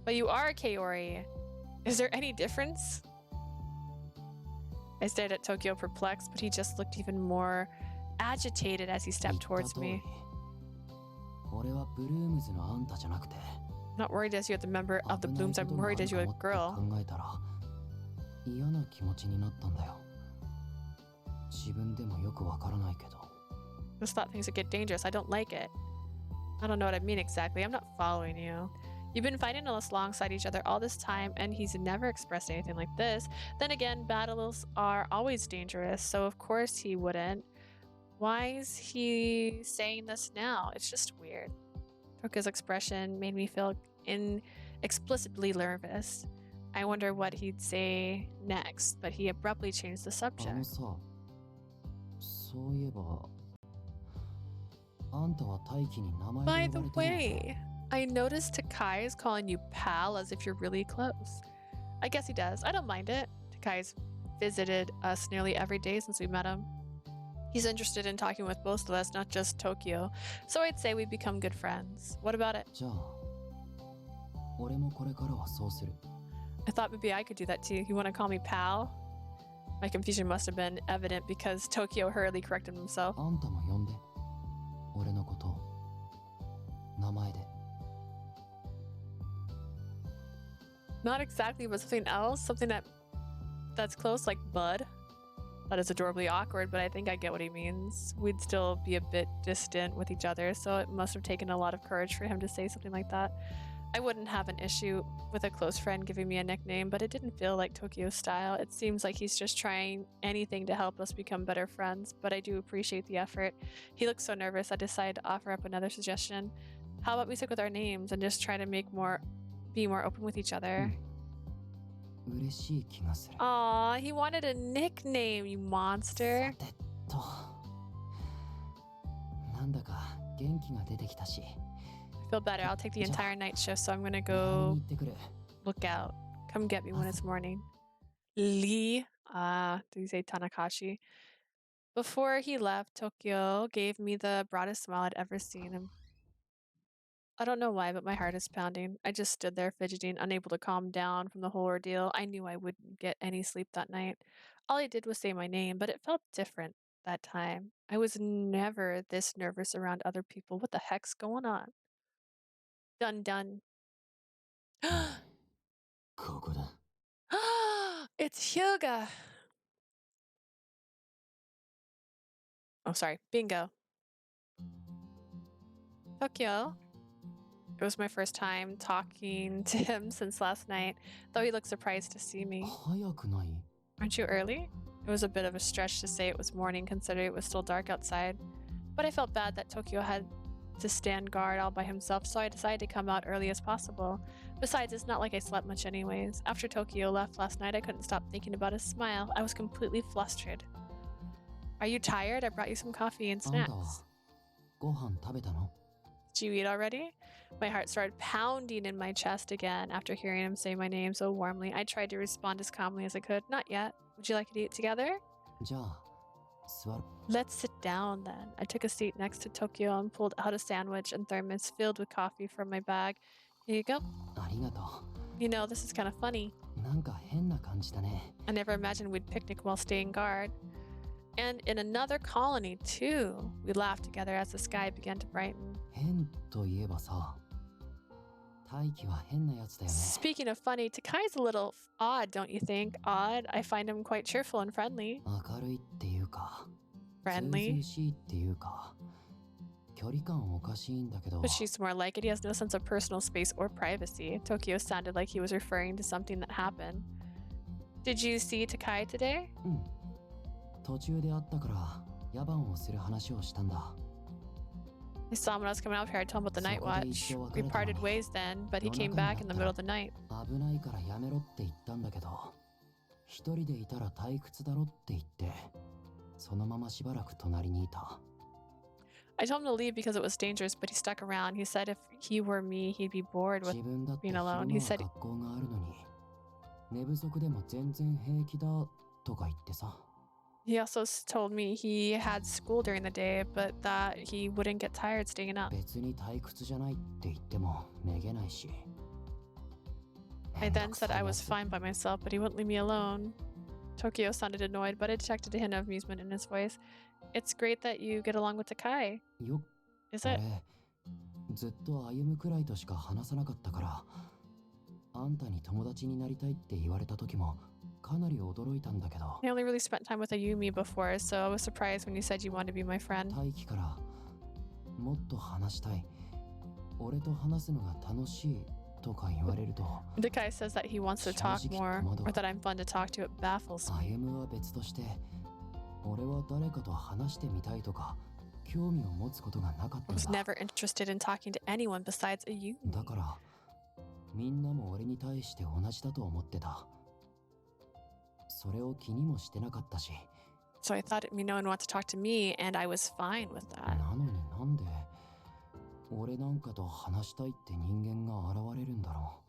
But you are Kaori. Is there any difference? I stared at Tokyo perplexed, but he just looked even more agitated as he 言っ stepped た towards 通り me. 俺はブルームズのあんたじゃなくて、 I'm not worried as you are the member of the 危ない Blooms. こ I'm とがあ worried る as か you も are っ a て girl. 考えたら嫌な気持ちになったんだよ。自分でもよくわからないけど。 This thought things would get dangerous. I don't like it. I don't know what I mean exactly. I'm not following you. You've been fighting us alongside each other all this time, and he's never expressed anything like this. Then again, battles are always dangerous, so of course he wouldn't. Why is he saying this now? It's just weird. Tokyo's expression made me feel inexplicably nervous. I wonder what he'd say next, but he abruptly changed the あの subject. さ、そういえば、あんたは大輝に名前 By で呼 the ばれてるのか？ way, I noticed Takai is calling you pal as if you're really close. I guess he does. I don't mind it. Takai's visited us nearly every day since we met him. He's interested in talking with both of us, not just Tokyo. So I'd say we've become good friends. What about it? じゃあ、俺もこれからはそうする。 I thought maybe I could do that too. You want to call me pal? My confusion must have been evident because Tokyo hurriedly corrected himself. あんたも呼んで。俺のことを名前で。 Not exactly, but something else. Something that's close, like bud. That is adorably awkward, but I think I get what he means. We'd still be a bit distant with each other, so it must have taken a lot of courage for him to say something like that. I wouldn't have an issue with a close friend giving me a nickname, but it didn't feel like Tokyo's style. It seems like he's just trying anything to help us become better friends, but I do appreciate the effort. He looked so nervous, I decided to offer up another suggestion. How about we stick with our names and just try to be more open with each other? 嬉しい気がする。 Aw, he wanted a nickname, you monster. さてと、なんだか元気が出てきたし、 I feel better. I'll take the entire night shift, so I'm gonna 見張り go に行ってくる。 look out. Come get me when it's morning. Lee. Did you say Tanakashi? Before he left, Tokyo gave me the broadest smile I'd ever seen him. I don't know why, but my heart is pounding. I just stood there fidgeting, unable to calm down from the whole ordeal. I knew I wouldn't get any sleep that night. All he did was say my name, but it felt different that time. I was never this nervous around other people. What the heck's going on? Dun dun. ここだ。 It's Hyuga. Oh, sorry. Bingo. Tokyo. It was my first time talking to him since last night, though he looked surprised to see me. 早くない？ Aren't you early? It was a bit of a stretch to say it was morning considering it was still dark outside. But I felt bad that Tokyo had to stand guard all by himself, so I decided to come out early as possible. Besides, it's not like I slept much anyways. After Tokio left last night, I couldn't stop thinking about his smile. I was completely flustered. Are you tired? I brought you some coffee and あんたは snacks. ご飯食べたの？ Did you eat already? My heart started pounding in my chest again after hearing him say my name so warmly. I tried to respond as calmly as I could. Not yet. Would you like to eat together? じゃあ座る。 Let's sit down then. I took a seat next to Tokio and pulled out a sandwich and thermos filled with coffee from my bag. Here you go. ありがと You know, this is kind of funny. う。なんか変な感じだね。 I never imagined we'd picnic while staying guard. And in another colony, too. We laughed together as the sky began to brighten. 変といえばさ、大輝は変なやつだよね。 Speaking of funny, Takai's a little odd, don't you think? Odd? I find him quite cheerful and friendly. 明るいっていうか、ずう Friendly? しいっていうか、距離感おかしいんだけど。 But she's more like it. He has no sense of personal space or privacy. Tokio sounded like he was referring to something that happened. Did you see Takai today? うん。途中で会ったから夜番をする話をしたんだ。 I saw him when I was coming out here. I told him about the night watch. We parted ways then, but he came back in the middle of the night. 危ないからやめろって言ったんだけど、一人でいたら退屈だろって言って、そのまましばらく隣にいた。 I told him to leave because it was dangerous, but he stuck around. He said if he were me, he'd be bored with 自分だって昼 being 間は alone. He said 学校があるのに、寝不足でも全然平気だとか言ってさ。 he also told me he had school during the day, but that he wouldn't get tired staying up. 別に退屈じゃないって言ってもめげないし。 I then said I was fine by myself, but he wouldn't leave me alone. Tokio sounded annoyed, but I detected a hint of amusement in his voice. It's great that you get along with Takai. よ、 Is 俺 it? ずっと歩むくらいとしか話さなかったから、あんたに友達になりたいって言われた時もかなり驚いたんだけど、 I only really spent time with Ayumi before, so I was surprised when you said you wanted to be my friend. 大輝からもっと話したい、俺と話すのが楽しいとか言われると、 Takai says that he wants to talk more, or that I'm fun to talk to. It baffles me. 歩むは別として、俺は誰かと話してみたいとか興味を持つことがなかっ I た was んだ。 never interested in talking to anyone besides Ayumi. だからみんなも俺に対して同じだと思ってた。それを気にもしてなかったし。 So I thought no one wanted to talk to me, and I was fine with that. なのになんで俺なんかと話したいって人間が現れるんだろ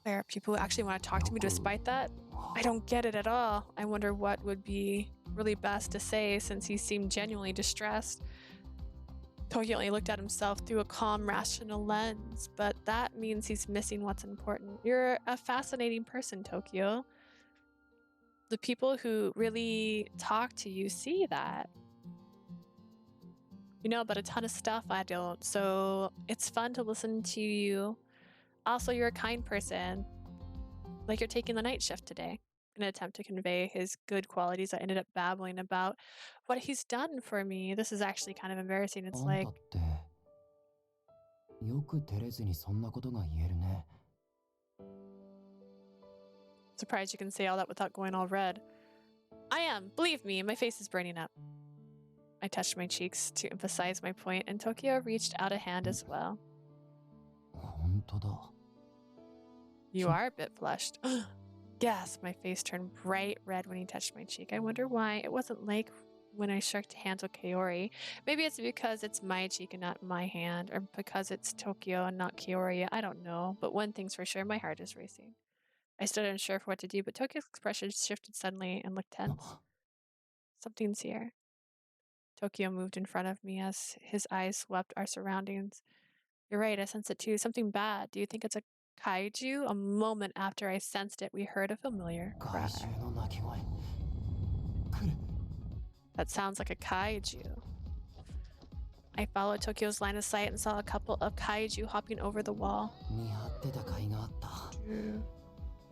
There are people who actually want to talk to me despite that. I don't get it at all. I wonder what would be really best to say since he seemed genuinely distressed. Tokyo only looked at himself through a calm, rational lens, but that means he's missing what's important. You're a fascinating person, Tokyo. The people who really talk to you see that. You know about a ton of stuff I don't, so it's fun to listen to you. Also, you're a kind person. Like you're taking the night shift today. In an attempt to convey his good qualities, I ended up babbling about what he's done for me. This is actually kind of embarrassing. う。 It's あん like, たってよく照れずにそんなことが言えるね。 surprised you can say all that without going all red. I am, believe me, my face is burning up. I touched my cheeks to emphasize my point, and Tokyo reached out a hand as well. 本当だ。 You are a bit flushed. Yes, my face turned bright red when he touched my cheek. I wonder why. It wasn't like when I shook hands with Kaori. Maybe it's because it's my cheek and not my hand, or because it's Tokyo and not Kaori. I don't know. But one thing's for sure, my heart is racing. I stood unsure for what to do, but Tokyo's expression shifted suddenly and looked tense. Something's here. Tokyo moved in front of me as his eyes swept our surroundings. You're right, I sense it too. Something bad. Do you think it's a kaiju? A moment after I sensed it, we heard a familiar 怪 cry. 獣の鳴き声。来る。 That sounds like a kaiju. I followed Tokyo's line of sight and saw a couple of kaiju hopping over the wall. 見張ってた甲斐があった。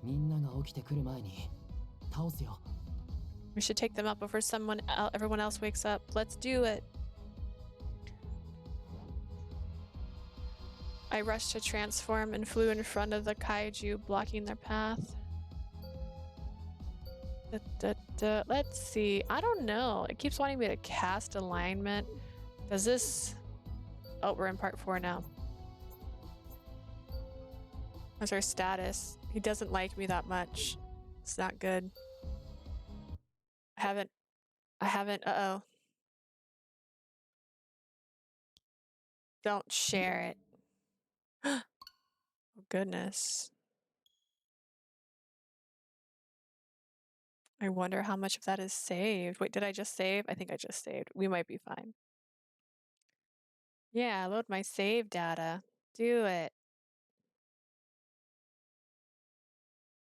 みんなが起きてくる前に倒すよ。 We should take them out before everyone else wakes up. Let's do it. I rushed to transform and flew in front of the kaiju, blocking their path. Let's see. I don't know. It keeps wanting me to cast alignment. Does this... Oh, we're in part 4 now. That's our status. He doesn't like me that much. It's not good. I haven't, uh-oh. Don't share it. Oh, goodness. I wonder how much of that is saved. Wait, did I just save? I think I just saved. We might be fine. Yeah, load my save data. Do it.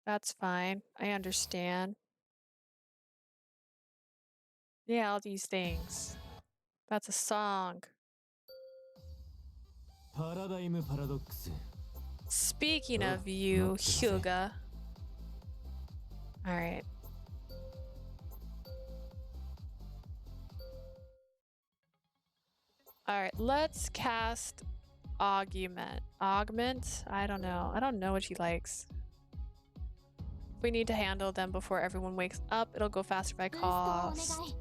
That's fine. I understand. Yeah, all these things. That's a song. パラダイムパラドックス Speaking Oh, of you, not to say. Hyuga. Alright. Alright, let's cast Augment. Augment? I don't know. I don't know what he likes. If we need to handle them before everyone wakes up, it'll go faster by ブーストをお願 cost. い。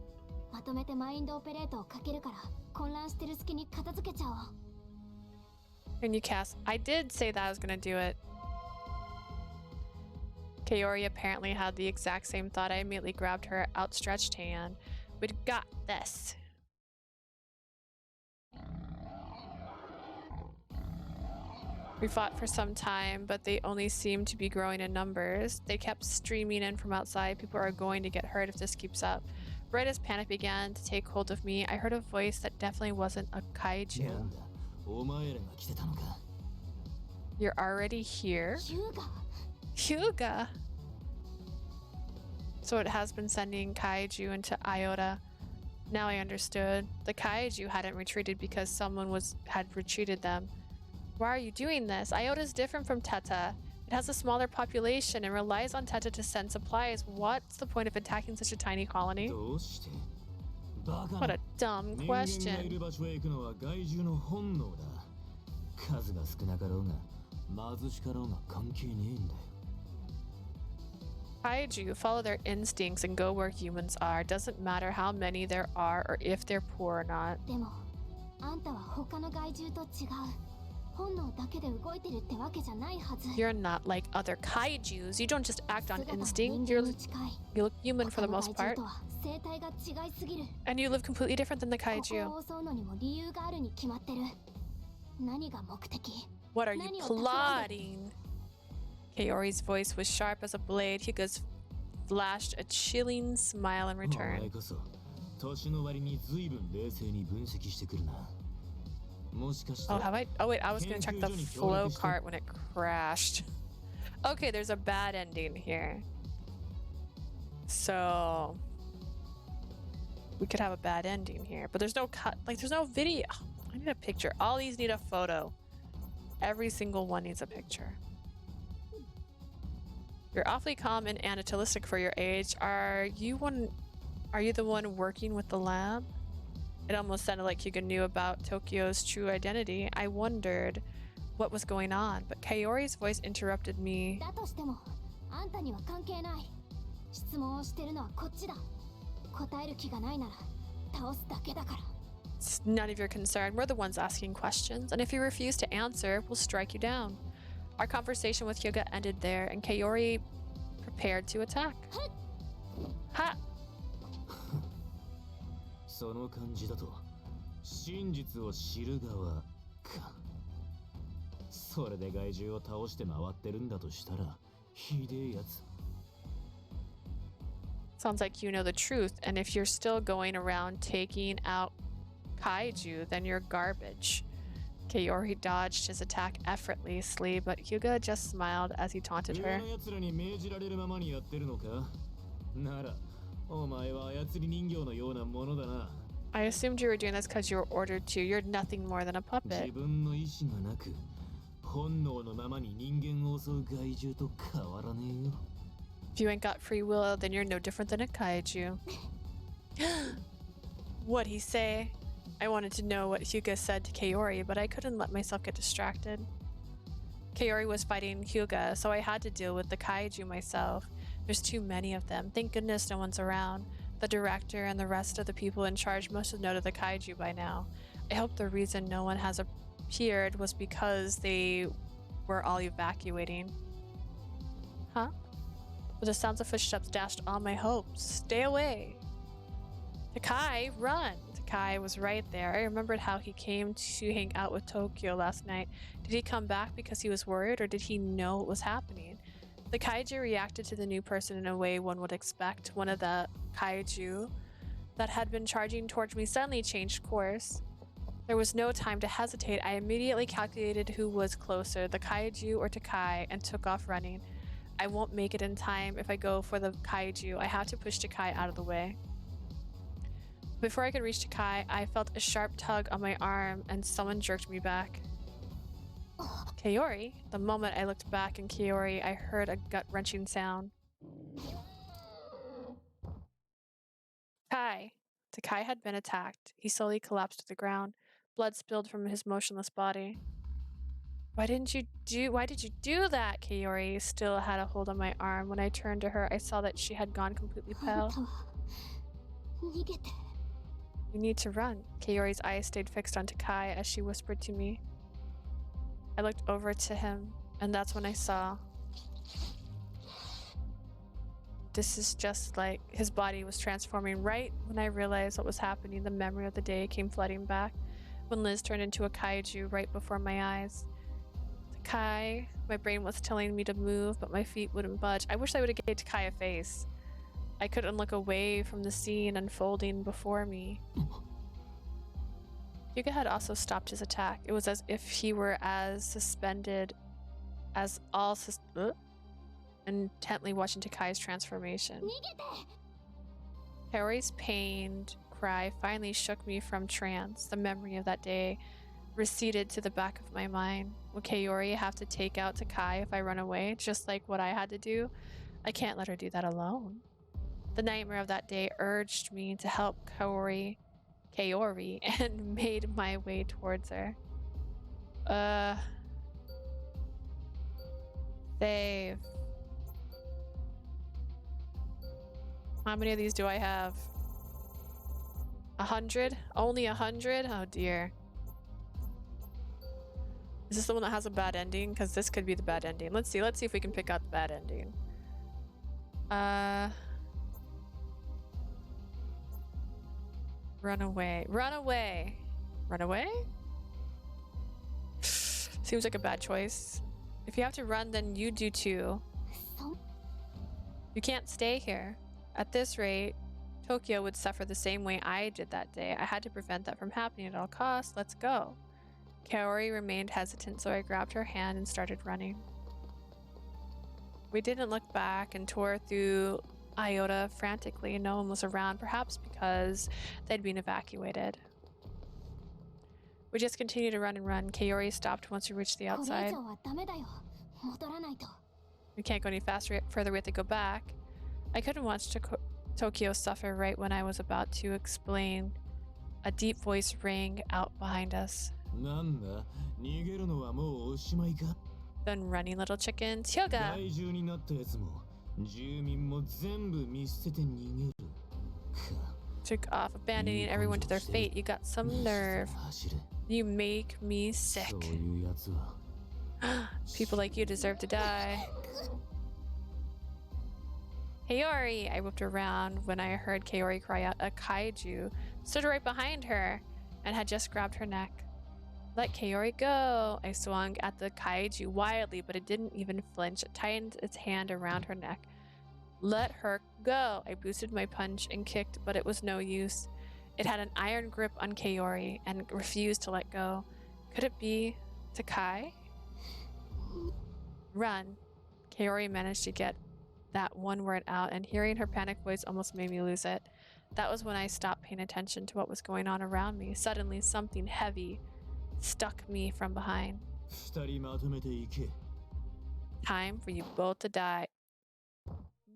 まとめてマインドオペレートをかけるから混乱してる隙に片付けちゃおう。 Can you cast? I did say that I was gonna do it. Kaori apparently had the exact same thought. I immediately grabbed her outstretched hand. We've got this. We fought for some time, but they only seemed to be growing in numbers. They kept streaming in from outside. People are going to get hurt if this keeps up. Right as panic began to take hold of me, I heard a voice that definitely wasn't a kaiju. なんだお前らが来てたのか You're already here? ヒューガ Hyuga. So it has been sending kaiju into Iota. Now I understood. The kaiju hadn't retreated because someone had retreated them. Why are you doing this? Iota is different from Theta. It has a smaller population and relies on Theta to send supplies. What's the point of attacking such a tiny colony? どうしてバカ What な a dumb 人間がい question. る場所へ行くのは害獣の本能だ数が少なかろうが貧しかろうが関係ねえんだよ Kaiju follow their instincts and go where humans are. Doesn't matter how many there are or if they're poor or not. でもあんたは他の害獣と違う。本能だけで動いてるってわけじゃないはず。 You're not like other kaijus. You don't just act on 姿も instinct. 人間に近い。 You look human for the 他の most 害 part. 獣とは生態が違いすぎる。 And you live completely different than the こ kaiju. こを襲うのにも理由があるに決まってる。何が目的？ What are you 何を企てる？ plotting? Kaori's voice was sharp as a blade. Hyuga's flashed a chilling smile in お前 return. こそ年の割に随分冷静に分析してくるなもしかして Oh, have I? Oh, wait, I was gonna check the flow cart when it crashed. Okay, there's a bad ending here. So we could have a bad ending here, but there's no cut, like there's no video. I need a picture. All these need a photo. Every single one needs a picture. You're awfully calm and analytic for your age. Are you the one working with the lab? It almost sounded like Hyuga knew about Tokyo's true identity. I wondered what was going on, but Kaori's voice interrupted me. だとしてもあんたには関係ない。質問をしてるのはこっちだ。答える気がないなら倒すだけだから。 It's none of your concern. We're the ones asking questions, and if you refuse to answer, we'll strike you down. Our conversation with Hyuga ended there, and Kaori prepared to attack. Ha! その感じだと真実を知る側かそれで害獣を倒して回ってるんだとしたらひでえやつ Sounds like you know the truth, and if you're still going around taking out kaiju, then you're garbage. Kaori dodged his attack effortlessly, but Hyuga just smiled as he taunted 上 her. の奴らに命じられるままにやってるのかならお前は操り人形のようなものだな I assumed you were doing this because you were ordered to. You're nothing more than a 自 puppet. 分の意志がなく本能のままに人間を襲う害獣と変わらねえよ If you ain't got free will, then you're no different than a kaiju. What'd he say? I wanted to know what Hyuga said to Kaori, but I couldn't let myself get distracted. Kaori was fighting Hyuga, so I had to deal with the kaiju myself. There's too many of them. Thank goodness no one's around. The director and the rest of the people in charge must have noted the kaiju by now. I hope the reason no one has appeared was because they we're all evacuating. Huh? But the sounds of footsteps dashed all my hopes. Stay away! Takai, run! Takai was right there. I remembered how he came to hang out with Tokio last night. Did he come back because he was worried, or did he know what was happening? The kaiju reacted to the new person in a way one would expect. One of the kaiju that had been charging towards me suddenly changed course. There was no time to hesitate. I immediately calculated who was closer, the kaiju or Takai, and took off running. I won't make it in time if I go for the kaiju. I have to push Takai out of the way. Before I could reach Takai, I felt a sharp tug on my arm and someone jerked me back. Kaori? The moment I looked back in Kaori, I heard a gut-wrenching sound. Takai had been attacked. He slowly collapsed to the ground. Blood spilled from his motionless body. Why did you do that? Kaori still had a hold on my arm. When I turned to her, I saw that she had gone completely pale. You need to run. Kaori's eyes stayed fixed on Takai as she whispered to me. I looked over to him, and that's when I saw. This is just like his body was transforming. Right when I realized what was happening, the memory of the day came flooding back. When Liz turned into a kaiju right before my eyes. Takai, my brain was telling me to move, but my feet wouldn't budge. I wish I would have gave Takai a face. I couldn't look away from the scene unfolding before me. Yuga had also stopped his attack. It was as if he were as suspended as all intently watching Takai's transformation. Kaori's pained cry finally shook me from trance. The memory of that day receded to the back of my mind. Will Kaori have to take out Takai if I run away, just like what I had to do? I can't let her do that alone. The nightmare of that day urged me to help Kaori, and made my way towards her. Save. How many of these do I have? 100? Only 100? Oh dear. Is this the one that has a bad ending? Because this could be the bad ending. Let's see if we can pick out the bad ending. Run away. Run away. Run away? Seems like a bad choice. If you have to run, then you do too. You can't stay here. At this rate, Tokio would suffer the same way I did that day. I had to prevent that from happening at all costs. Let's go. Kaori remained hesitant, so I grabbed her hand and started running. We didn't look back and tore through Iota frantically. No one was around, perhaps because they'd been evacuated. We just continued to run and run. Kaori stopped once we reached the outside. We can't go any further, we have to go back. I couldn't watch Tokio suffer right when I was about to explain. A deep voice rang out behind us. Done running, little chickens. Hyoga! Took off, abandoning everyone to their fate. You got some nerve. You make me sick. People like you deserve to die. Kaori! I whipped around when I heard Kaori cry out. A kaiju stood right behind her and had just grabbed her neck. Let Kaori go! I swung at the kaiju wildly, but it didn't even flinch. It tightened its hand around her neck. Let her go! I boosted my punch and kicked, but it was no use. It had an iron grip on Kaori and refused to let go. Could it be Takai? Run! Kaori managed to get that one word out, and hearing her panicked voice almost made me lose it. That was when I stopped paying attention to what was going on around me. Suddenly, something heavy stuck me from behind. Time for you both to die.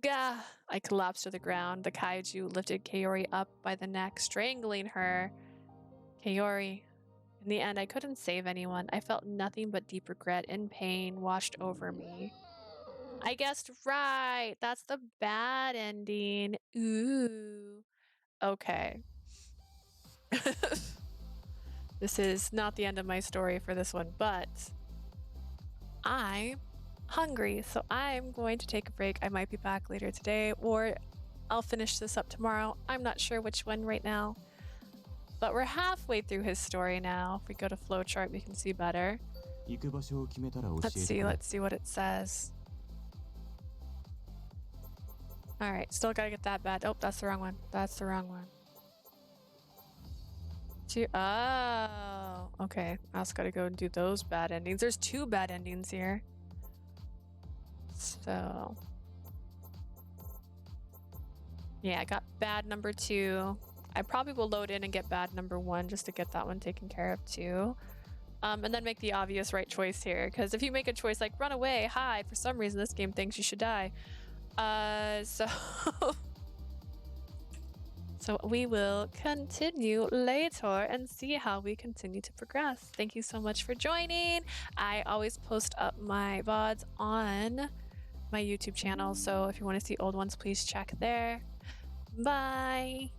Gah! I collapsed to the ground. The kaiju lifted Kaori up by the neck, strangling her. Kaori. In the end, I couldn't save anyone. I felt nothing but deep regret and pain washed over me. I guessed right. That's the bad ending. Ooh. Okay. This is not the end of my story for this one, but I'm hungry, so I'm going to take a break. I might be back later today, or I'll finish this up tomorrow. I'm not sure which one right now. But we're halfway through his story now. If we go to flowchart, we can see better. Let's see what it says. Alright, still gotta get that bad. Oh, that's the wrong one. That's the wrong one. Oh, okay. I also gotta go and do those bad endings. There's 2 bad endings here. So... yeah, I got bad number 2. I probably will load in and get bad number 1 just to get that one taken care of too. And then make the obvious right choice here. Because if you make a choice like run away, hide, for some reason this game thinks you should die. So we will continue later and see how we continue to progress. Thank you so much for joining. I always post up my VODs on my YouTube channel, so if you want to see old ones, please check there. Bye.